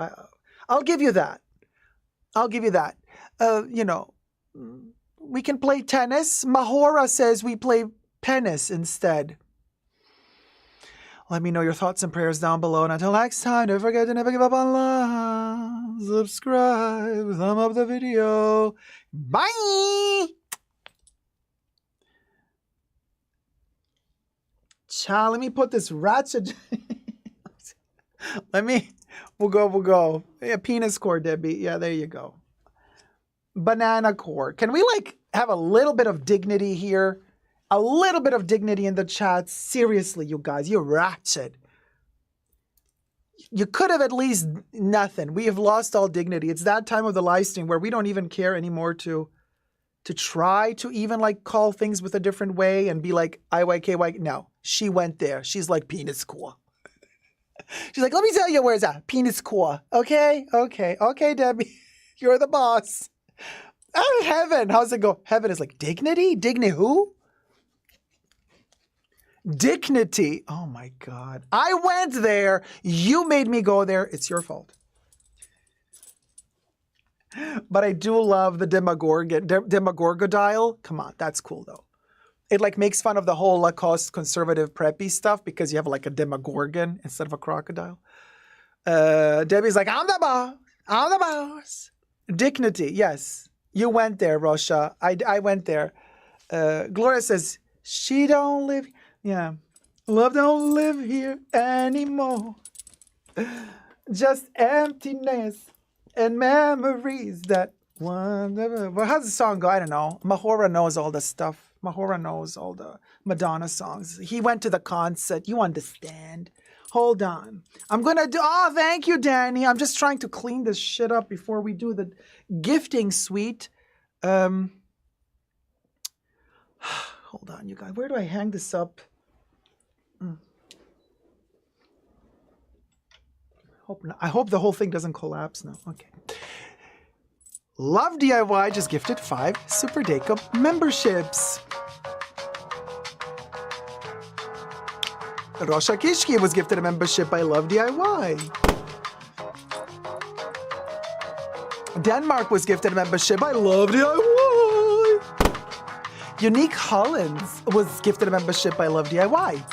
I'll give you that. We can play tennis. Mahora says we play penis instead. Let me know your thoughts and prayers down below. And until next time, don't forget to never give up on love. Subscribe, thumb up the video. Bye! Child, let me put this ratchet. We'll go. Yeah, penis core, Debbie. Yeah, there you go. Banana core. Can we have a little bit of dignity here? A little bit of dignity in the chat. Seriously, you guys, you're ratchet. You could have at least nothing. We have lost all dignity. It's that time of the live stream where we don't even care anymore to try to even call things with a different way and be like IYKY. No, she went there. She's like penis core. She's like, let me tell you where's that penis core. Okay, Debbie, you're the boss. Oh, heaven, how's it go? Heaven is like dignity. Dignity who? Dignity. Oh my God. I went there. You made me go there. It's your fault. But I do love the Demagorgodile. Come on. That's cool though. It makes fun of the whole Lacoste conservative preppy stuff because you have a Demogorgon instead of a crocodile. Debbie's like, I'm the boss. I'm the boss. Dignity. Yes. You went there, Rosha. I went there. Gloria says, she don't live. Yeah. Love don't live here anymore. Just emptiness and memories that wonder. Well, how's the song go? I don't know. Mahora knows all the stuff. Mahora knows all the Madonna songs. He went to the concert. You understand. Hold on. I'm going to do... Oh, thank you, Danny. I'm just trying to clean this shit up before we do the gifting suite. Hold on, you guys. Where do I hang this up? I hope the whole thing doesn't collapse now. Okay. Love DIY just gifted 5 Super Dacob memberships. Rosha Kishki was gifted a membership by Love DIY. Denmark was gifted a membership by Love DIY. Unique Hollins was gifted a membership by Love DIY.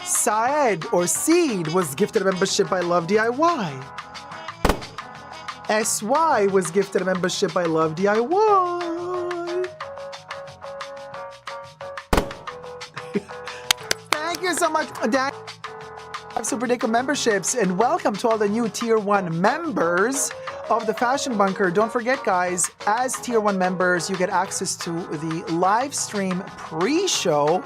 Saed or Seed was gifted a membership by Love DIY. SY was gifted a membership by Love DIY. Thank you so much, Dan. Super Dacob memberships, and welcome to all the new Tier 1 members of the Fashion Bunker. Don't forget, guys, as Tier 1 members, you get access to the live stream pre-show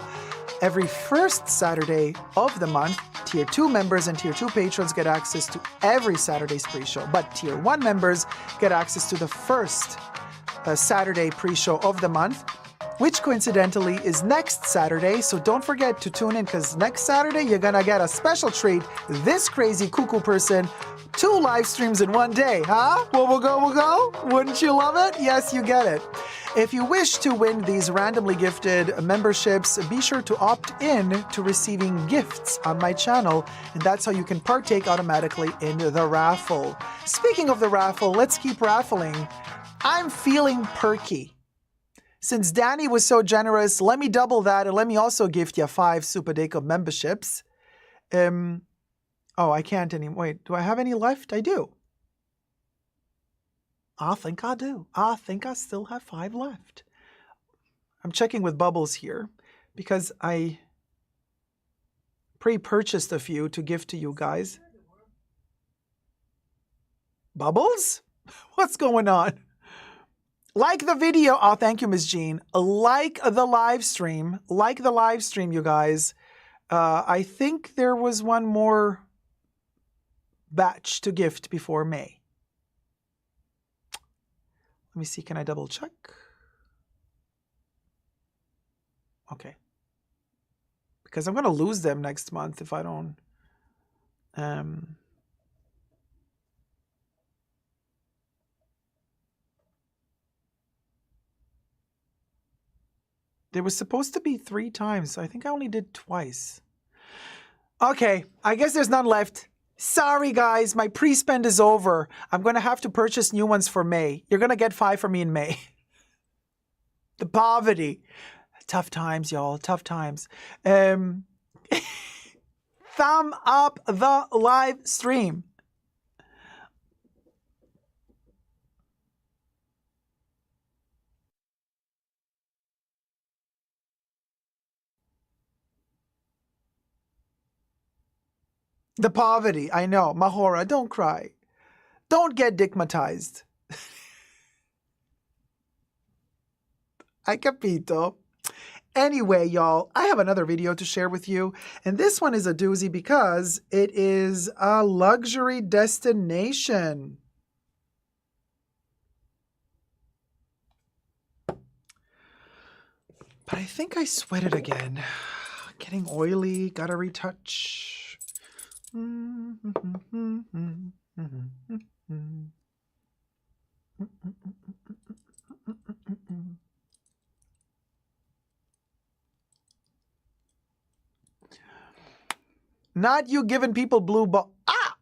every first Saturday of the month. Tier 2 members and Tier 2 patrons get access to every Saturday's pre-show, but Tier 1 members get access to the first Saturday pre-show of the month, which coincidentally is next Saturday, so don't forget to tune in, because next Saturday you're gonna get a special treat. This crazy cuckoo person, 2 live streams in one day, huh? We'll go. Wouldn't you love it? Yes, you get it. If you wish to win these randomly gifted memberships, be sure to opt in to receiving gifts on my channel, and that's how you can partake automatically in the raffle. Speaking of the raffle, let's keep raffling. I'm feeling perky. Since Danny was so generous, let me double that, and let me also gift you 5 Super Dacob memberships. Oh, I can't anymore. Wait, do I have any left? I do. I think I do. I think I still have 5 left. I'm checking with Bubbles here because I pre-purchased a few to gift to you guys. Bubbles? What's going on? Like the video. Oh, thank you, Ms. Jean. Like the live stream. Like the live stream, you guys. I think there was one more batch to gift before May. Let me see. Can I double check? Okay. Because I'm going to lose them next month if I don't. There was supposed to be 3 times. I think I only did twice. Okay, I guess there's none left. Sorry, guys, my pre-spend is over. I'm going to have to purchase new ones for May. You're going to get 5 from me in May. The poverty. Tough times, y'all. Tough times. Thumb up the live stream. The poverty, I know. Mahora, don't cry. Don't get digmatized. I capito. Anyway, y'all, I have another video to share with you. And this one is a doozy because it is a luxury destination. But I think I sweated again. Getting oily, gotta retouch. Not you giving people blue ball. Ah!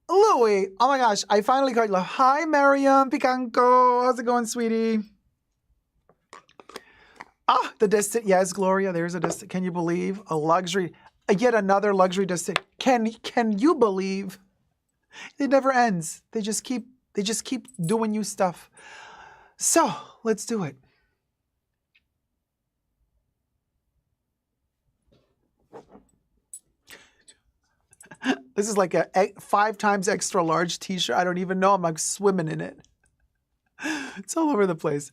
Louie! Oh my gosh, I finally got you. Hi, Miriam Picanco. How's it going, sweetie? Ah, the destination. Yes, Gloria, there's a destination. Can you believe? A luxury. Yet another luxury destination. Can you believe? It never ends. They just keep doing new stuff. So let's do it. This is like a 5 times extra large t-shirt. I don't even know. I'm like swimming in it. It's all over the place.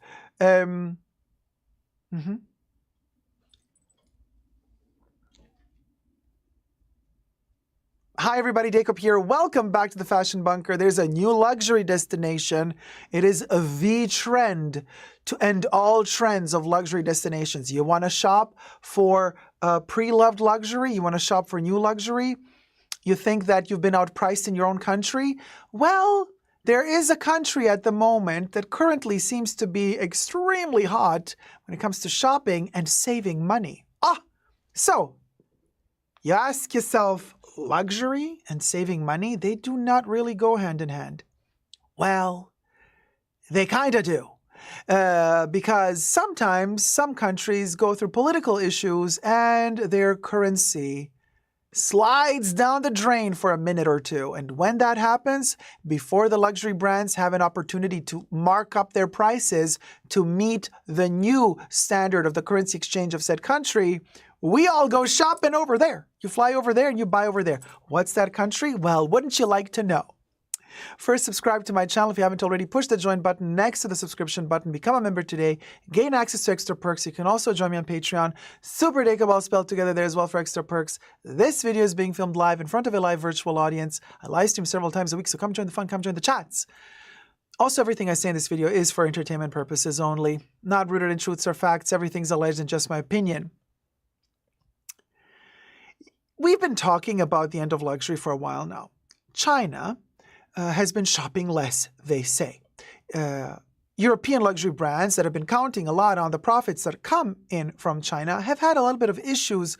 Hi everybody, Dacob here. Welcome back to the Fashion Bunker. There's a new luxury destination. It is the trend to end all trends of luxury destinations. You want to shop for pre-loved luxury? You want to shop for new luxury? You think that you've been outpriced in your own country? Well, there is a country at the moment that currently seems to be extremely hot when it comes to shopping and saving money. So you ask yourself, luxury and saving money, they do not really go hand in hand. Well, they kind of do. Because sometimes some countries go through political issues and their currency slides down the drain for a minute or two. And when that happens, before the luxury brands have an opportunity to mark up their prices to meet the new standard of the currency exchange of said country, we all go shopping over there. You fly over there and you buy over there. What's that country? Well, wouldn't you like to know? First, subscribe to my channel if you haven't already. Push the join button next to the subscription button. Become a member today. Gain access to extra perks. You can also join me on Patreon. Super Dacob all spelled together there as well for extra perks. This video is being filmed live in front of a live virtual audience. I live stream several times a week, so come join the fun, come join the chats. Also, everything I say in this video is for entertainment purposes only, not rooted in truths or facts. Everything's alleged and just my opinion. We've been talking about the end of luxury for a while now. China has been shopping less, they say. European luxury brands that have been counting a lot on the profits that come in from China have had a little bit of issues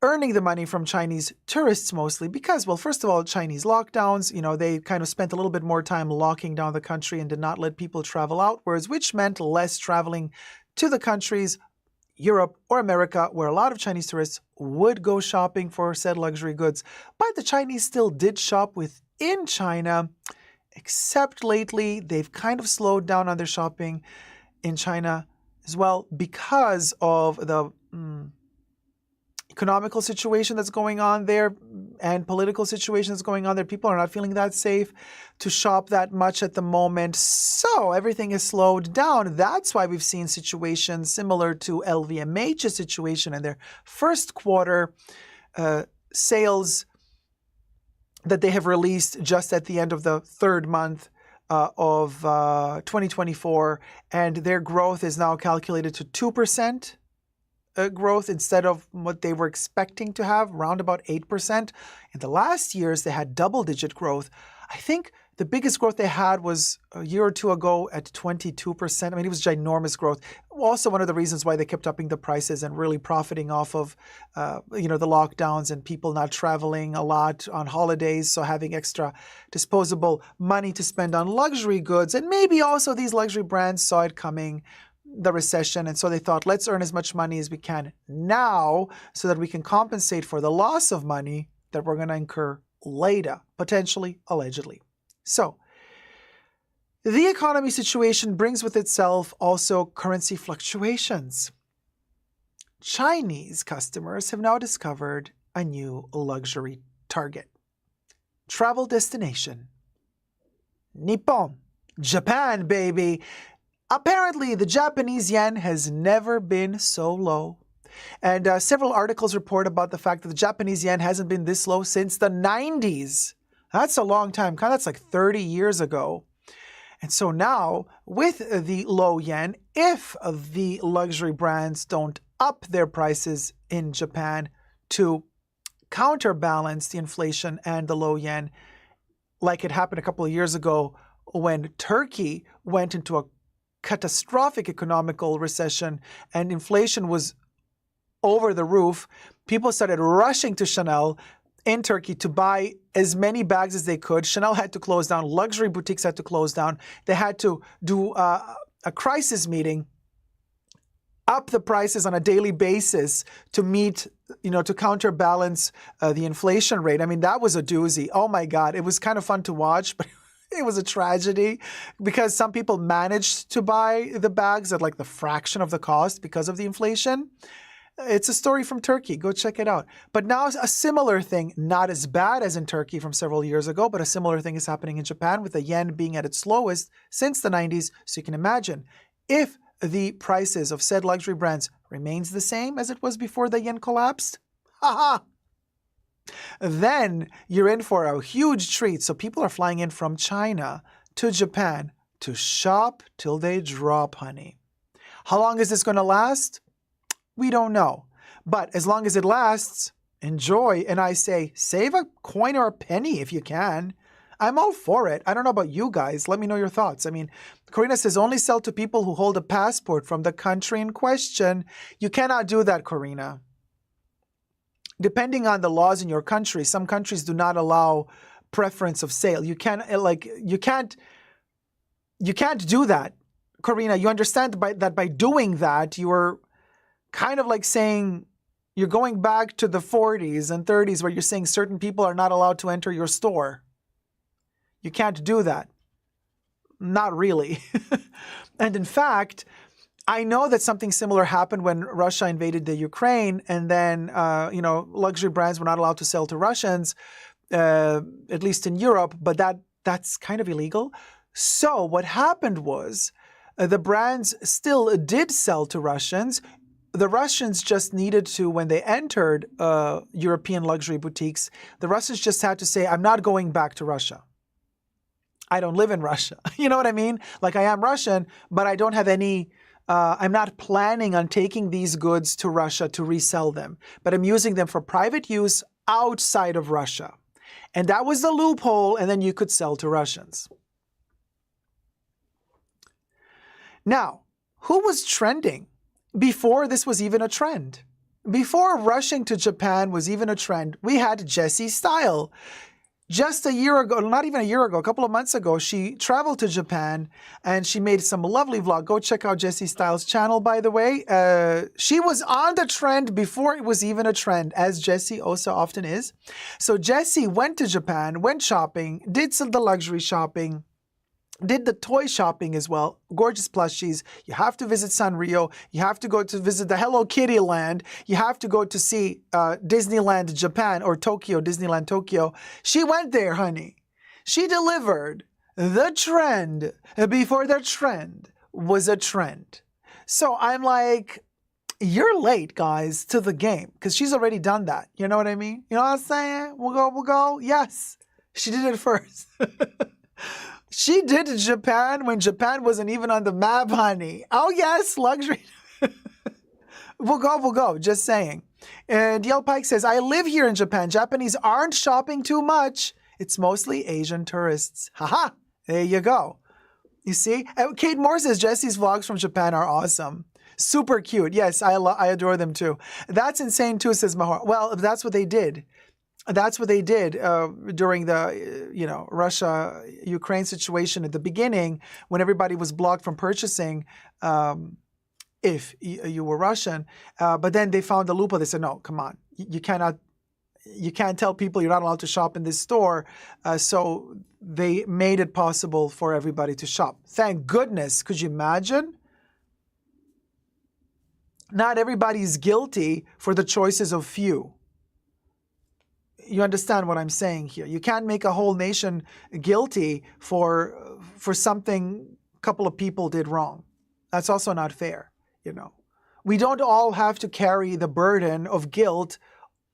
earning the money from Chinese tourists mostly because, well, first of all, Chinese lockdowns, they kind of spent a little bit more time locking down the country and did not let people travel outwards, which meant less traveling to the countries, Europe or America, where a lot of Chinese tourists would go shopping for said luxury goods. But the Chinese still did shop within China, except lately they've kind of slowed down on their shopping in China as well because of the economical situation that's going on there and political situation that's going on there. People are not feeling that safe to shop that much at the moment. So everything is slowed down. That's why we've seen situations similar to LVMH's situation in their first quarter sales that they have released just at the end of the third month of 2024. And their growth is now calculated to 2%. Growth instead of what they were expecting to have, around about 8%. In the last years, they had double-digit growth. I think the biggest growth they had was a year or two ago at 22%. I mean, it was ginormous growth. Also, one of the reasons why they kept upping the prices and really profiting off of, the lockdowns and people not traveling a lot on holidays, so having extra disposable money to spend on luxury goods. And maybe also these luxury brands saw it coming, the recession, and so they thought, let's earn as much money as we can now so that we can compensate for the loss of money that we're going to incur later, potentially, allegedly. So the economy situation brings with itself also currency fluctuations. Chinese customers have now discovered a new luxury target. Travel destination. Nippon. Japan, baby. Apparently, the Japanese yen has never been so low. And several articles report about the fact that the Japanese yen hasn't been this low since the 90s. That's a long time. That's like 30 years ago. And so now, with the low yen, if the luxury brands don't up their prices in Japan to counterbalance the inflation and the low yen, like it happened a couple of years ago when Turkey went into a catastrophic economical recession and inflation was over the roof, people started rushing to Chanel in Turkey to buy as many bags as they could. Chanel had to close down. Luxury boutiques had to close down. They had to do a crisis meeting, up the prices on a daily basis to meet, to counterbalance the inflation rate. I mean, that was a doozy. Oh my God. It was kind of fun to watch, but It was a tragedy because some people managed to buy the bags at like the fraction of the cost because of the inflation. It's a story from Turkey. Go check it out. But now a similar thing, not as bad as in Turkey from several years ago, but a similar thing is happening in Japan with the yen being at its lowest since the 90s. So you can imagine if the prices of said luxury brands remains the same as it was before the yen collapsed, haha, then you're in for a huge treat. So people are flying in from China to Japan to shop till they drop, honey. How long is this going to last? We don't know. But as long as it lasts, enjoy. And I say, save a coin or a penny if you can. I'm all for it. I don't know about you guys. Let me know your thoughts. I mean, Corina says only sell to people who hold a passport from the country in question. You cannot do that, Corina. Depending on the laws in your country, some countries do not allow preference of sale. You can't do that, Corina. You understand that by doing that, you're kind of like saying you're going back to the 40s and 30s where you're saying certain people are not allowed to enter your store. You can't do that. Not really. And in fact, I know that something similar happened when Russia invaded the Ukraine, and then, luxury brands were not allowed to sell to Russians, at least in Europe, but that's kind of illegal. So what happened was the brands still did sell to Russians. The Russians just needed to, when they entered European luxury boutiques, the Russians just had to say, I'm not going back to Russia. I don't live in Russia. You know what I mean? Like I am Russian, but I don't have any... I'm not planning on taking these goods to Russia to resell them, but I'm using them for private use outside of Russia. And that was the loophole, and then you could sell to Russians. Now, who was trending before this was even a trend? Before rushing to Japan was even a trend, we had Jessie Style. Just a year ago, not even a year ago, a couple of months ago, she traveled to Japan and she made some lovely vlog. Go check out Jessie Styles' channel, by the way. She was on the trend before it was even a trend, as Jessie also often is. So Jessie went to Japan, went shopping, did some of the luxury shopping, did the toy shopping as well. Gorgeous plushies. You have to visit Sanrio. You have to go to visit the Hello Kitty land. You have to go to see Disneyland Japan or Tokyo, Disneyland Tokyo. She went there, honey. She delivered the trend before the trend was a trend. So I'm like, you're late, guys, to the game because she's already done that. You know what I mean? You know what I'm saying? We'll go. Yes, she did it first. She did Japan when Japan wasn't even on the map, honey. Oh, yes, luxury. We'll go. Just saying. And DL Pike says, I live here in Japan. Japanese aren't shopping too much. It's mostly Asian tourists. Haha. There you go. You see? Kate Moore says, Jessie's vlogs from Japan are awesome. Super cute. Yes, I adore them too. That's insane too, says Mahar. Well, that's what they did. That's what they did during the, Russia-Ukraine situation at the beginning when everybody was blocked from purchasing if you were Russian. But then they found a loophole. They said, no, come on. You can't tell people you're not allowed to shop in this store. So they made it possible for everybody to shop. Thank goodness. Could you imagine? Not everybody's guilty for the choices of few. You understand what I'm saying here. You can't make a whole nation guilty for something a couple of people did wrong. That's also not fair, you know. We don't all have to carry the burden of guilt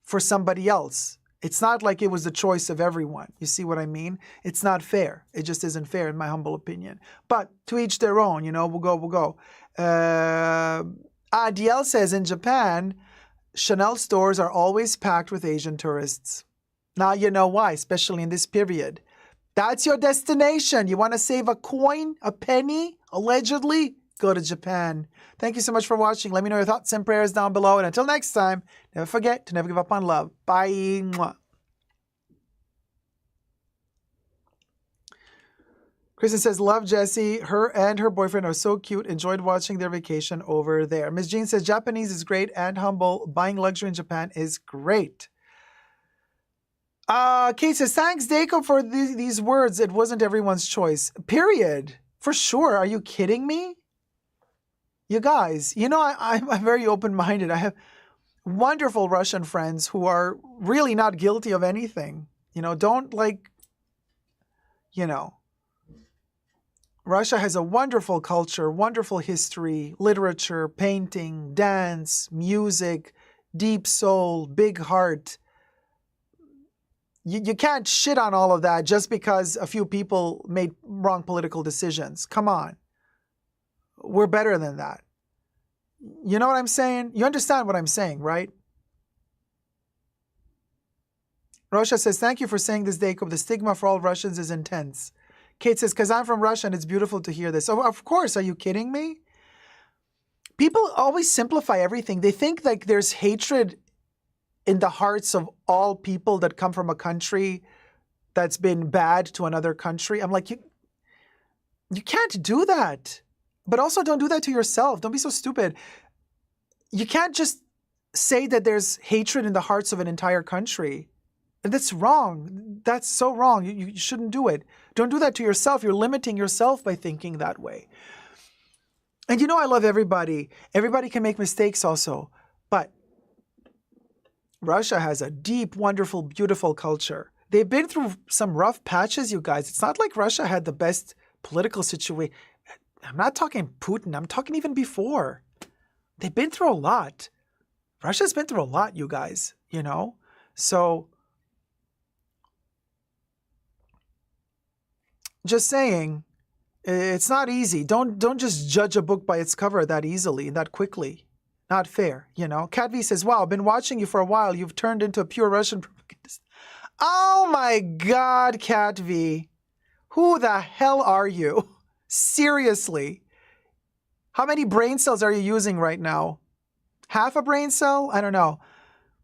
for somebody else. It's not like it was the choice of everyone. You see what I mean? It's not fair. It just isn't fair in my humble opinion. But to each their own, you know, we'll go. DL says in Japan, Chanel stores are always packed with Asian tourists. Now you know why, especially in this period. That's your destination. You want to save a coin, a penny, allegedly? Go to Japan. Thank you so much for watching. Let me know your thoughts and prayers down below. And until next time, never forget to never give up on love. Bye. Mwah. Kristen says, love Jessie. Her and her boyfriend are so cute. Enjoyed watching their vacation over there. Miss Jean says, Japanese is great and humble. Buying luxury in Japan is great. Kate says, thanks, Dacob, for these words. It wasn't everyone's choice. Period. For sure. Are you kidding me? You guys, I'm very open-minded. I have wonderful Russian friends who are really not guilty of anything. Don't Russia has a wonderful culture, wonderful history, literature, painting, dance, music, deep soul, big heart. You can't shit on all of that just because a few people made wrong political decisions. Come on. We're better than that. You know what I'm saying? You understand what I'm saying, right? Russia says, thank you for saying this, Dacob. The stigma for all Russians is intense. Kate says, because I'm from Russia and it's beautiful to hear this. Oh, of course. Are you kidding me? People always simplify everything. They think like there's hatred in the hearts of all people that come from a country that's been bad to another country. I'm like, you can't do that. But also don't do that to yourself. Don't be so stupid. You can't just say that there's hatred in the hearts of an entire country. And that's wrong. That's so wrong. You shouldn't do it. Don't do that to yourself. You're limiting yourself by thinking that way. And I love everybody. Everybody can make mistakes also. But Russia has a deep, wonderful, beautiful culture. They've been through some rough patches, you guys. It's not like Russia had the best political situation. I'm not talking Putin. I'm talking even before. They've been through a lot. Russia's been through a lot, you guys, So, just saying, it's not easy. Don't just judge a book by its cover that easily, that quickly. Not fair, Cat V says, wow, I've been watching you for a while. You've turned into a pure Russian propagandist. Oh my God, Cat V. Who the hell are you? Seriously. How many brain cells are you using right now? Half a brain cell? I don't know.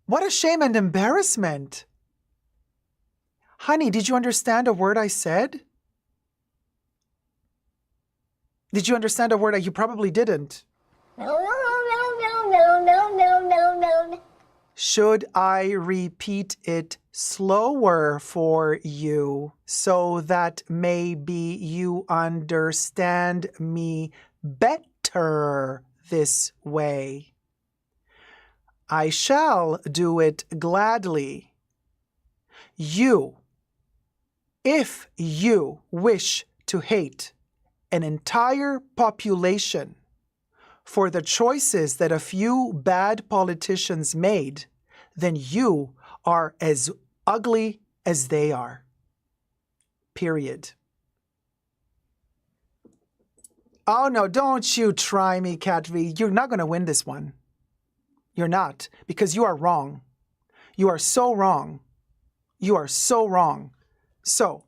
What a shame and embarrassment. Honey, did you understand a word I said? Did you understand a word? You probably didn't. No. Should I repeat it slower for you so that maybe you understand me better this way? I shall do it gladly. If you wish to hate an entire population for the choices that a few bad politicians made, then you are as ugly as they are. Period. Oh no, don't you try me, Cat V. You're not going to win this one. You're not, because you are wrong. You are so wrong. You are so wrong. So,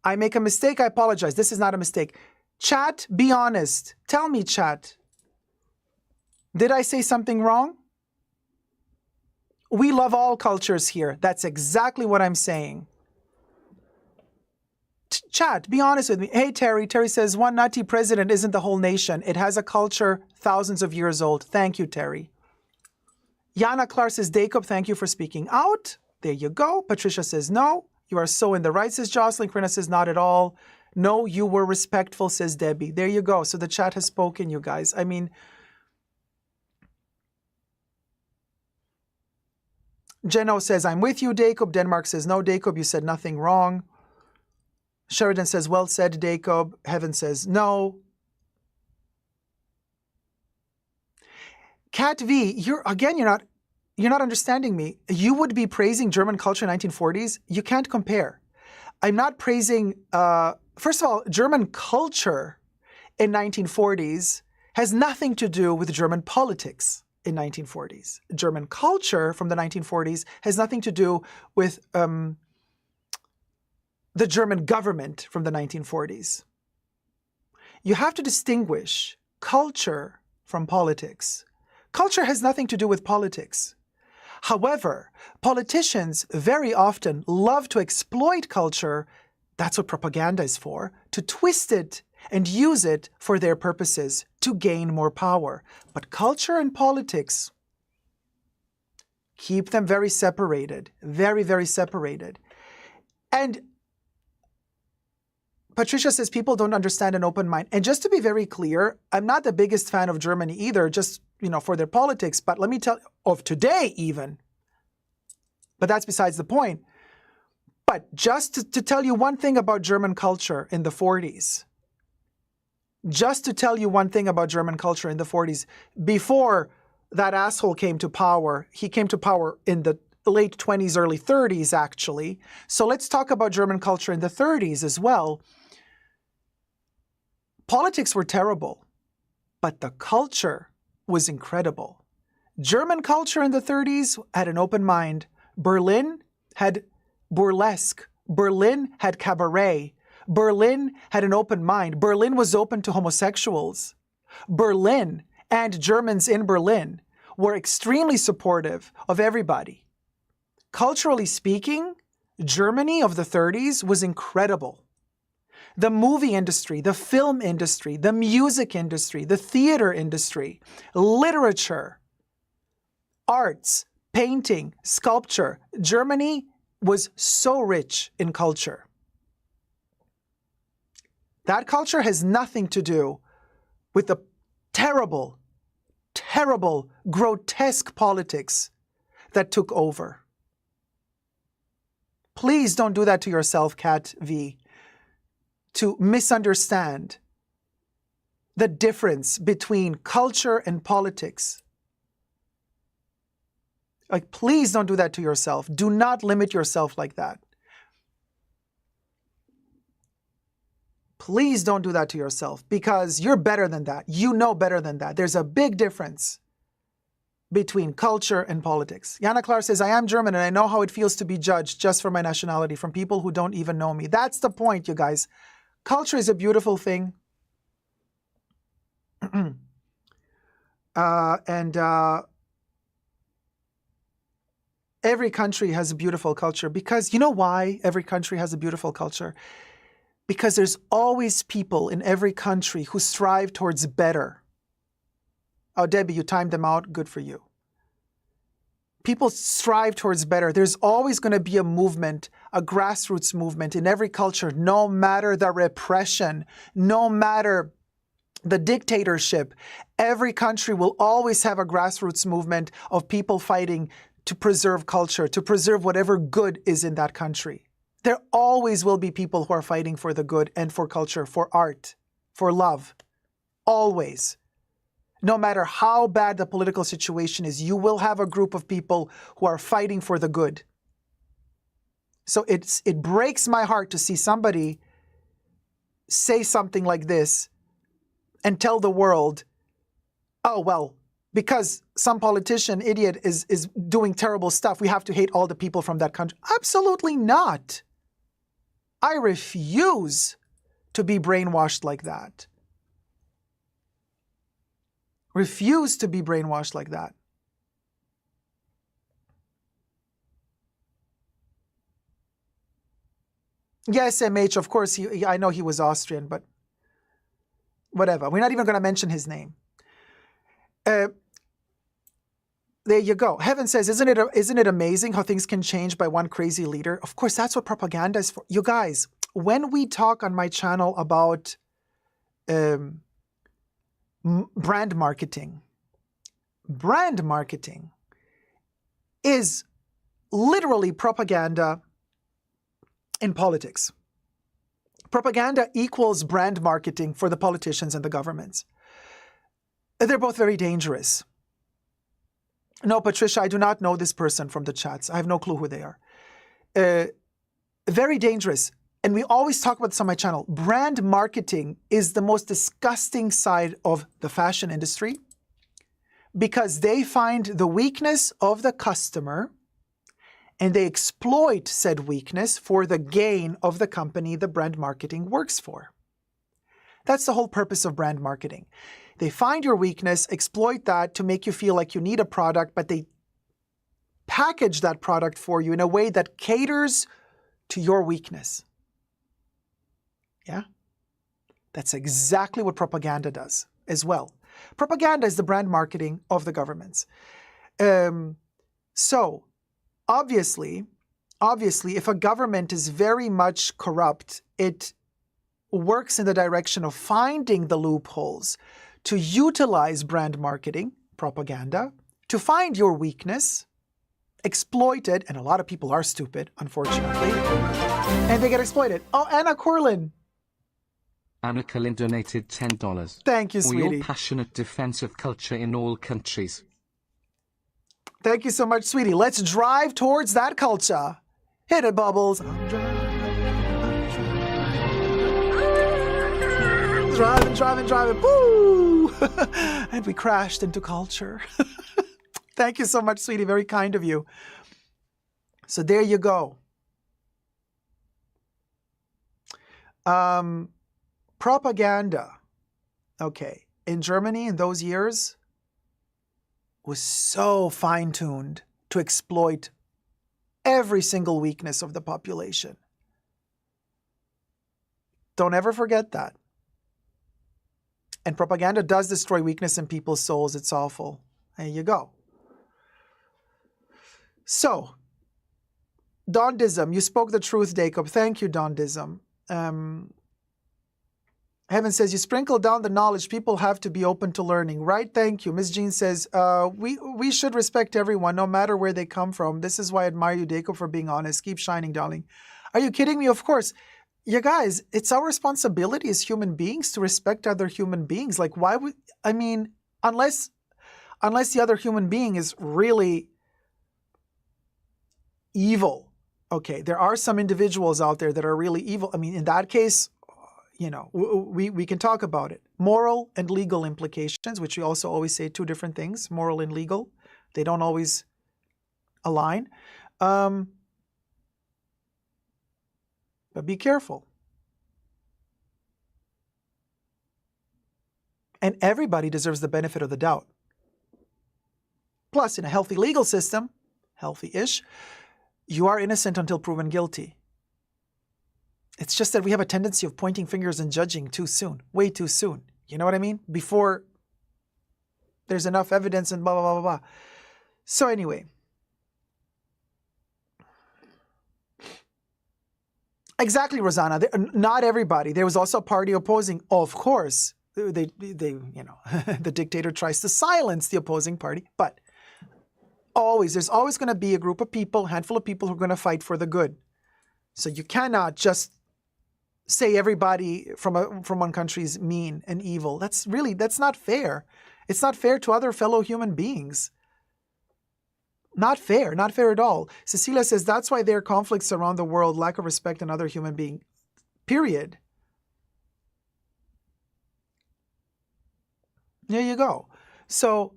I make a mistake, I apologize. This is not a mistake. Chat, be honest. Tell me, chat. Did I say something wrong? We love all cultures here. That's exactly what I'm saying. Chat, be honest with me. Hey, Terry. Terry says, one nutty president isn't the whole nation. It has a culture thousands of years old. Thank you, Terry. Yana Clark says, Dacob, thank you for speaking out. There you go. Patricia says, no. You are so in the right, says Jocelyn. Karina says, not at all. No, you were respectful, says Debbie. There you go. So the chat has spoken, you guys. I mean, Jeno says, I'm with you, Dacob. Denmark says, no, Dacob, you said nothing wrong. Sheridan says, well said, Dacob. Heaven says, no. Cat V, you're not understanding me. You would be praising German culture in 1940s. You can't compare. I'm not praising, first of all, German culture in 1940s has nothing to do with German politics in 1940s. German culture from the 1940s has nothing to do with the German government from the 1940s. You have to distinguish culture from politics. Culture has nothing to do with politics. However, politicians very often love to exploit culture, that's what propaganda is for, to twist it and use it for their purposes to gain more power. But culture and politics Keep them very separated, very, very separated. And Patricia says people don't understand an open mind. And just to be very clear, I'm not the biggest fan of Germany either, just, for their politics. But let me tell you, of today even. But that's besides the point. But just to tell you one thing about German culture in the 40s. Just to tell you one thing about German culture in the 40s. Before that asshole came to power, he came to power in the late 20s, early 30s, actually. So let's talk about German culture in the 30s as well. Politics were terrible, but the culture was incredible. German culture in the 30s had an open mind. Berlin had burlesque. Berlin had cabaret. Berlin had an open mind. Berlin was open to homosexuals. Berlin and Germans in Berlin were extremely supportive of everybody. Culturally speaking, Germany of the 30s was incredible. The movie industry, the film industry, the music industry, the theater industry, literature, arts, painting, sculpture. Germany was so rich in culture. That culture has nothing to do with the terrible, terrible, grotesque politics that took over. Please don't do that to yourself, Kat V. To misunderstand the difference between culture and politics. Like, please don't do that to yourself. Do not limit yourself like that. Please don't do that to yourself because you're better than that. You know better than that. There's a big difference between culture and politics. Jana Klar says, I am German and I know how it feels to be judged just for my nationality from people who don't even know me. That's the point, you guys. Culture is a beautiful thing. Every country has a beautiful culture because you know why every country has a beautiful culture? Because there's always people in every country who strive towards better. Oh, Debbie, you timed them out. Good for you. People strive towards better. There's always going to be a movement, a grassroots movement in every culture, no matter the repression, no matter the dictatorship. Every country will always have a grassroots movement of people fighting to preserve culture, to preserve whatever good is in that country. There always will be people who are fighting for the good and for culture, for art, for love. Always. No matter how bad the political situation is, you will have a group of people who are fighting for the good. So it breaks my heart to see somebody say something like this and tell the world, oh, well, because some politician, idiot, is doing terrible stuff, we have to hate all the people from that country. Absolutely not. I refuse to be brainwashed like that. Refuse to be brainwashed like that. Yes, MH, of course, I know he was Austrian, but whatever. We're not even going to mention his name. There you go. Heaven says, isn't it amazing how things can change by one crazy leader? Of course, that's what propaganda is for. You guys, when we talk on my channel about brand marketing is literally propaganda in politics. Propaganda equals brand marketing for the politicians and the governments. They're both very dangerous. No, Patricia, I do not know this person from the chats. I have no clue who they are. Very dangerous. And we always talk about this on my channel. Brand marketing is the most disgusting side of the fashion industry because they find the weakness of the customer and they exploit said weakness for the gain of the company the brand marketing works for. That's the whole purpose of brand marketing. They find your weakness, exploit that to make you feel like you need a product, but they package that product for you in a way that caters to your weakness. Yeah? That's exactly what propaganda does as well. Propaganda is the brand marketing of the governments. So, obviously, if a government is very much corrupt, it works in the direction of finding the loopholes to utilize brand marketing, propaganda, to find your weakness, exploit it, and a lot of people are stupid, unfortunately, and they get exploited. Oh, Anna Corlin. Anna Corlin donated $10. Thank you, For sweetie. your passionate defense of culture in all countries. Thank you so much, sweetie. Let's drive towards that culture. Hit it, Bubbles. I'm driving. Woo! And we crashed into culture. Thank you so much, sweetie. Very kind of you. So there you go. Propaganda. Okay. In Germany in those years was so fine-tuned to exploit every single weakness of the population. Don't ever forget that. And propaganda does destroy weakness in people's souls. It's awful. There you go. So, Dondism, you spoke the truth, Dacob. Thank you, Dondism. Heaven says, you sprinkle down the knowledge. People have to be open to learning, right? Thank you. Miss Jean says, we should respect everyone, no matter where they come from. This is why I admire you, Dacob, for being honest. Keep shining, darling. Are you kidding me? Of course. You guys, it's our responsibility as human beings to respect other human beings. Like, why would, I mean, unless the other human being is really evil. Okay, there are some individuals out there that are really evil. I mean, in that case, you know, we can talk about it. Moral and legal implications, which we also always say two different things, moral and legal. They don't always align. But be careful. And everybody deserves the benefit of the doubt. Plus, in a healthy legal system, healthy-ish, you are innocent until proven guilty. It's just that we have a tendency of pointing fingers and judging too soon, way too soon. You know what I mean? Before there's enough evidence and blah, blah, blah, blah, blah. So anyway. Exactly, Rosanna. Not everybody. There was also a party opposing. Of course, they you know, the dictator tries to silence the opposing party, but there's always going to be a group of people, a handful of people who are going to fight for the good. So you cannot just say everybody from one country is mean and evil. That's not fair. It's not fair to other fellow human beings. Not fair at all. Cecilia says that's why there are conflicts around the world, lack of respect in other human beings. Period. There you go. So,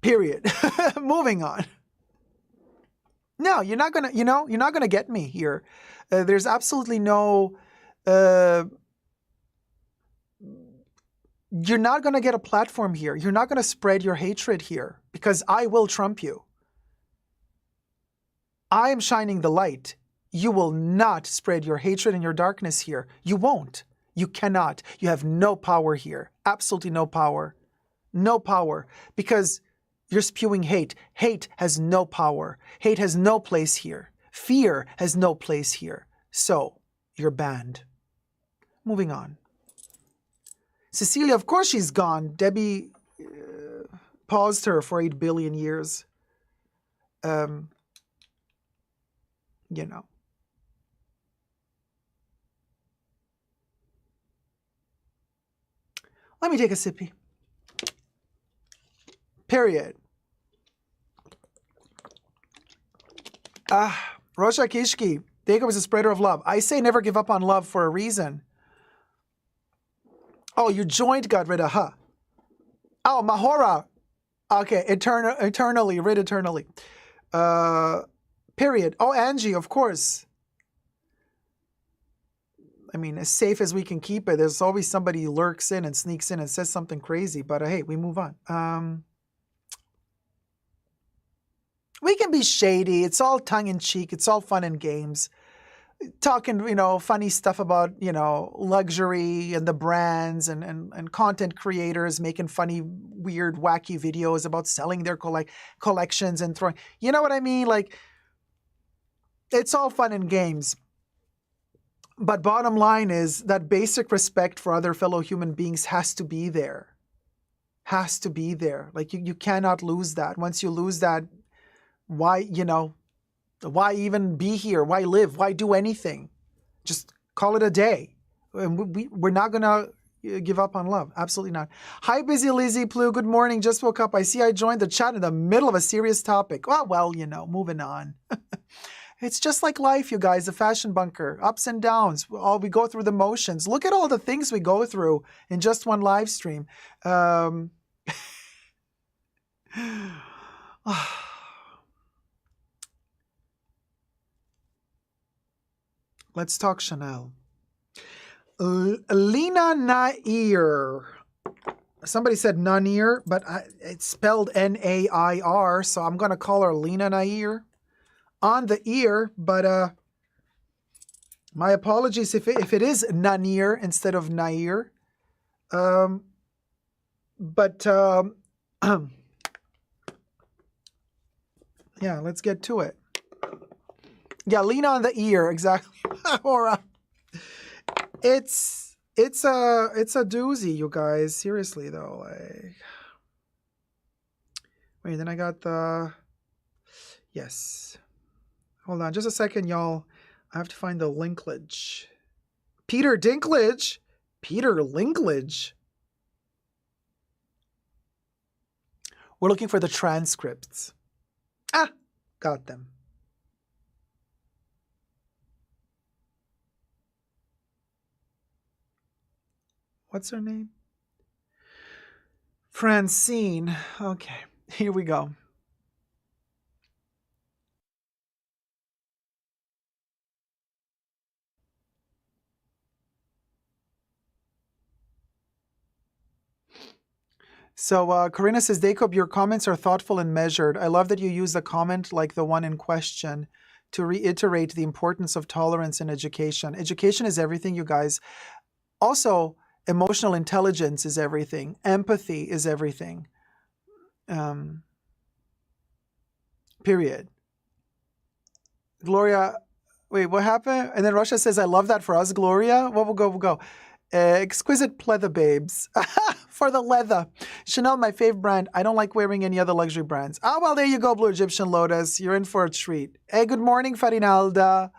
period. Moving on. No, you're not gonna get me here. There's absolutely no. You're not going to get a platform here. You're not going to spread your hatred here because I will trump you. I am shining the light. You will not spread your hatred and your darkness here. You won't. You cannot. You have no power here. Absolutely no power. No power because you're spewing hate. Hate has no power. Hate has no place here. Fear has no place here. So you're banned. Moving on. Cecilia, of course she's gone. Debbie paused her for 8 billion years. You know. Let me take a sippy. Period. Rosha Kishki. Dacob is a spreader of love. I say never give up on love for a reason. Oh, you joined, got rid of, huh? Oh, Mahora. Okay, eternally, rid eternally. Period. Oh, Angie, of course. I mean, as safe as we can keep it, there's always somebody who lurks in and sneaks in and says something crazy, but hey, we move on. We can be shady. It's all tongue-in-cheek. It's all fun and games. talking, funny stuff about, luxury and the brands and content creators making funny, weird, wacky videos about selling their collections and throwing, you know what I mean? Like, it's all fun and games. But bottom line is that basic respect for other fellow human beings has to be there. Has to be there. Like, you cannot lose that. Once you lose that, why even be here? Why live? Why do anything? Just call it a day. And we're not going to give up on love. Absolutely not. Hi, Busy Lizzie Plu. Good morning. Just woke up. I see I joined the chat in the middle of a serious topic. Well, moving on. It's just like life, you guys, the fashion bunker. Ups and downs. We go through the motions. Look at all the things we go through in just one live stream. Let's talk Chanel. Lena Nair. Somebody said Nair, but it's spelled Nair, so I'm going to call her Lena Nair. On the ear, but my apologies if it is Nair instead of Nair. Yeah, let's get to it. Yeah, Lena on the ear, exactly. Or it's a doozy, you guys. Seriously though, like. Wait, then I got the. Yes. Hold on just a second, y'all. I have to find the linkage. Peter Dinklage? Peter Linklage? We're looking for the transcripts. Ah, got them. What's her name? Francine. Okay, here we go. So Corinna says, Dacob, your comments are thoughtful and measured. I love that you use a comment like the one in question to reiterate the importance of tolerance in education. Education is everything, you guys. Also, emotional intelligence is everything. Empathy is everything. Period. Gloria, wait, what happened? And then Russia says, I love that for us, Gloria. Well, we'll go. Exquisite pleather babes. For the leather. Chanel, my fave brand. I don't like wearing any other luxury brands. Oh, well, there you go, Blue Egyptian Lotus. You're in for a treat. Hey, good morning, Farinalda.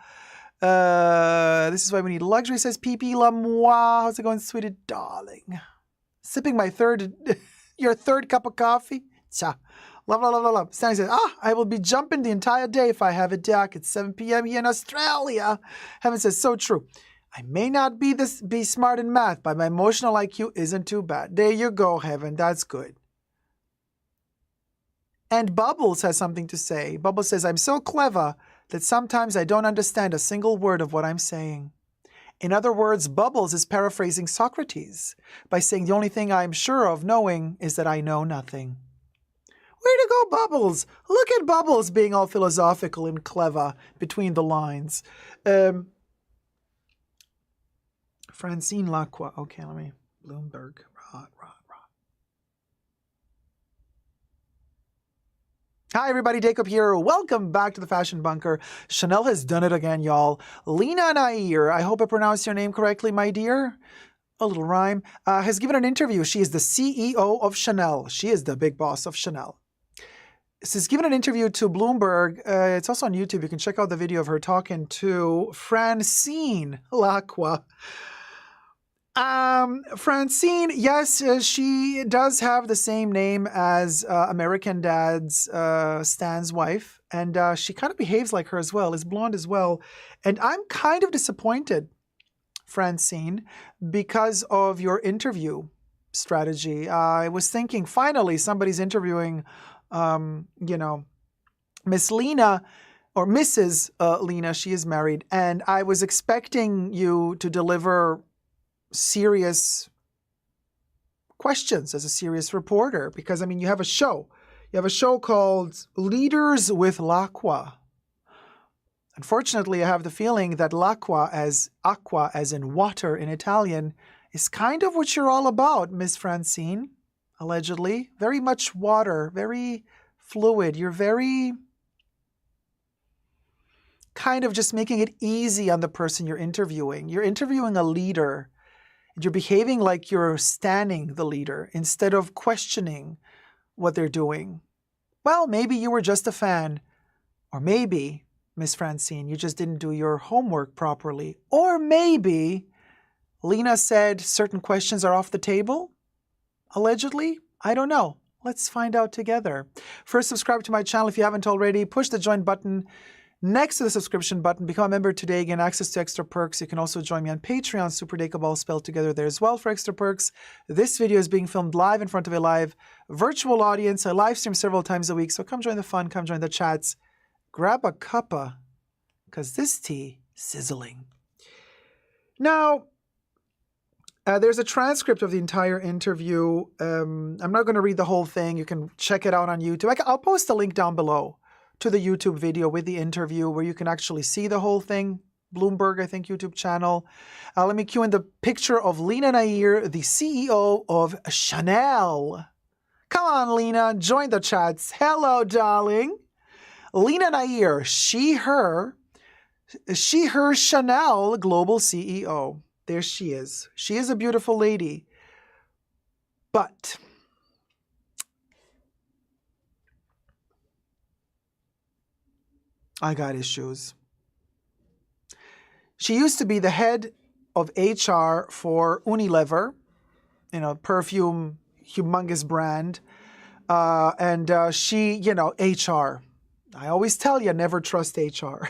This is why we need luxury, says Pipi Lamois. How's it going, sweetie darling? Sipping my your third cup of coffee. Cha. Love. Stanley says, I will be jumping the entire day if I have it, Doc. It's 7 p.m. here in Australia. Heaven says, so true. I may not be smart in math, but my emotional IQ isn't too bad. There you go, Heaven. That's good. And Bubbles has something to say. Bubbles says, I'm so clever that sometimes I don't understand a single word of what I'm saying. In other words, Bubbles is paraphrasing Socrates by saying the only thing I'm sure of knowing is that I know nothing. Way to go, Bubbles. Look at Bubbles being all philosophical and clever between the lines. Francine Lacroix. Okay, let me. Bloomberg. Rah. Hi, everybody. Dacob here. Welcome back to the Fashion Bunker. Chanel has done it again, y'all. Lena Nair, I hope I pronounced your name correctly, my dear. A little rhyme. Has given an interview. She is the CEO of Chanel. She is the big boss of Chanel. She's given an interview to Bloomberg. It's also on YouTube. You can check out the video of her talking to Francine Lacroix. Francine, yes, she does have the same name as American Dad's Stan's wife, and she kind of behaves like her as well, is blonde as well. And I'm kind of disappointed, Francine, because of your interview strategy. I was thinking, finally, somebody's interviewing, Miss Lena, or Mrs. Lena, she is married, and I was expecting you to deliver serious questions as a serious reporter, because you have a show. You have a show called Leaders with Lacroix. Unfortunately, I have the feeling that l'acqua, as acqua as in water in Italian, is kind of what you're all about, Miss Francine, allegedly. Very much water, very fluid. You're very kind of just making it easy on the person you're interviewing. You're interviewing a leader. You're behaving like you're standing the leader instead of questioning what they're doing. Well, maybe you were just a fan. Or maybe, Miss Francine, you just didn't do your homework properly. Or maybe Lena said certain questions are off the table, allegedly. I don't know. Let's find out together. First, subscribe to my channel if you haven't already. Push the join button next to the subscription button. Become a member today. Gain access to extra perks. You can also join me on Patreon, Super Dacob, all spelled together there as well for extra perks. This video is being filmed live in front of a live virtual audience. I live stream several times a week, so come join the fun, come join the chats. Grab a cuppa, because this tea is sizzling. Now, there's a transcript of the entire interview. I'm not going to read the whole thing. You can check it out on YouTube. I'll post a link down below to the YouTube video with the interview where you can actually see the whole thing. Bloomberg, I think, YouTube channel. Let me cue in the picture of Lena Nair, the CEO of Chanel. Come on, Lena, join the chats. Hello, darling. Lena Nair, she, her Chanel global CEO. There she is. She is a beautiful lady. But I got issues. She used to be the head of HR for Unilever, perfume, humongous brand. She, HR. I always tell you, never trust HR.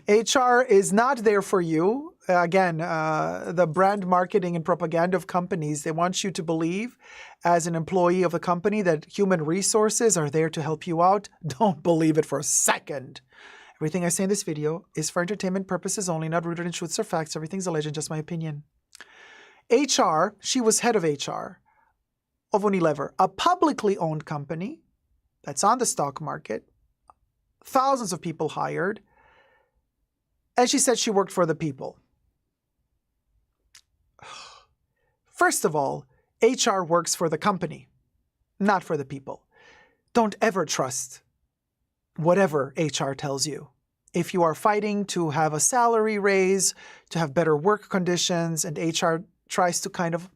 HR is not there for you. Again, the brand marketing and propaganda of companies, they want you to believe as an employee of a company that human resources are there to help you out. Don't believe it for a second. Everything I say in this video is for entertainment purposes only, not rooted in truths or facts. Everything's a legend, just my opinion. HR, she was head of HR of Unilever, a publicly owned company that's on the stock market. Thousands of people hired. And she said she worked for the people. First of all, HR works for the company, not for the people. Don't ever trust whatever HR tells you. If you are fighting to have a salary raise, to have better work conditions, and HR tries to kind of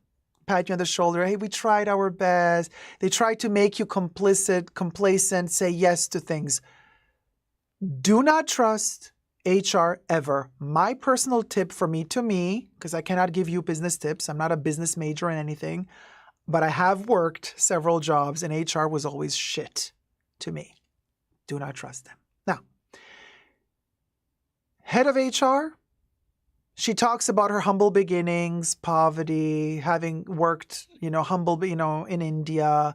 pat you on the shoulder, hey, we tried our best. They try to make you complicit, complacent, say yes to things. Do not trust HR ever. My personal tip for me to me, because I cannot give you business tips. I'm not a business major in anything, but I have worked several jobs and HR was always shit to me. Do not trust them. Now, head of HR, she talks about her humble beginnings, poverty, having worked, humble, in India,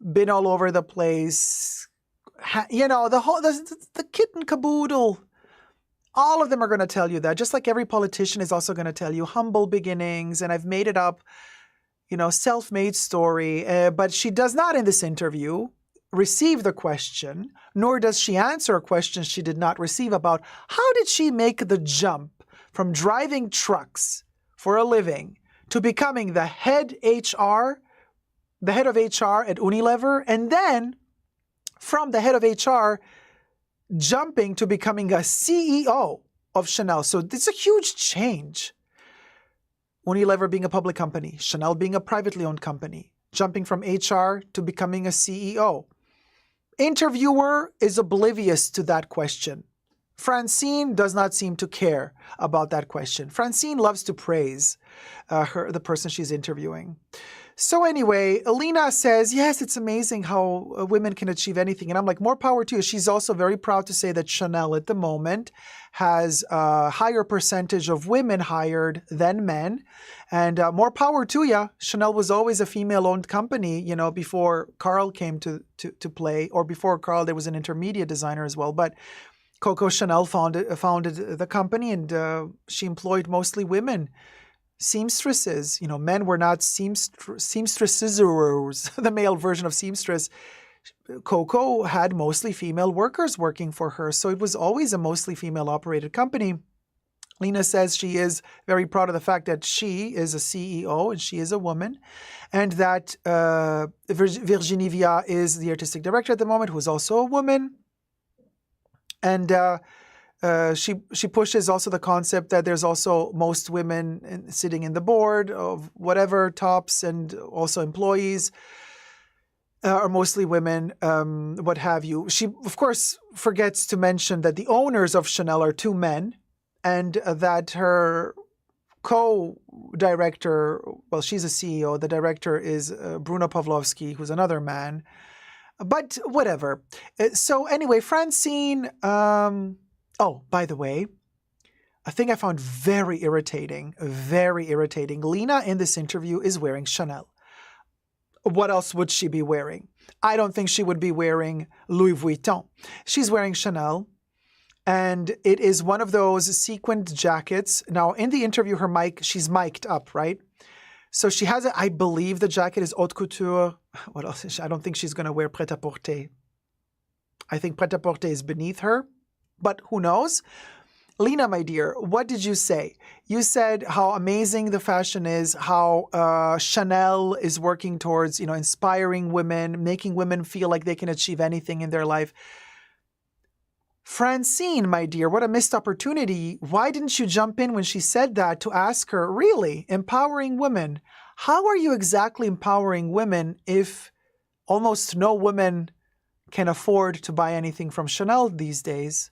been all over the place. The kit and caboodle. All of them are going to tell you that, just like every politician is also going to tell you humble beginnings, and I've made it up, self-made story. But she does not in this interview receive the question, nor does she answer a question she did not receive about how did she make the jump from driving trucks for a living to becoming the head of HR at Unilever, and then from the head of HR, jumping to becoming a CEO of Chanel. So it's a huge change. Unilever being a public company, Chanel being a privately owned company, jumping from HR to becoming a CEO. Interviewer is oblivious to that question. Francine does not seem to care about that question. Francine loves to praise the person she's interviewing. So anyway, Alina says, yes, it's amazing how women can achieve anything. And I'm like, more power to you. She's also very proud to say that Chanel at the moment has a higher percentage of women hired than men. And more power to you. Chanel was always a female-owned company, before Carl came to play. Or before Carl, there was an intermediate designer as well. But Coco Chanel founded the company, and she employed mostly women. Seamstresses, men were not seamstresses, the male version of seamstress. Coco had mostly female workers working for her, so it was always a mostly female-operated company. Lena says she is very proud of the fact that she is a CEO and she is a woman, and that Virginie Via is the artistic director at the moment, who is also a woman. And she pushes also the concept that there's also most women sitting in the board of whatever, tops, and also employees are mostly women, what have you. She, of course, forgets to mention that the owners of Chanel are two men, and that her co-director, well, she's a CEO, the director is Bruno Pavlovsky, who's another man. But whatever. So anyway, Francine, oh, by the way, a thing I found very irritating. Lena in this interview is wearing Chanel. What else would she be wearing? I don't think she would be wearing Louis Vuitton. She's wearing Chanel, and it is one of those sequined jackets. Now, in the interview, she's mic'd up, right? So she has I believe the jacket is haute couture. What else is she? I don't think she's going to wear pret-à-porter. I think pret-à-porter is beneath her, but who knows? Lena, my dear, what did you say? You said how amazing the fashion is, how Chanel is working towards, inspiring women, making women feel like they can achieve anything in their life. Francine, my dear, what a missed opportunity. Why didn't you jump in when she said that to ask her, really, empowering women? How are you exactly empowering women if almost no women can afford to buy anything from Chanel these days?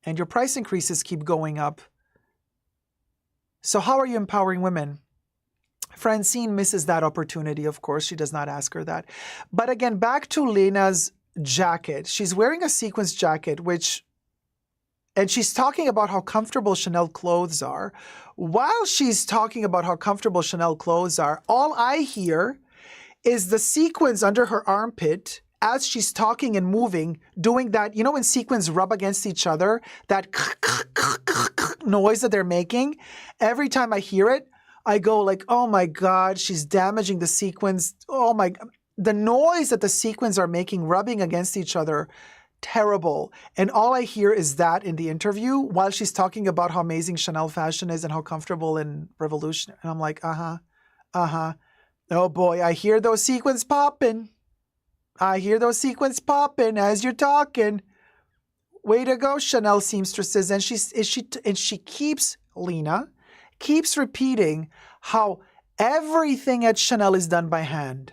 And your price increases keep going up. So how are you empowering women? Francine misses that opportunity, of course. She does not ask her that. But again, back to Lena's jacket. She's wearing a sequins jacket, and she's talking about how comfortable Chanel clothes are. While she's talking about how comfortable Chanel clothes are, all I hear is the sequins under her armpit as she's talking and moving, doing that, when sequins rub against each other, that noise that they're making. Every time I hear it, I go like, oh my God, she's damaging the sequins. Oh my, the noise that the sequins are making, rubbing against each other, terrible. And all I hear is that in the interview while she's talking about how amazing Chanel fashion is and how comfortable and revolutionary. And I'm like, oh boy, I hear those sequins popping. I hear those sequins popping as you're talking. Way to go, Chanel seamstresses. And Lena keeps repeating how everything at Chanel is done by hand.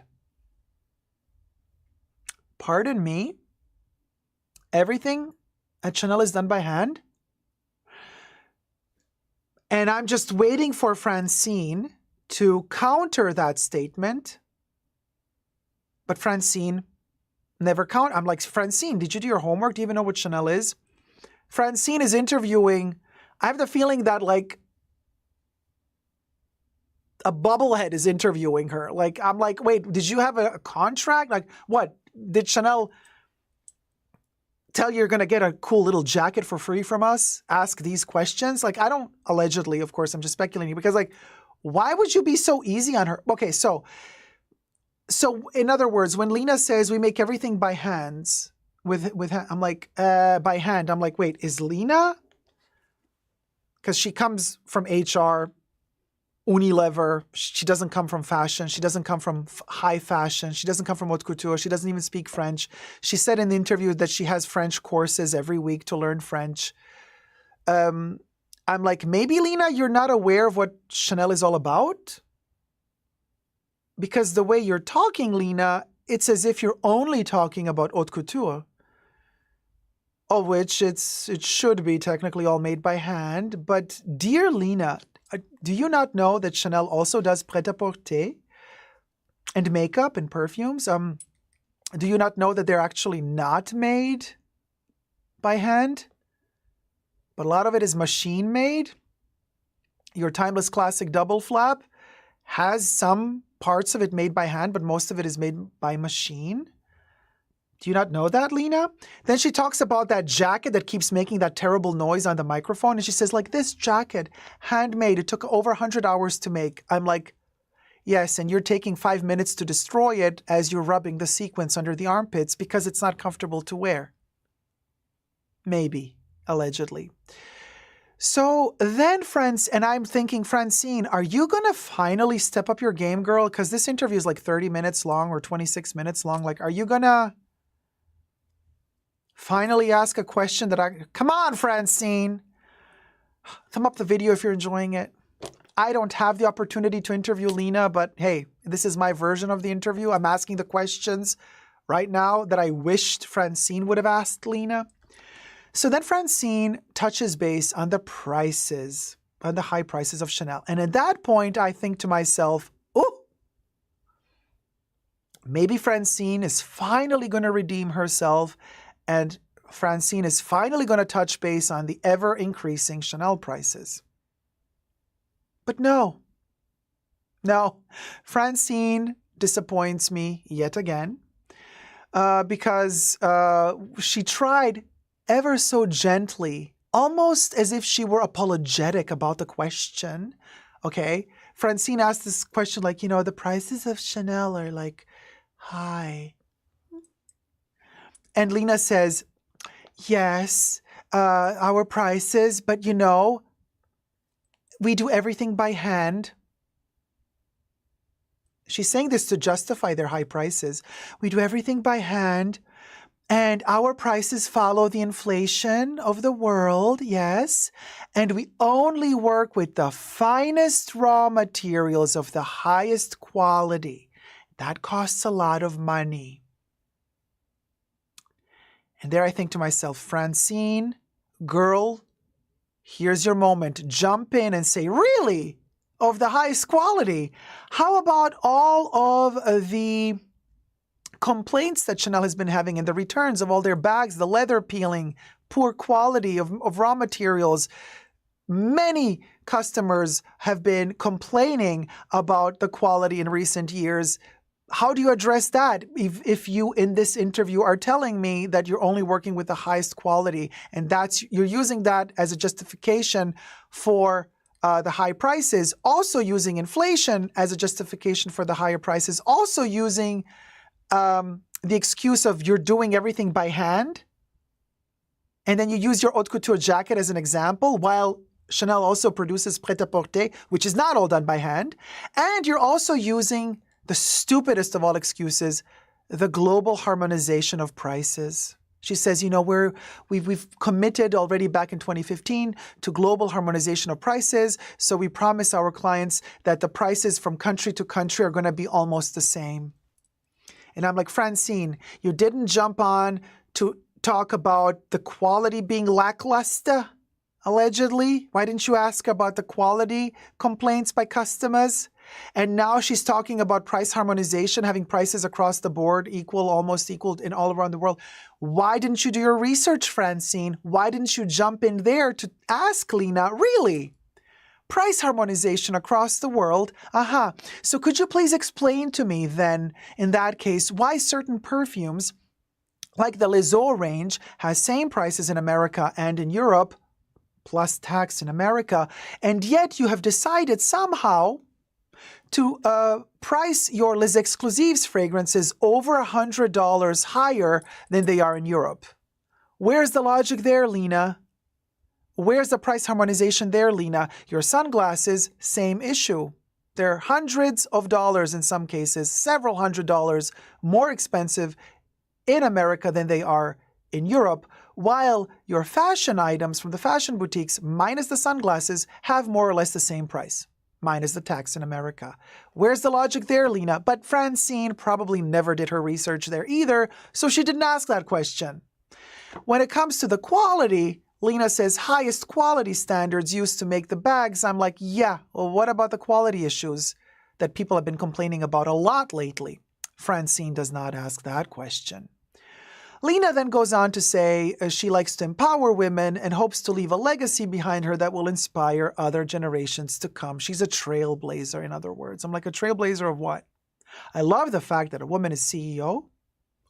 Pardon me? Everything at Chanel is done by hand? And I'm just waiting for Francine to counter that statement. But Francine never count. I'm like, Francine, did you do your homework? Do you even know what Chanel is? Francine is interviewing. I have the feeling that like a bubblehead is interviewing her. Like, I'm like, wait, did you have a contract? Like, what? Did Chanel tell you you're going to get a cool little jacket for free from us? Ask these questions? Like, I don't, allegedly, of course, I'm just speculating, because like, why would you be so easy on her? Okay, so in other words, when Lena says we make everything by hands, I'm like, by hand, I'm like, wait, is Lena? Because she comes from HR, Unilever. She doesn't come from fashion. She doesn't come from high fashion. She doesn't come from haute couture. She doesn't even speak French. She said in the interview that she has French courses every week to learn French. I'm like, maybe, Lena, you're not aware of what Chanel is all about? Because the way you're talking, Lena, it's as if you're only talking about haute couture, of which it should be technically all made by hand. But dear Lena, do you not know that Chanel also does pret-à-porter and makeup and perfumes? Do you not know that they're actually not made by hand? But a lot of it is machine made. Your Timeless Classic Double Flap has some parts of it made by hand, but most of it is made by machine. Do you not know that, Lena? Then she talks about that jacket that keeps making that terrible noise on the microphone. And she says, like, this jacket, handmade, it took over 100 hours to make. I'm like, Yes, and you're taking 5 minutes to destroy it as you're rubbing the sequins under the armpits because it's not comfortable to wear. Maybe, allegedly. So then, friends, and I'm thinking, Francine, are you going to finally step up your game, girl? Because this interview is like 30 minutes long or 26 minutes long. Like, are you going to finally ask a question that come on, Francine. Thumb up the video if you're enjoying it. I don't have the opportunity to interview Lena, but hey, this is my version of the interview. I'm asking the questions right now that I wished Francine would have asked Lena. So then Francine touches base on the prices, on the high prices of Chanel. And at that point, I think to myself, oh, maybe Francine is finally going to redeem herself, and Francine is finally going to touch base on the ever-increasing Chanel prices. But no, Francine disappoints me yet again because she tried ever so gently, almost as if she were apologetic about the question. Okay, Francine asked this question like, the prices of Chanel are like high. And Lena says, yes, our prices, but we do everything by hand. She's saying this to justify their high prices. We do everything by hand, and our prices follow the inflation of the world, yes. And we only work with the finest raw materials of the highest quality. That costs a lot of money. And there I think to myself, Francine, girl, here's your moment. Jump in and say, really? Of the highest quality? How about all of the complaints that Chanel has been having in the returns of all their bags, the leather peeling, poor quality of raw materials? Many customers have been complaining about the quality in recent years. How do you address that if you in this interview are telling me that you're only working with the highest quality, and you're using that as a justification for the high prices, also using inflation as a justification for the higher prices, also using the excuse of you're doing everything by hand, and then you use your haute couture jacket as an example, while Chanel also produces prêt-à-porter, which is not all done by hand, and you're also using the stupidest of all excuses, the global harmonization of prices. She says, we've committed already back in 2015 to global harmonization of prices, so we promise our clients that the prices from country to country are going to be almost the same. And I'm like, Francine, you didn't jump on to talk about the quality being lackluster, allegedly? Why didn't you ask about the quality complaints by customers? And now she's talking about price harmonization, having prices across the board almost equal in all around the world. Why didn't you do your research, Francine? Why didn't you jump in there to ask Lena, really? Price harmonization across the world? So could you please explain to me then, in that case, why certain perfumes, like the Les Eaux range, has same prices in America and in Europe, plus tax in America, and yet you have decided somehow to price your Les Exclusives fragrances over $100 higher than they are in Europe? Where's the logic there, Lena? Where's the price harmonization there, Lena? Your sunglasses, same issue. They're hundreds of dollars in some cases, several $100s more expensive in America than they are in Europe, while your fashion items from the fashion boutiques, minus the sunglasses, have more or less the same price, minus the tax in America. Where's the logic there, Lena? But Francine probably never did her research there either, so she didn't ask that question. When it comes to the quality, Lena says highest quality standards used to make the bags. I'm like, yeah, well, what about the quality issues that people have been complaining about a lot lately? Francine does not ask that question. Lena then goes on to say she likes to empower women and hopes to leave a legacy behind her that will inspire other generations to come. She's a trailblazer, in other words. I'm like, a trailblazer of what? I love the fact that a woman is CEO.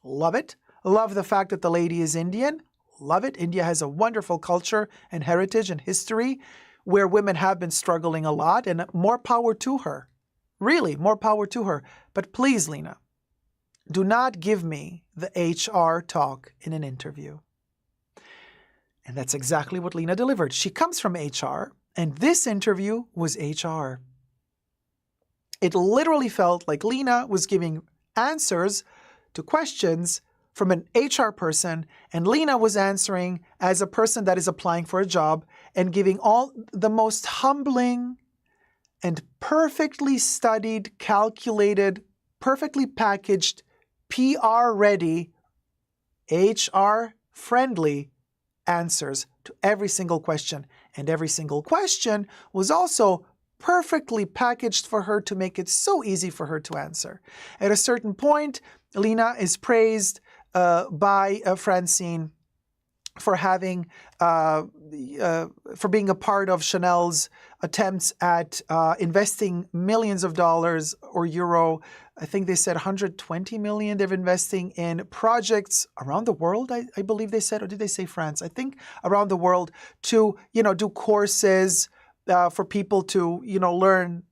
Love it. Love the fact that the lady is Indian. Love it. India has a wonderful culture and heritage and history where women have been struggling a lot, and more power to her. Really, more power to her. But please, Lena, do not give me the HR talk in an interview. And that's exactly what Lena delivered. She comes from HR, and this interview was HR. It literally felt like Lena was giving answers to questions from an HR person, and Lena was answering as a person that is applying for a job and giving all the most humbling and perfectly studied, calculated, perfectly packaged, PR-ready, HR-friendly answers to every single question. And every single question was also perfectly packaged for her to make it so easy for her to answer. At a certain point, Lena is praised by Francine for having, for being a part of Chanel's attempts at investing millions of dollars or euro. I think they said 120 million they're investing in projects around the world, I believe they said, or did they say France? I think around the world to, do courses for people to, learn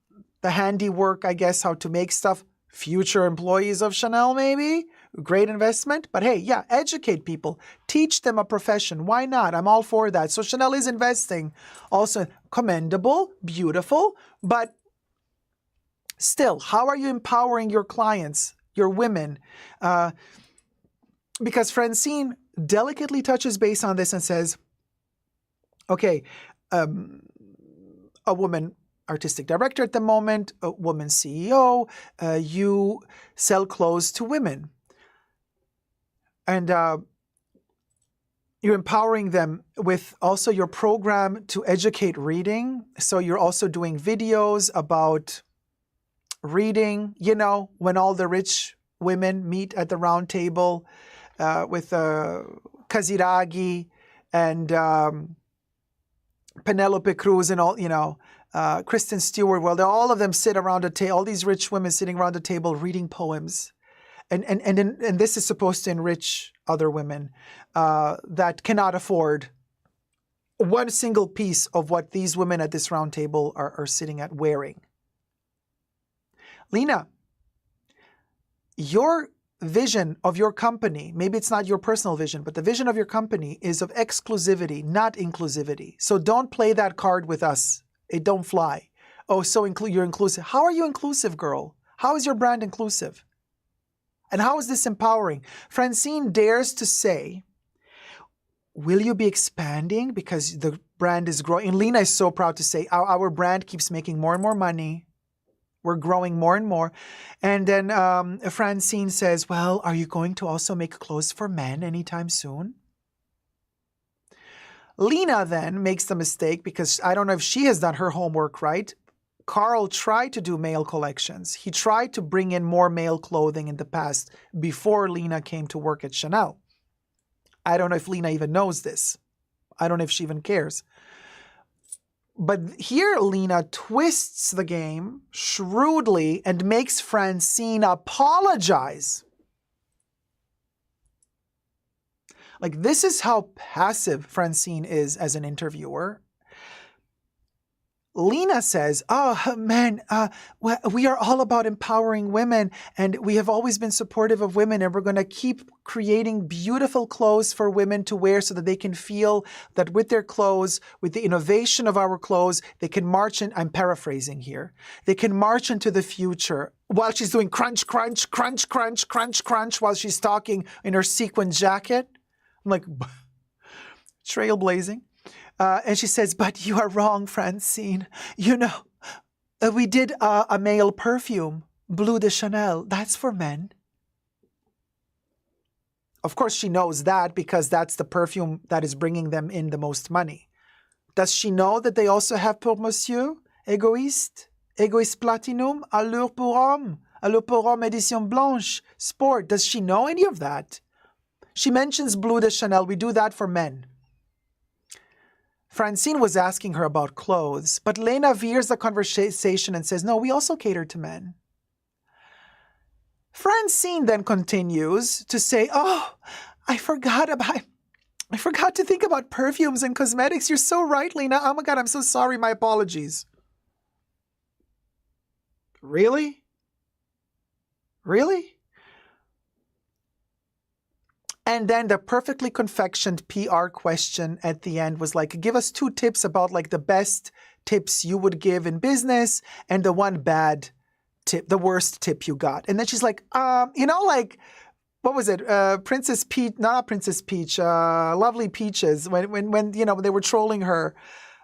the handiwork, I guess, how to make stuff. Future employees of Chanel, maybe? Great investment. But hey, yeah, educate people. Teach them a profession. Why not? I'm all for that. So Chanel is investing. Also commendable, beautiful, but still, how are you empowering your clients, your women? Because Francine delicately touches base on this and says, okay, a woman artistic director at the moment, a woman CEO, you sell clothes to women. And you're empowering them with also your program to educate reading. So you're also doing videos about reading, when all the rich women meet at the round table with Kaziragi and Penelope Cruz and all, Kristen Stewart. Well, all of them sit around a table, all these rich women sitting around a table reading poems. And this is supposed to enrich other women that cannot afford one single piece of what these women at this round table are sitting at wearing. Lena, your vision of your company, maybe it's not your personal vision, but the vision of your company is of exclusivity, not inclusivity. So don't play that card with us. It don't fly. Oh, so you're inclusive. How are you inclusive, girl? How is your brand inclusive? And how is this empowering? Francine dares to say, will you be expanding because the brand is growing? And Lena is so proud to say, our brand keeps making more and more money. We're growing more and more. And then Francine says, well, are you going to also make clothes for men anytime soon? Lena then makes the mistake because I don't know if she has done her homework right. Carl tried to do male collections. He tried to bring in more male clothing in the past before Lena came to work at Chanel. I don't know if Lena even knows this. I don't know if she even cares. But here Lena twists the game shrewdly and makes Francine apologize. Like, this is how passive Francine is as an interviewer. Lena says, oh, man, we are all about empowering women, and we have always been supportive of women, and we're going to keep creating beautiful clothes for women to wear so that they can feel that with their clothes, with the innovation of our clothes, they can march in, I'm paraphrasing here, they can march into the future while she's doing crunch, crunch, crunch, crunch, crunch, crunch, while she's talking in her sequin jacket. I'm like, trailblazing. And she says, but you are wrong, Francine. We did a male perfume, Bleu de Chanel. That's for men. Of course, she knows that because that's the perfume that is bringing them in the most money. Does she know that they also have Pour Monsieur, Égoïste, Égoïste Platinum, Allure pour Homme, Allure pour Homme Édition Blanche, Sport? Does she know any of that? She mentions Bleu de Chanel. We do that for men. Francine was asking her about clothes, but Lena veers the conversation and says, no, we also cater to men. Francine then continues to say, oh, I forgot to think about perfumes and cosmetics. You're so right, Lena. Oh my God, I'm so sorry. My apologies. Really? Really? And then the perfectly confectioned PR question at the end was like, give us 2 tips about like the best tips you would give in business and the one bad tip, the worst tip you got. And then she's like, like, what was it? Princess Peach, not Princess Peach, Lovely Peaches, when they were trolling her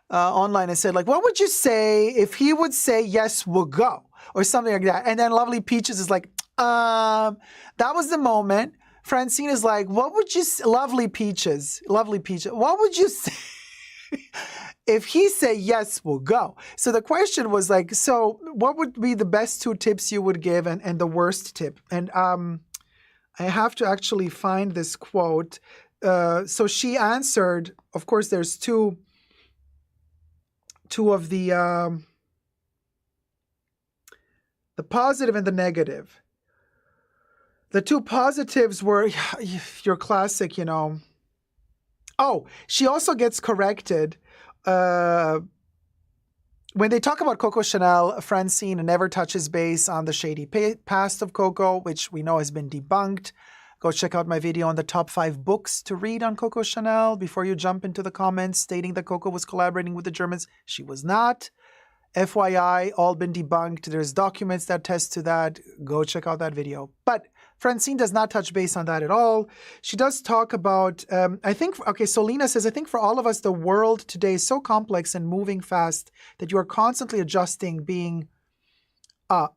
online and said like, what would you say if he would say, yes, we'll go, or something like that. And then Lovely Peaches is like, that was the moment. Francine is like, what would you say? Lovely Peaches, what would you say if he say, yes, we'll go? So the question was like, so what would be the best 2 tips you would give and the worst tip? And I have to actually find this quote. So she answered, of course, there's two of the positive and the negative. The 2 positives were your classic, Oh, she also gets corrected. When they talk about Coco Chanel, Francine never touches base on the shady past of Coco, which we know has been debunked. Go check out my video on the top 5 books to read on Coco Chanel before you jump into the comments stating that Coco was collaborating with the Germans. She was not. FYI, all been debunked. There's documents that attest to that. Go check out that video. But Francine does not touch base on that at all. She does talk about, so Lena says, I think for all of us, the world today is so complex and moving fast that you are constantly adjusting, being, I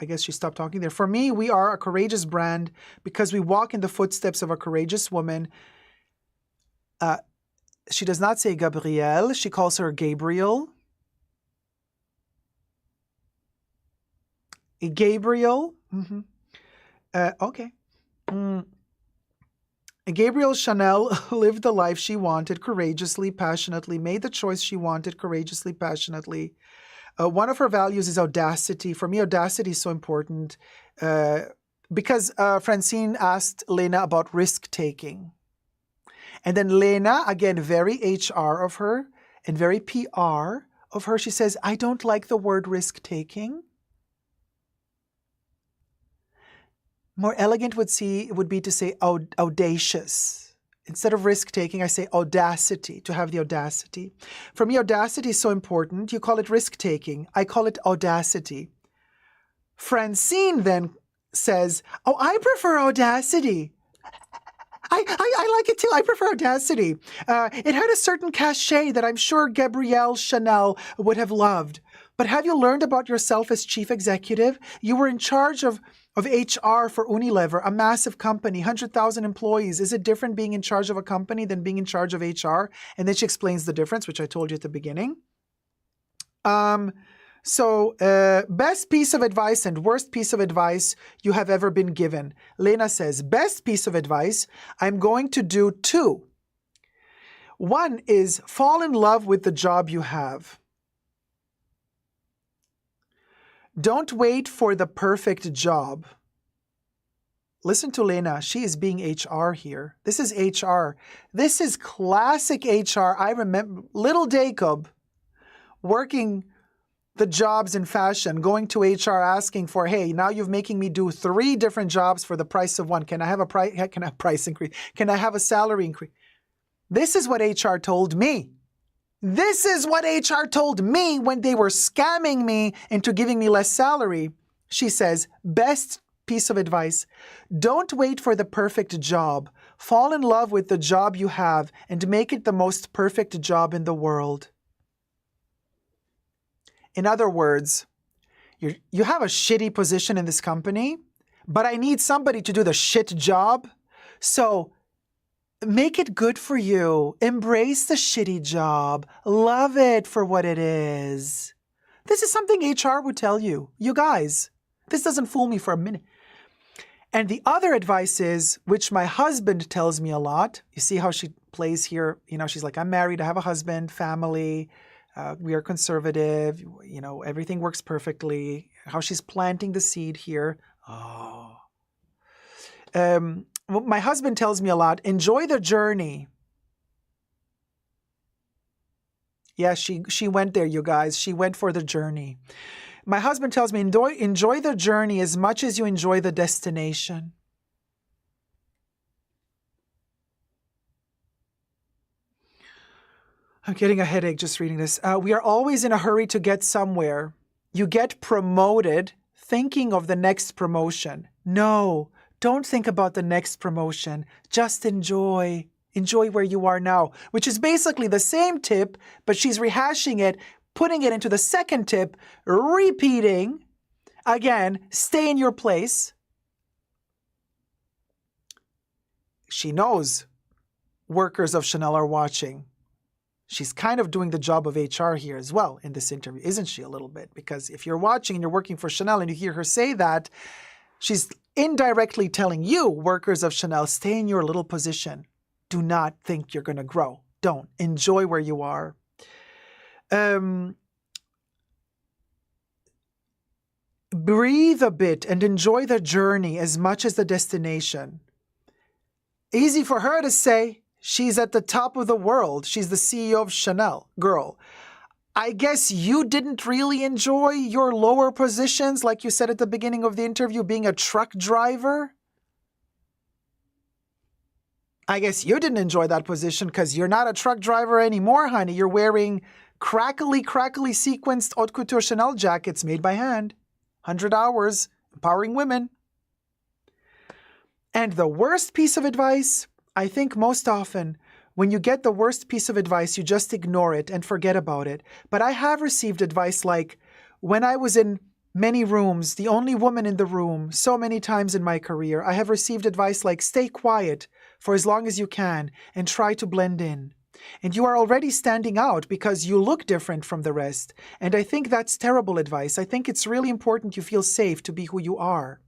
guess she stopped talking there. For me, we are a courageous brand because we walk in the footsteps of a courageous woman. She does not say Gabrielle. She calls her Gabriel. Gabriel. Mm-hmm. Okay. Gabrielle Chanel lived the life she wanted courageously, passionately, made the choice she wanted courageously, passionately. One of her values is audacity. For me, audacity is so important because Francine asked Lena about risk-taking. And then Lena, again, very HR of her and very PR of her, she says, I don't like the word risk-taking. More elegant would be to say audacious. Instead of risk-taking, I say audacity, to have the audacity. For me, audacity is so important. You call it risk-taking. I call it audacity. Francine then says, oh, I prefer audacity. I like it too. I prefer audacity. It had a certain cachet that I'm sure Gabrielle Chanel would have loved. But have you learned about yourself as chief executive? You were in charge of HR for Unilever, a massive company, 100,000 employees. Is it different being in charge of a company than being in charge of HR? And then she explains the difference, which I told you at the beginning. Best piece of advice and worst piece of advice you have ever been given. Lena says, best piece of advice, I'm going to do 2. One is fall in love with the job you have. Don't wait for the perfect job. Listen to Lena. She is being HR here. This is HR. This is classic HR. I remember little Dacob working the jobs in fashion, going to HR asking for, hey, now you're making me do 3 different jobs for the price of one. Can I have a price increase? Can I have a salary increase? This is what HR told me. This is what HR told me when they were scamming me into giving me less salary. She says, best piece of advice, don't wait for the perfect job. Fall in love with the job you have and make it the most perfect job in the world. In other words, you have a shitty position in this company, but I need somebody to do the shit job. So make it good for you. Embrace the shitty job. Love it for what it is. This is something HR would tell you. You guys, this doesn't fool me for a minute. And the other advice is, which my husband tells me a lot. You see how she plays here? She's like, I'm married, I have a husband, family. We are conservative, everything works perfectly. How she's planting the seed here. Oh. My husband tells me a lot, enjoy the journey. Yeah, she went there, you guys. She went for the journey. My husband tells me, enjoy the journey as much as you enjoy the destination. I'm getting a headache just reading this. We are always in a hurry to get somewhere. You get promoted thinking of the next promotion. No, don't think about the next promotion. Just enjoy. Enjoy where you are now, which is basically the same tip, but she's rehashing it, putting it into the second tip, repeating. Again, stay in your place. She knows workers of Chanel are watching. She's kind of doing the job of HR here as well in this interview, isn't she, a little bit? Because if you're watching and you're working for Chanel and you hear her say that, she's indirectly telling you, workers of Chanel, stay in your little position. Do not think you're going to grow. Don't. Enjoy where you are. Breathe a bit and enjoy the journey as much as the destination. Easy for her to say. She's at the top of the world. She's the CEO of Chanel. Girl, I guess you didn't really enjoy your lower positions, like you said at the beginning of the interview, being a truck driver. I guess you didn't enjoy that position because you're not a truck driver anymore, honey. You're wearing crackly sequenced haute couture Chanel jackets made by hand. 100 hours, empowering women. And the worst piece of advice, I think most often, when you get the worst piece of advice, you just ignore it and forget about it. But I have received advice like, when I was in many rooms, the only woman in the room, so many times in my career, I have received advice like, stay quiet for as long as you can and try to blend in. And you are already standing out because you look different from the rest. And I think that's terrible advice. I think it's really important you feel safe to be who you are.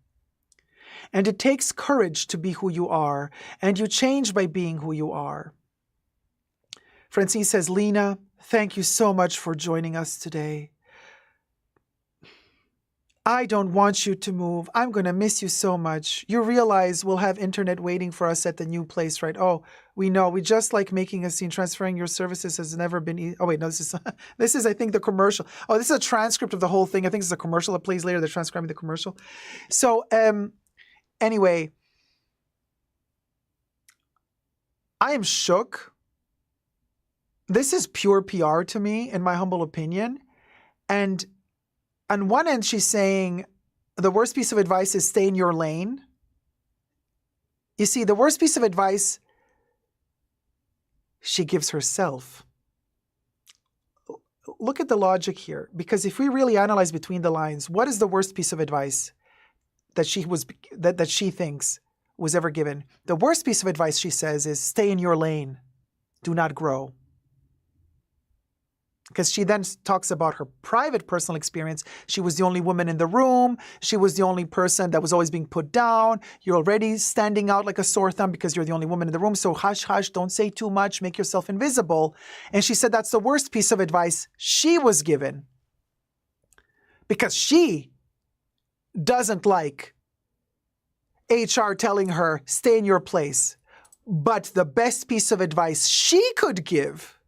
And it takes courage to be who you are, and you change by being who you are. Francine says, Lena, thank you so much for joining us today. I don't want you to move. I'm going to miss you so much. You realize we'll have internet waiting for us at the new place, right? Oh, we know. We just like making a scene. Transferring your services has never been easy. Oh, wait, no, this is, I think, the commercial. Oh, this is a transcript of the whole thing. I think it's a commercial that plays later. They're transcribing the commercial. So, anyway, I am shook. This is pure PR to me, in my humble opinion. And on one end, she's saying the worst piece of advice is stay in your lane. You see, the worst piece of advice she gives herself. Look at the logic here, because if we really analyze between the lines, what is the worst piece of advice that she thinks was ever given? The worst piece of advice, she says, is stay in your lane. Do not grow. Because she then talks about her private personal experience. She was the only woman in the room. She was the only person that was always being put down. You're already standing out like a sore thumb because you're the only woman in the room. So hush, hush, don't say too much, make yourself invisible. And she said that's the worst piece of advice she was given. Because she doesn't like HR telling her, stay in your place. But the best piece of advice she could give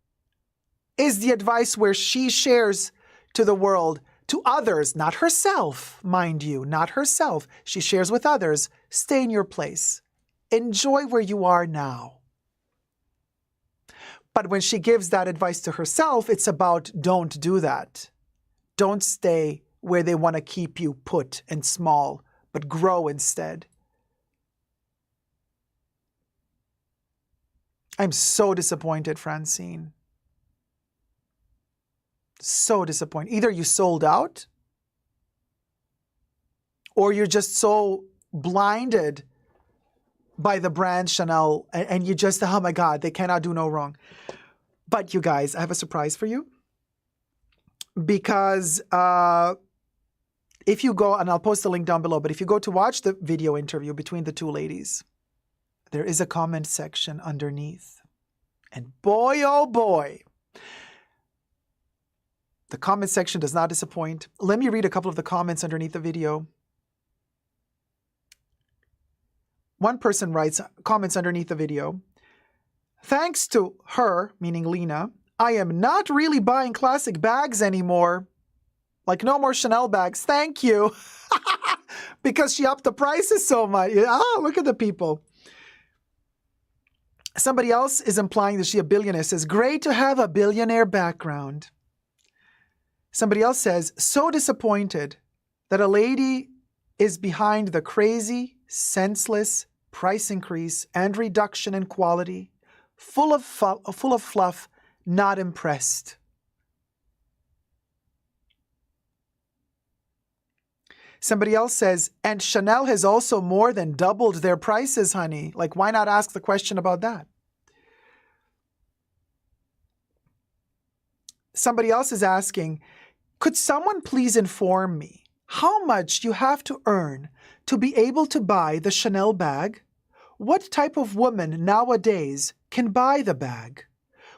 is the advice where she shares to the world, to others, not herself, mind you, not herself. She shares with others, stay in your place. Enjoy where you are now. But when she gives that advice to herself, it's about don't do that. Don't stay where they want to keep you put and small, but grow instead. I'm so disappointed, Francine. So disappointed. Either you sold out or you're just so blinded by the brand Chanel and you just, oh my God, they cannot do no wrong. But you guys, I have a surprise for you. Because if you go, and I'll post the link down below, but if you go to watch the video interview between the two ladies, there is a comment section underneath. And boy, oh boy, the comment section does not disappoint. Let me read a couple of the comments underneath the video. One person writes, comments underneath the video. Thanks to her, meaning Lena, I am not really buying classic bags anymore. Like, no more Chanel bags. Thank you. Because she upped the prices so much. Oh, look at the people. Somebody else is implying that she a billionaire. Says, great to have a billionaire background. Somebody else says, so disappointed that a lady is behind the crazy, senseless price increase and reduction in quality. Full of fluff, not impressed. Somebody else says, and Chanel has also more than doubled their prices, honey. Like, why not ask the question about that? Somebody else is asking, could someone please inform me how much you have to earn to be able to buy the Chanel bag? What type of woman nowadays can buy the bag?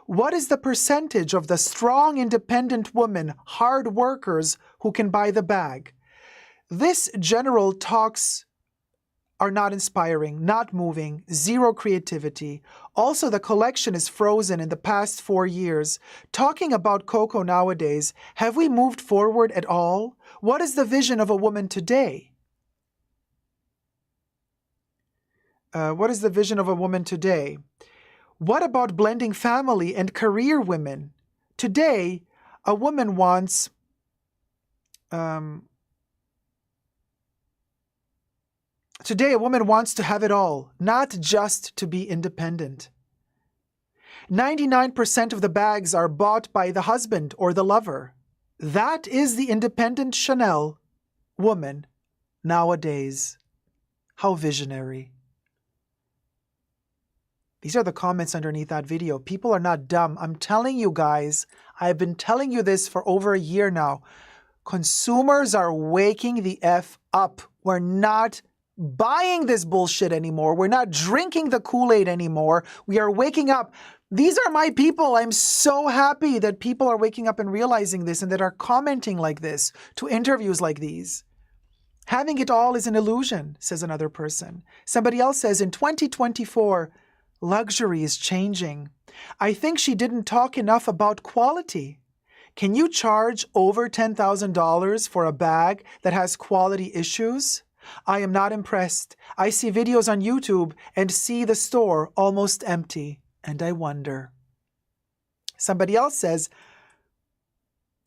What is the percentage of the strong, independent women, hard workers who can buy the bag? This general talks are not inspiring, not moving, zero creativity. Also, the collection is frozen in the past 4 years. Talking about Coco nowadays, have we moved forward at all? What is the vision of a woman today? What is the vision of a woman today? What about blending family and career women? Today, a woman wants to have it all, not just to be independent. 99% of the bags are bought by the husband or the lover. That is the independent Chanel woman nowadays. How visionary. These are the comments underneath that video. People are not dumb. I'm telling you guys, I've been telling you this for over a year now. Consumers are waking the F up. We're not buying this bullshit anymore. We're not drinking the Kool-Aid anymore. We are waking up. These are my people. I'm so happy that people are waking up and realizing this and that are commenting like this to interviews like these. Having it all is an illusion, says another person. Somebody else says, in 2024, luxury is changing. I think she didn't talk enough about quality. Can you charge over $10,000 for a bag that has quality issues? I am not impressed. I see videos on YouTube and see the store almost empty, and I wonder. Somebody else says,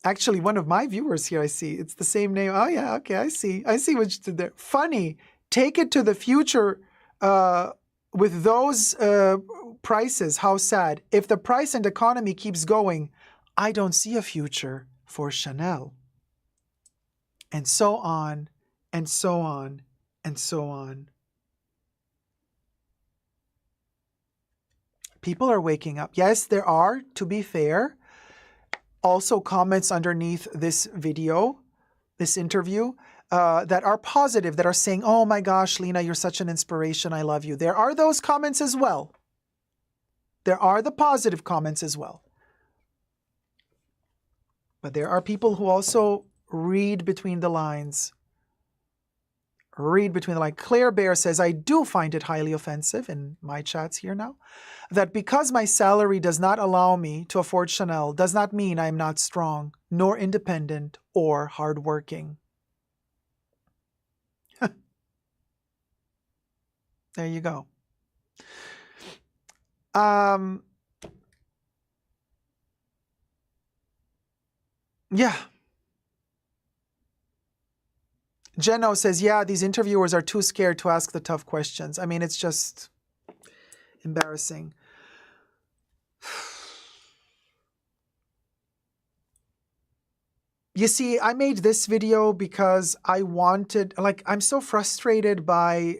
actually, one of my viewers here, I see, it's the same name. Oh yeah, okay, I see what you did there. Funny, take it to the future with those prices. How sad. If the price and economy keeps going, I don't see a future for Chanel. And so on, and so on, and so on. People are waking up. Yes, there are, to be fair, also comments underneath this video, this interview, that are positive, that are saying, oh my gosh, Lena, you're such an inspiration. I love you. There are those comments as well. There are the positive comments as well. But there are people who also read between the lines. Read between the lines. Claire Bear says, I do find it highly offensive in my chats here now, that because my salary does not allow me to afford Chanel does not mean I am not strong, nor independent, or hardworking. There you go. Yeah. Jeno says, yeah, these interviewers are too scared to ask the tough questions. I mean, it's just embarrassing. You see, I made this video because I wanted, like, I'm so frustrated by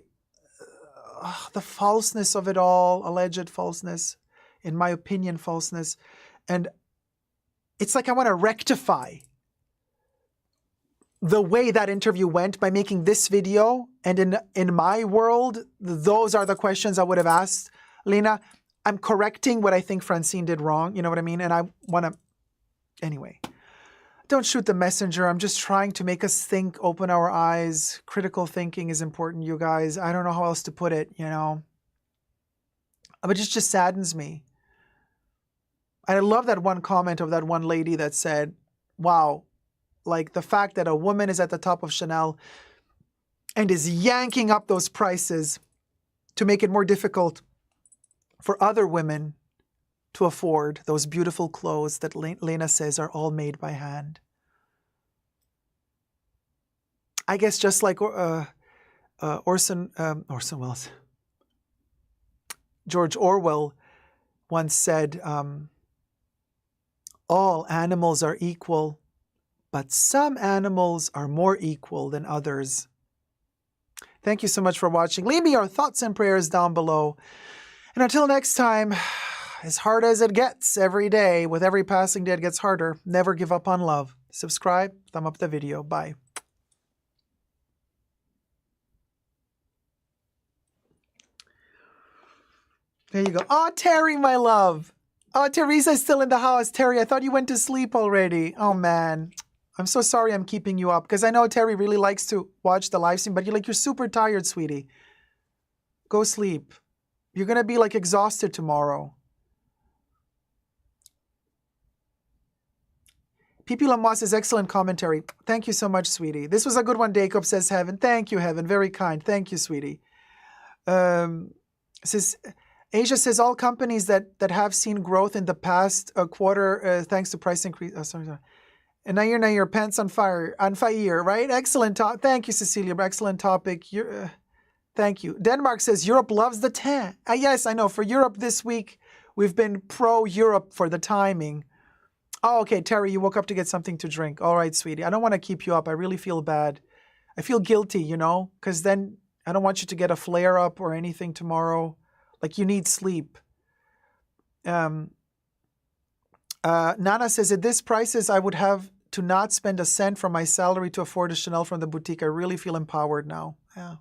the falseness of it all, alleged falseness, in my opinion, falseness. And it's like I want to rectify the way that interview went by making this video. And in my world, those are the questions I would have asked Lena. I'm correcting what I think Francine did wrong. You know what I mean? And I want to, anyway. Don't shoot the messenger. I'm just trying to make us think, open our eyes. Critical thinking is important, you guys. I don't know how else to put it, you know. But it just saddens me. I love that one comment of that one lady that said, wow, like the fact that a woman is at the top of Chanel and is yanking up those prices to make it more difficult for other women to afford those beautiful clothes that Lena says are all made by hand. I guess just like Orson Welles, George Orwell once said, all animals are equal, but some animals are more equal than others. Thank you so much for watching. Leave me your thoughts and prayers down below. And until next time, as hard as it gets every day, with every passing day it gets harder, never give up on love. Subscribe, thumb up the video. Bye. There you go. Oh, Terry, my love. Oh, Teresa's still in the house. Terry, I thought you went to sleep already. Oh, man. I'm so sorry I'm keeping you up, because I know Terry really likes to watch the live stream, but you're super tired, sweetie. Go sleep. You're going to be like exhausted tomorrow. Pipi Lamois says, excellent commentary. Thank you so much, sweetie. This was a good one, Dacob, says Heaven. Thank you, Heaven. Very kind. Thank you, sweetie. Says... Asia says all companies that have seen growth in the past quarter thanks to price increase. Oh, sorry. And now your pants on fire, right? Excellent. Thank you, Cecilia. Excellent topic. Thank you. Denmark says Europe loves the tan. Yes, I know. For Europe this week, we've been pro-Europe for the timing. Oh, okay, Terry, you woke up to get something to drink. All right, sweetie. I don't want to keep you up. I really feel bad. I feel guilty, because then I don't want you to get a flare-up or anything tomorrow. Like you need sleep. Nana says, at this prices, I would have to not spend a cent from my salary to afford a Chanel from the boutique. I really feel empowered now. Yeah.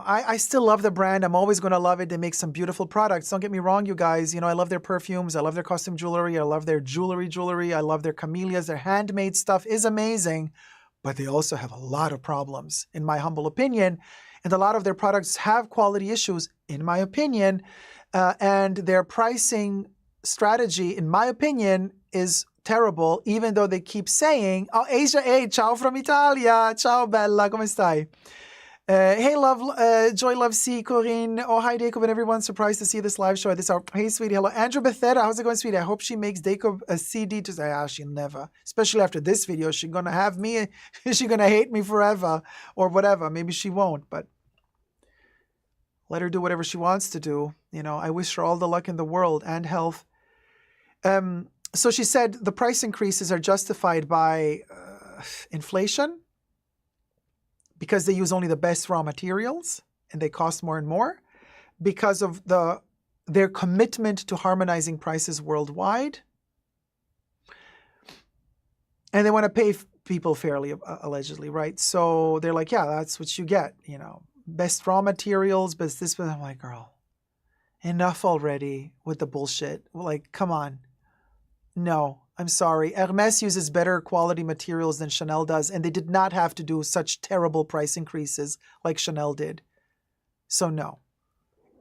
I still love the brand. I'm always going to love it. They make some beautiful products. Don't get me wrong, you guys. I love their perfumes. I love their costume jewelry. I love their jewelry. I love their camellias. Their handmade stuff is amazing. But they also have a lot of problems, in my humble opinion. And a lot of their products have quality issues, in my opinion. And their pricing strategy, in my opinion, is terrible, even though they keep saying, oh, Asia, hey, ciao from Italia. Ciao, bella, come stai? Hey, love, Joy, love, C, Corinne. Oh, hi, Dacob, and everyone. Surprised to see this live show at this hour. Hey, sweetie. Hello. Andrew Bethesda. How's it going, sweetie? I hope she makes Dacob a CD to say, she'll never. Especially after this video. She's going to have me. She's going to hate me forever or whatever. Maybe she won't, but let her do whatever she wants to do. I wish her all the luck in the world and health. So she said the price increases are justified by inflation, because they use only the best raw materials and they cost more and more, because of their commitment to harmonizing prices worldwide. And they want to pay people fairly, allegedly, right? So they're like, yeah, that's what you get, best raw materials, but this, but I'm like, girl, enough already with the bullshit. Like, come on. No. I'm sorry. Hermès uses better quality materials than Chanel does, and they did not have to do such terrible price increases like Chanel did. So no.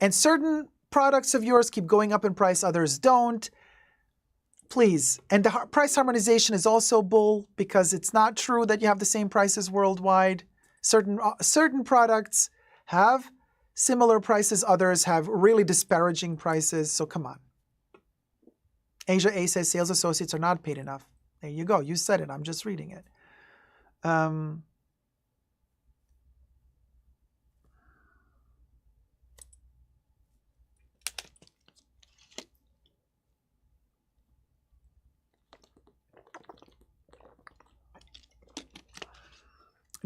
And certain products of yours keep going up in price, others don't. Please. And the price harmonization is also bull, because it's not true that you have the same prices worldwide. Certain products have similar prices, others have really disparaging prices. So come on. Asia A says sales associates are not paid enough. There you go. You said it. I'm just reading it.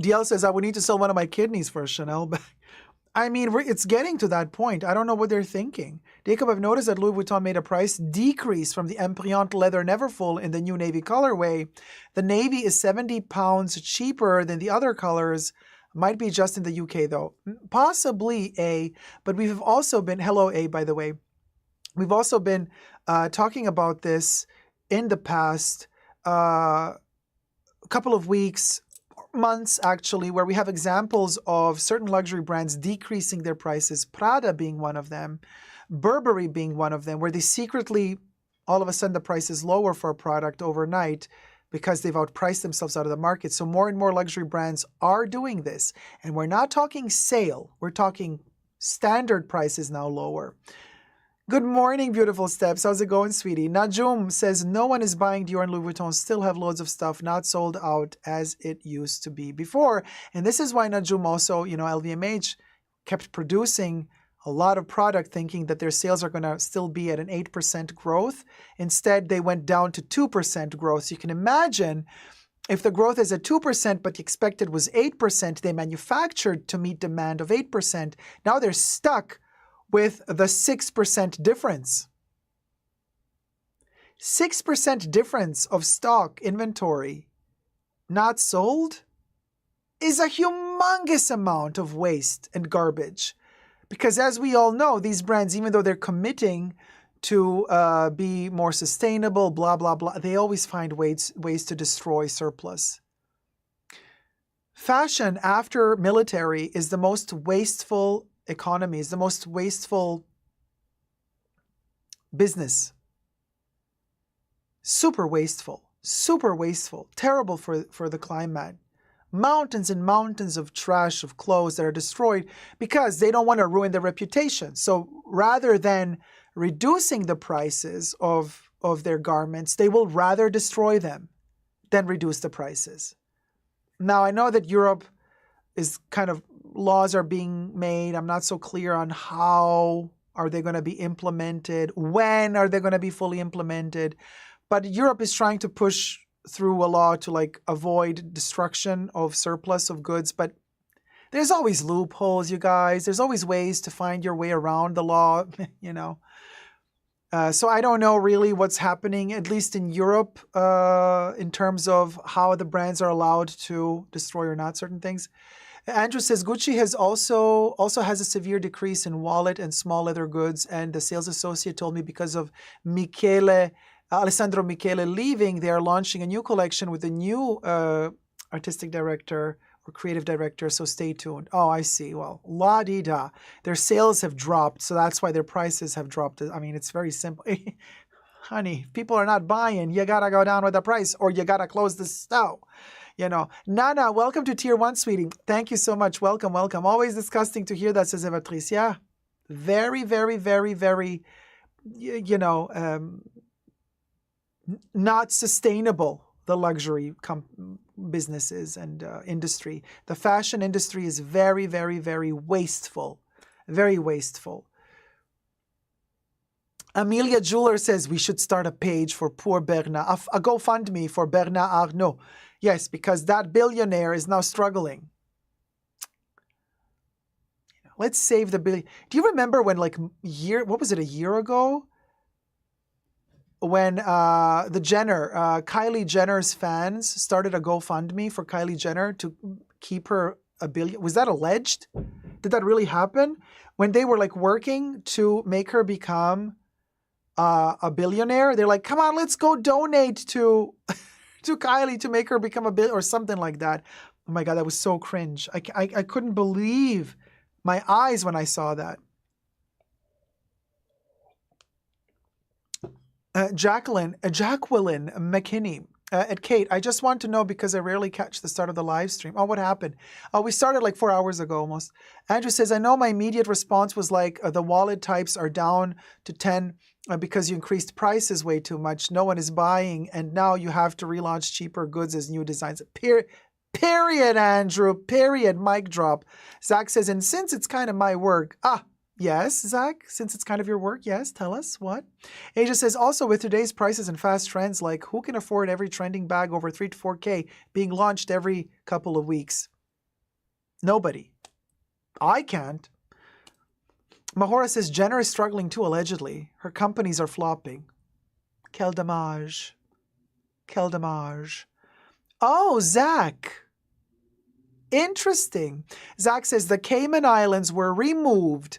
DL says, I would need to sell one of my kidneys for a Chanel bag. I mean, it's getting to that point. I don't know what they're thinking. Dacob, I've noticed that Louis Vuitton made a price decrease from the Empreinte leather Neverfull in the new navy colorway. The navy is 70 pounds cheaper than the other colors. Might be just in the UK, though. Possibly, A. But we've also been... Hello, A, by the way. We've also been talking about this in the past couple of weeks, months actually where we have examples of certain luxury brands decreasing their prices, Prada being one of them, Burberry being one of them, where they secretly, all of a sudden the price is lower for a product overnight because they've outpriced themselves out of the market. So more and more luxury brands are doing this. And we're not talking sale, we're talking standard prices now lower. Good morning, beautiful steps. How's it going, sweetie? Najum says, no one is buying Dior and Louis Vuitton. Still have loads of stuff not sold out as it used to be before. And this is why Najum also, LVMH kept producing a lot of product thinking that their sales are going to still be at an 8% growth. Instead, they went down to 2% growth. So you can imagine if the growth is at 2%, but the expected was 8%, they manufactured to meet demand of 8%. Now they're stuck with the 6% difference. 6% difference of stock inventory not sold is a humongous amount of waste and garbage. Because as we all know, these brands, even though they're committing to be more sustainable, blah, blah, blah, they always find ways to destroy surplus. Fashion after military is the most wasteful economy, is the most wasteful business. Super wasteful, terrible for the climate. Mountains and mountains of trash, of clothes that are destroyed because they don't want to ruin their reputation. So rather than reducing the prices of their garments, they will rather destroy them than reduce the prices. Now, I know that Europe is kind of, laws are being made. I'm not so clear on how are they going to be implemented, when are they going to be fully implemented. But Europe is trying to push through a law to avoid destruction of surplus of goods. But there's always loopholes, you guys. There's always ways to find your way around the law, So I don't know really what's happening, at least in Europe, in terms of how the brands are allowed to destroy or not certain things. Andrew says Gucci has also has a severe decrease in wallet and small leather goods, and the sales associate told me because of Alessandro Michele leaving, they are launching a new collection with a new artistic director or creative director, so stay tuned. Oh, I see. Well, la-di-da. Their sales have dropped, so that's why their prices have dropped. I mean, it's very simple. Honey, if people are not buying, you got to go down with the price or you got to close the store. Nana, welcome to Tier 1, sweetie. Thank you so much. Welcome, welcome. Always disgusting to hear that, says Evatrice. Yeah, very, very, very, very, not sustainable, the luxury businesses and industry. The fashion industry is very, very, very wasteful. Very wasteful. Amelia Jeweler says we should start a page for poor Bernard, a GoFundMe for Bernard Arnault. Yes, because that billionaire is now struggling. Let's save the billion. Do you remember when a year ago? When Kylie Jenner's fans started a GoFundMe for Kylie Jenner to keep her a billion. Was that alleged? Did that really happen? When they were working to make her become a billionaire, they're like, come on, let's go donate to Kylie to make her become a billionaire or something like that. Oh my God, that was so cringe. I couldn't believe my eyes when I saw that. Jacqueline McKinney at Kate, I just want to know because I rarely catch the start of the live stream. Oh, what happened? Oh, we started 4 hours ago almost. Andrew says, I know my immediate response was the wallet types are down to 10 because you increased prices way too much. No one is buying, and now you have to relaunch cheaper goods as new designs. Period, Andrew. Period. Mic drop. Zach says, and since it's kind of my work, yes, Zach, since it's kind of your work, yes, tell us what. Asia says, also with today's prices and fast trends, who can afford every trending bag over 3 to 4K being launched every couple of weeks? Nobody. I can't. Mahora says, Jenner is struggling too, allegedly. Her companies are flopping. Quel dommage. Quel dommage. Oh, Zach. Interesting. Zach says, the Cayman Islands were removed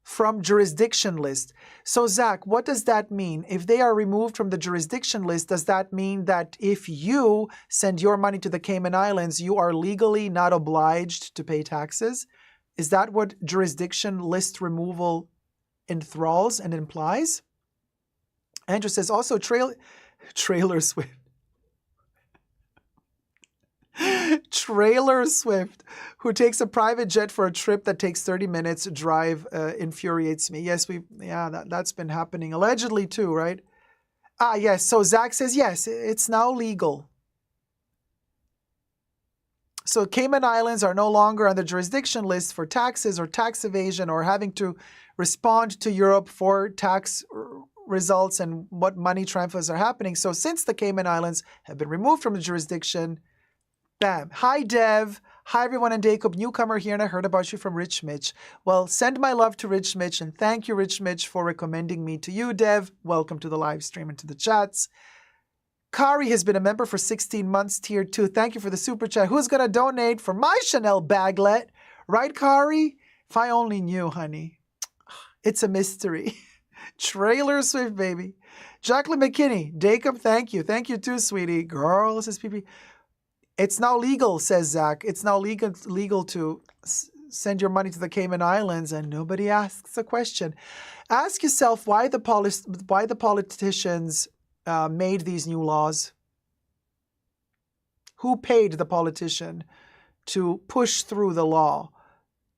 from jurisdiction list. So Zach, what does that mean? If they are removed from the jurisdiction list, does that mean that if you send your money to the Cayman Islands, you are legally not obliged to pay taxes? Is that what jurisdiction list removal enthralls and implies? Andrew says also Trailer Swift. Trailer Swift, who takes a private jet for a trip that takes 30 minutes drive, infuriates me. Yes, that's been happening allegedly too, right? Yes. So Zach says yes, it's now legal. So Cayman Islands are no longer on the jurisdiction list for taxes or tax evasion or having to respond to Europe for tax results and what money transfers are happening. So since the Cayman Islands have been removed from the jurisdiction, bam. Hi, Dev. Hi, everyone in Dacob. Newcomer here, and I heard about you from Rich Mitch. Well, send my love to Rich Mitch, and thank you, Rich Mitch, for recommending me to you, Dev. Welcome to the live stream and to the chats. Kari has been a member for 16 months, tier 2. Thank you for the super chat. Who's going to donate for my Chanel baglet? Right, Kari? If I only knew, honey. It's a mystery. Trailer Swift, baby. Jacqueline McKinney. Dacob, thank you. Thank you too, sweetie. Girl, says PP. It's now legal, says Zach. It's now legal to send your money to the Cayman Islands, and nobody asks a question. Ask yourself why the politicians made these new laws. Who paid the politician to push through the law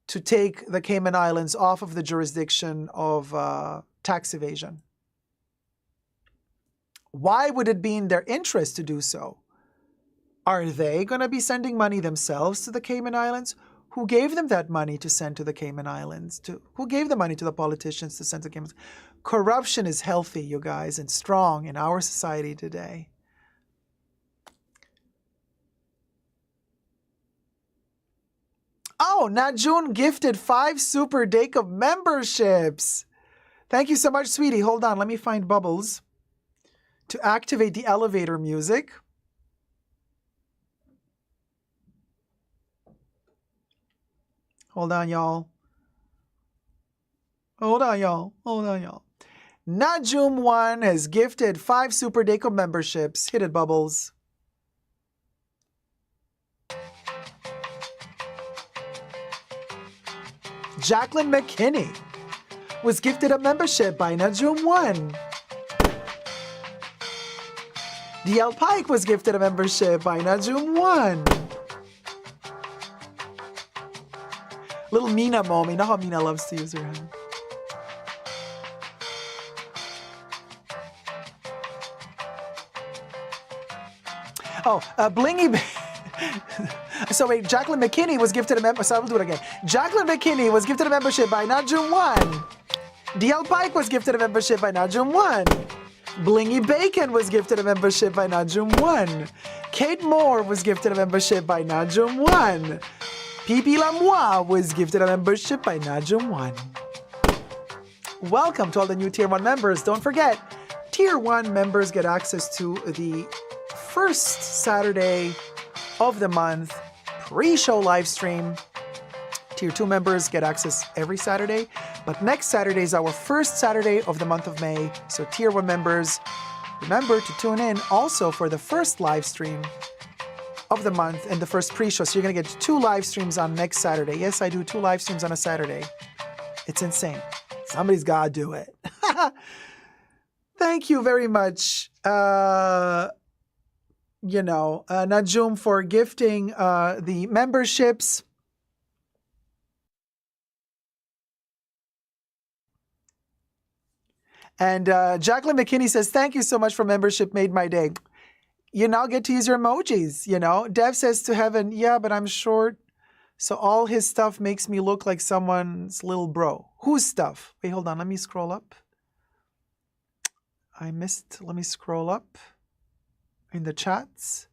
to take the Cayman Islands off of the jurisdiction of tax evasion? Why would it be in their interest to do so? Are they going to be sending money themselves to the Cayman Islands? Who gave them that money to send to the Cayman Islands? Who gave the money to the politicians to send to the Cayman Islands? Corruption is healthy, you guys, and strong in our society today. Oh, Najun gifted 5 Super Dacob memberships. Thank you so much, sweetie. Hold on, let me find Bubbles to activate the elevator music. Hold on, y'all. Hold on, y'all. Hold on, y'all. Najum1 has gifted 5 Super Dacob memberships. Hit it, Bubbles. Jacqueline McKinney was gifted a membership by Najum1. DL Pike was gifted a membership by Najum1. Little Mina mom. You know how Mina loves to use her hand. Oh, Blingy. So wait, Jacqueline McKinney was gifted a membership. So I'll do it again. Jacqueline McKinney was gifted a membership by Najum1. DL Pike was gifted a membership by Najum1. Blingy Bacon was gifted a membership by Najum1. Kate Moore was gifted a membership by Najum1. Pipi Lamois was gifted a membership by Najum1. Welcome to all the new Tier 1 members. Don't forget, Tier 1 members get access to the first Saturday of the month pre-show live stream. Tier 2 members get access every Saturday, but next Saturday is our first Saturday of the month of May. So Tier 1 members, remember to tune in also for the first live stream of the month and the first pre-show. So you're going to get 2 live streams on next Saturday. Yes, I do 2 live streams on a Saturday. It's insane. Somebody's got to do it. Thank you very much, Najum, for gifting the memberships. And Jacqueline McKinney says, thank you so much for membership, made my day. You now get to use your emojis, Dev says to heaven, yeah, but I'm short. So all his stuff makes me look like someone's little bro. Whose stuff? Wait, hold on. Let me scroll up. Let me scroll up in the chats.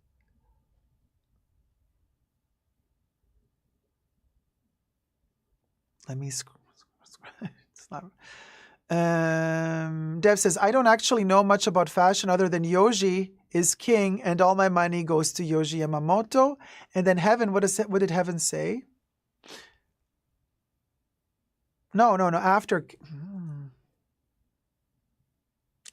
Let me scroll. It's not. Dev says, I don't actually know much about fashion other than Yoji is king and all my money goes to Yoji Yamamoto. And then heaven, what did heaven say? No.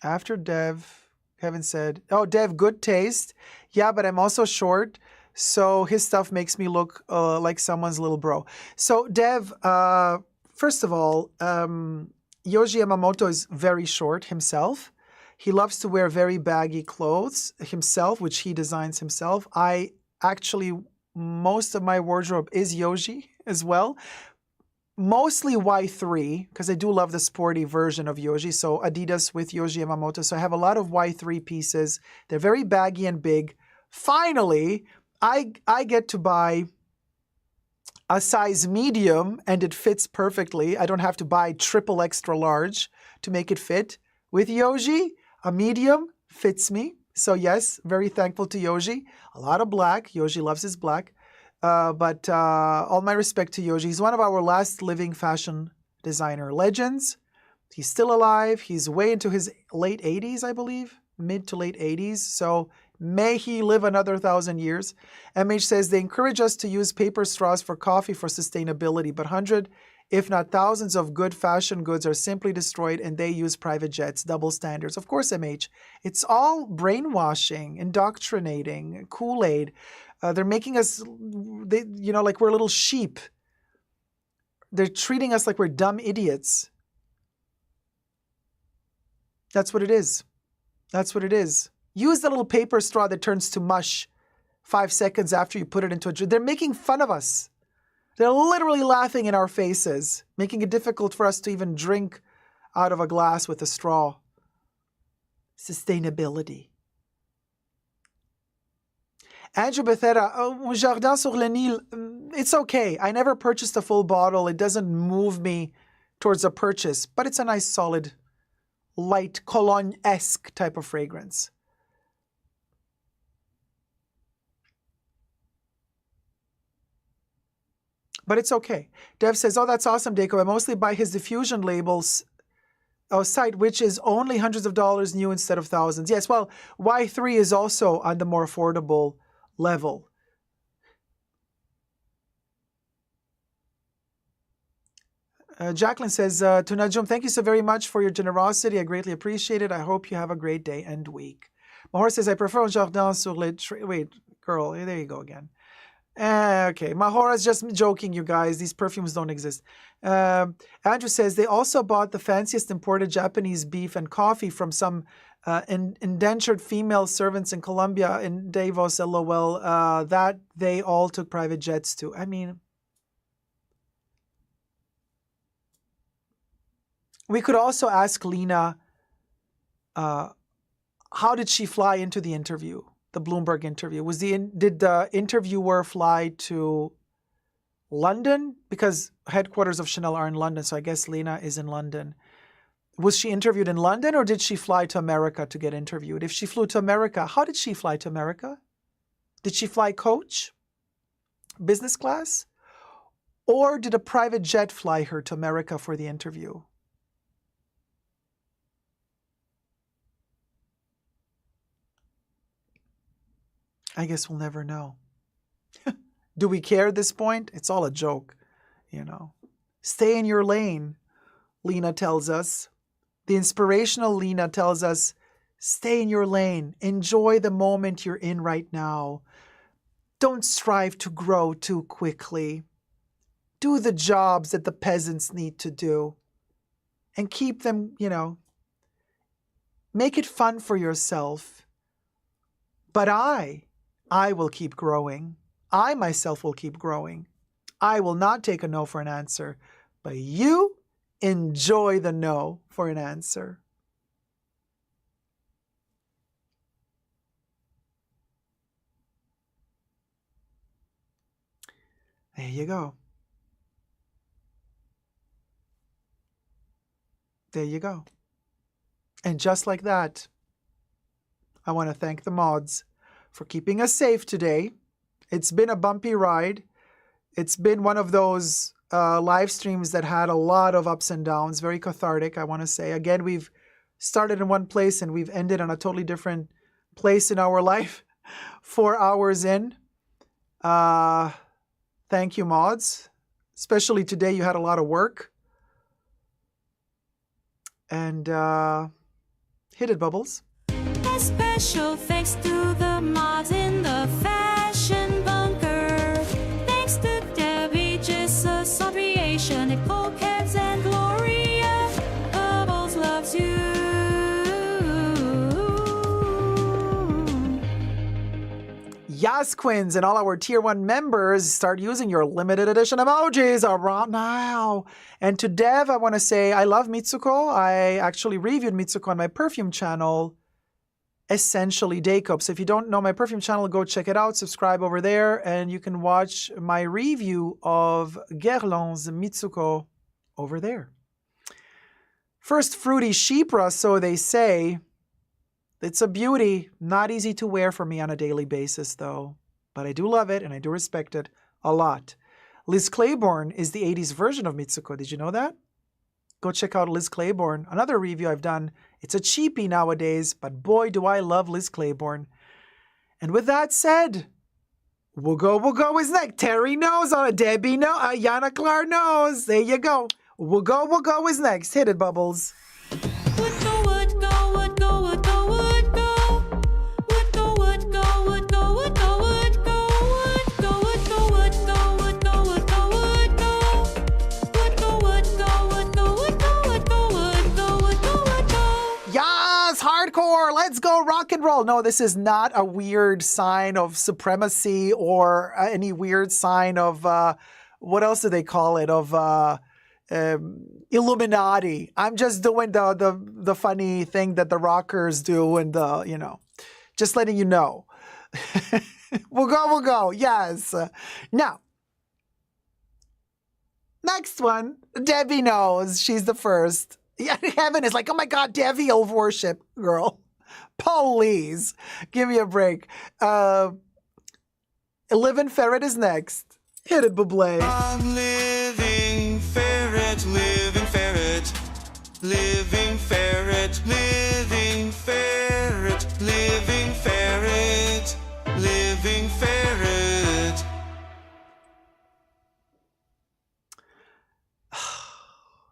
After Dev, Kevin said, oh, Dev, good taste. Yeah, but I'm also short. So his stuff makes me look like someone's little bro. So Dev, first of all, Yoji Yamamoto is very short himself. He loves to wear very baggy clothes himself, which he designs himself. Most of my wardrobe is Yoji as well. Mostly Y3, because I do love the sporty version of Yoji. So Adidas with Yoji Yamamoto. So I have a lot of Y3 pieces. They're very baggy and big. Finally, I get to buy a size medium and it fits perfectly. I don't have to buy triple extra large to make it fit. With Yoji, a medium fits me. So yes, very thankful to Yoji. A lot of black. Yoji loves his black. But all my respect to Yoji. He's one of our last living fashion designer legends. He's still alive. He's way into his late 80s, I believe. Mid to late 80s. So may he live another 1,000 years. MH says they encourage us to use paper straws for coffee for sustainability, but 100, if not thousands of good fashion goods are simply destroyed and they use private jets, double standards. Of course, MH. It's all brainwashing, indoctrinating, Kool-Aid. They're making us, like we're little sheep. They're treating us like we're dumb idiots. That's what it is. That's what it is. Use the little paper straw that turns to mush 5 seconds after you put it into a drink. They're making fun of us. They're literally laughing in our faces, making it difficult for us to even drink out of a glass with a straw. Sustainability. Andrew Bethera, Jardin sur le Nil, it's okay. I never purchased a full bottle. It doesn't move me towards a purchase, but it's a nice, solid, light, cologne-esque type of fragrance. But it's okay. Dev says, oh, that's awesome, Dacob. I mostly buy his diffusion labels site, which is only hundreds of dollars new instead of thousands. Yes, well, Y3 is also on the more affordable level. Jacqueline says, to Najum, thank you so very much for your generosity. I greatly appreciate it. I hope you have a great day and week. Mahor says, I prefer Jardin sur le... Wait, girl, there you go again. Okay, Mahora is just joking, you guys. These perfumes don't exist. Andrew says, they also bought the fanciest imported Japanese beef and coffee from some indentured female servants in Colombia, in Davos, LOL, that they all took private jets to. I mean, we could also ask Lena, how did she fly into the interview? The Bloomberg interview. Did the interviewer fly to London? Because headquarters of Chanel are in London, so I guess Lena is in London. Was she interviewed in London or did she fly to America to get interviewed? If she flew to America, how did she fly to America? Did she fly coach? Business class? Or did a private jet fly her to America for the interview? I guess we'll never know. Do we care at this point? It's all a joke, Stay in your lane, Lena tells us. The inspirational Lena tells us, stay in your lane. Enjoy the moment you're in right now. Don't strive to grow too quickly. Do the jobs that the peasants need to do. And keep them, make it fun for yourself. But I will keep growing. I myself will keep growing. I will not take a no for an answer, but you enjoy the no for an answer. There you go. There you go. And just like that, I want to thank the mods for keeping us safe today. It's been a bumpy ride. It's been one of those live streams that had a lot of ups and downs, very cathartic, I want to say. Again, we've started in one place and we've ended on a totally different place in our life 4 hours in. Thank you, mods. Especially today, you had a lot of work. And hit it, Bubbles. A special thanks to the mods in the fashion bunker. Thanks to Debbie, Jesus, Creation, Nicole, Kevs, and Gloria. Bubbles loves you. Yas Quins and all our Tier 1 members, start using your limited edition emojis around now. And to Dev, I want to say I love Mitsuko. I actually reviewed Mitsuko on my perfume channel, Essentially Dacob. So if you don't know my perfume channel, go check it out. Subscribe over there, and you can watch my review of Guerlain's Mitsuko over there. First fruity Chypre, so they say. It's a beauty. Not easy to wear for me on a daily basis, though. But I do love it, and I do respect it a lot. Liz Claiborne is the 80s version of Mitsuko. Did you know that? Go check out Liz Claiborne. Another review I've done. It's a cheapie nowadays, but boy, do I love Liz Claiborne. And with that said, we'll go is next. Terry knows on it. Debbie knows. Yana Clark knows. There you go. We'll go is next. Hit it, Bubbles. Would go, would go, would go, would go, would go. Would go, would go, would go, would go, would go. Would go, would go, would go, would go, would go, would go. Would go, would go, would go, would go, would go, would go, would go, would go. Yes, hardcore. Let's go rock and roll. No, this is not a weird sign of supremacy or any weird sign of, what else do they call it? Of Illuminati. I'm just doing the funny thing that the rockers do and just letting you know. We'll go. Yes. Now, next one. Debbie knows. She's the first. Yeah, Heaven is like, oh my God, Debbie of worship, girl. Please. Give me a break. Living Ferret is next. Hit it, Bublé. I'm living ferret, living ferret, living ferret, living ferret, living ferret, living ferret.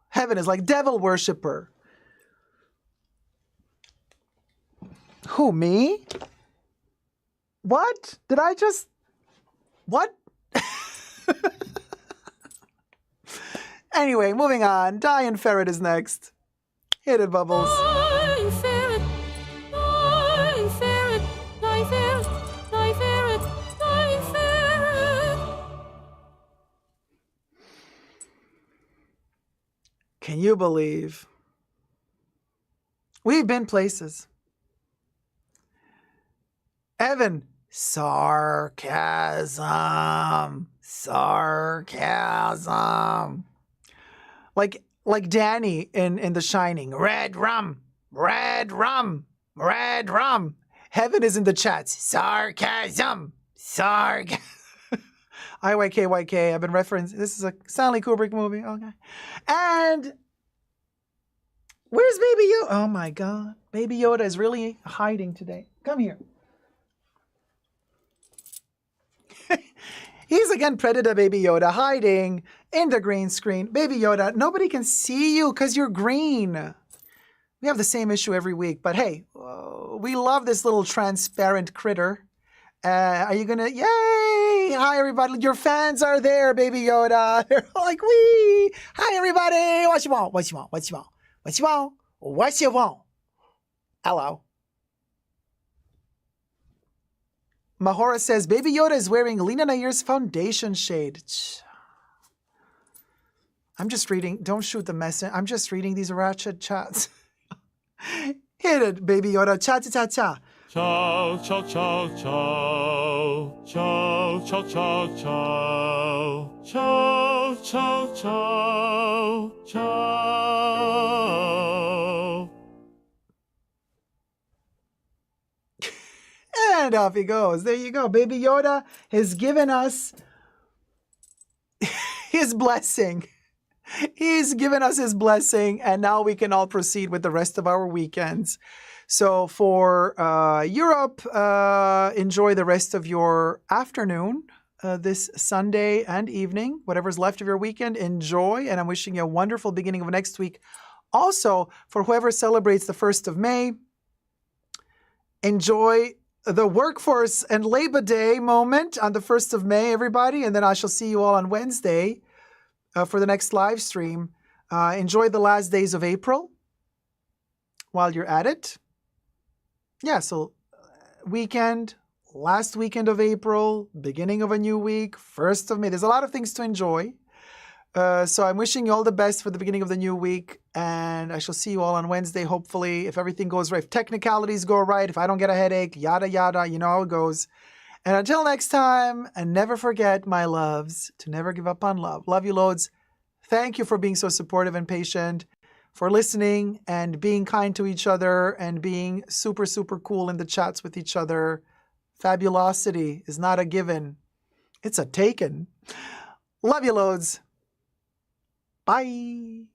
Heaven is like devil worshiper. Who, me? What? Did I just... What? Anyway, moving on. Dying Ferret is next. Hit it, Bubbles. Dying ferret, dying ferret, dying ferret, dying ferret, dying ferret. Can you believe? We've been places. Evan, sarcasm. Like Danny in The Shining. Red rum, red rum, red rum. Heaven is in the chat. Sarcasm. IYK. I've been referencing. This is a Stanley Kubrick movie. Okay. And where's Baby Yoda? Oh my God. Baby Yoda is really hiding today. Come here. He's again Predator Baby Yoda hiding in the green screen. Baby Yoda, nobody can see you because you're green. We have the same issue every week, but hey, we love this little transparent critter. Are you gonna, yay! Hi everybody, your fans are there, Baby Yoda. They're like, wee! Hi everybody, what you want? What you want? What you want? What you want? What you want? Hello. Mahora says, Baby Yoda is wearing Lena Nayir's foundation shade. I'm just reading. Don't shoot the message. I'm just reading these ratchet chats. Hit it, Baby Yoda. Cha-cha-cha-cha. Ciao, ciao, ciao, ciao. Ciao, ciao, ciao, ciao. Ciao, ciao, ciao. Ciao. And off he goes. There you go. Baby Yoda has given us his blessing. He's given us his blessing, and now we can all proceed with the rest of our weekends. So for Europe, enjoy the rest of your afternoon this Sunday and evening. Whatever's left of your weekend, enjoy. And I'm wishing you a wonderful beginning of next week Also, for whoever celebrates the 1st of May, enjoy the workforce and Labor Day moment on the 1st of May, everybody. And then I shall see you all on Wednesday for the next live stream. Enjoy the last days of April while you're at it. Yeah, so weekend, last weekend of April, beginning of a new week, 1st of May. There's a lot of things to enjoy. So I'm wishing you all the best for the beginning of the new week, and I shall see you all on Wednesday, hopefully, if everything goes right, if technicalities go right, if I don't get a headache, yada, yada, you know how it goes. And until next time, and never forget, my loves, to never give up on love. Love you loads. Thank you for being so supportive and patient, for listening and being kind to each other and being super, super cool in the chats with each other. Fabulosity is not a given. It's a taken. Love you loads. Bye.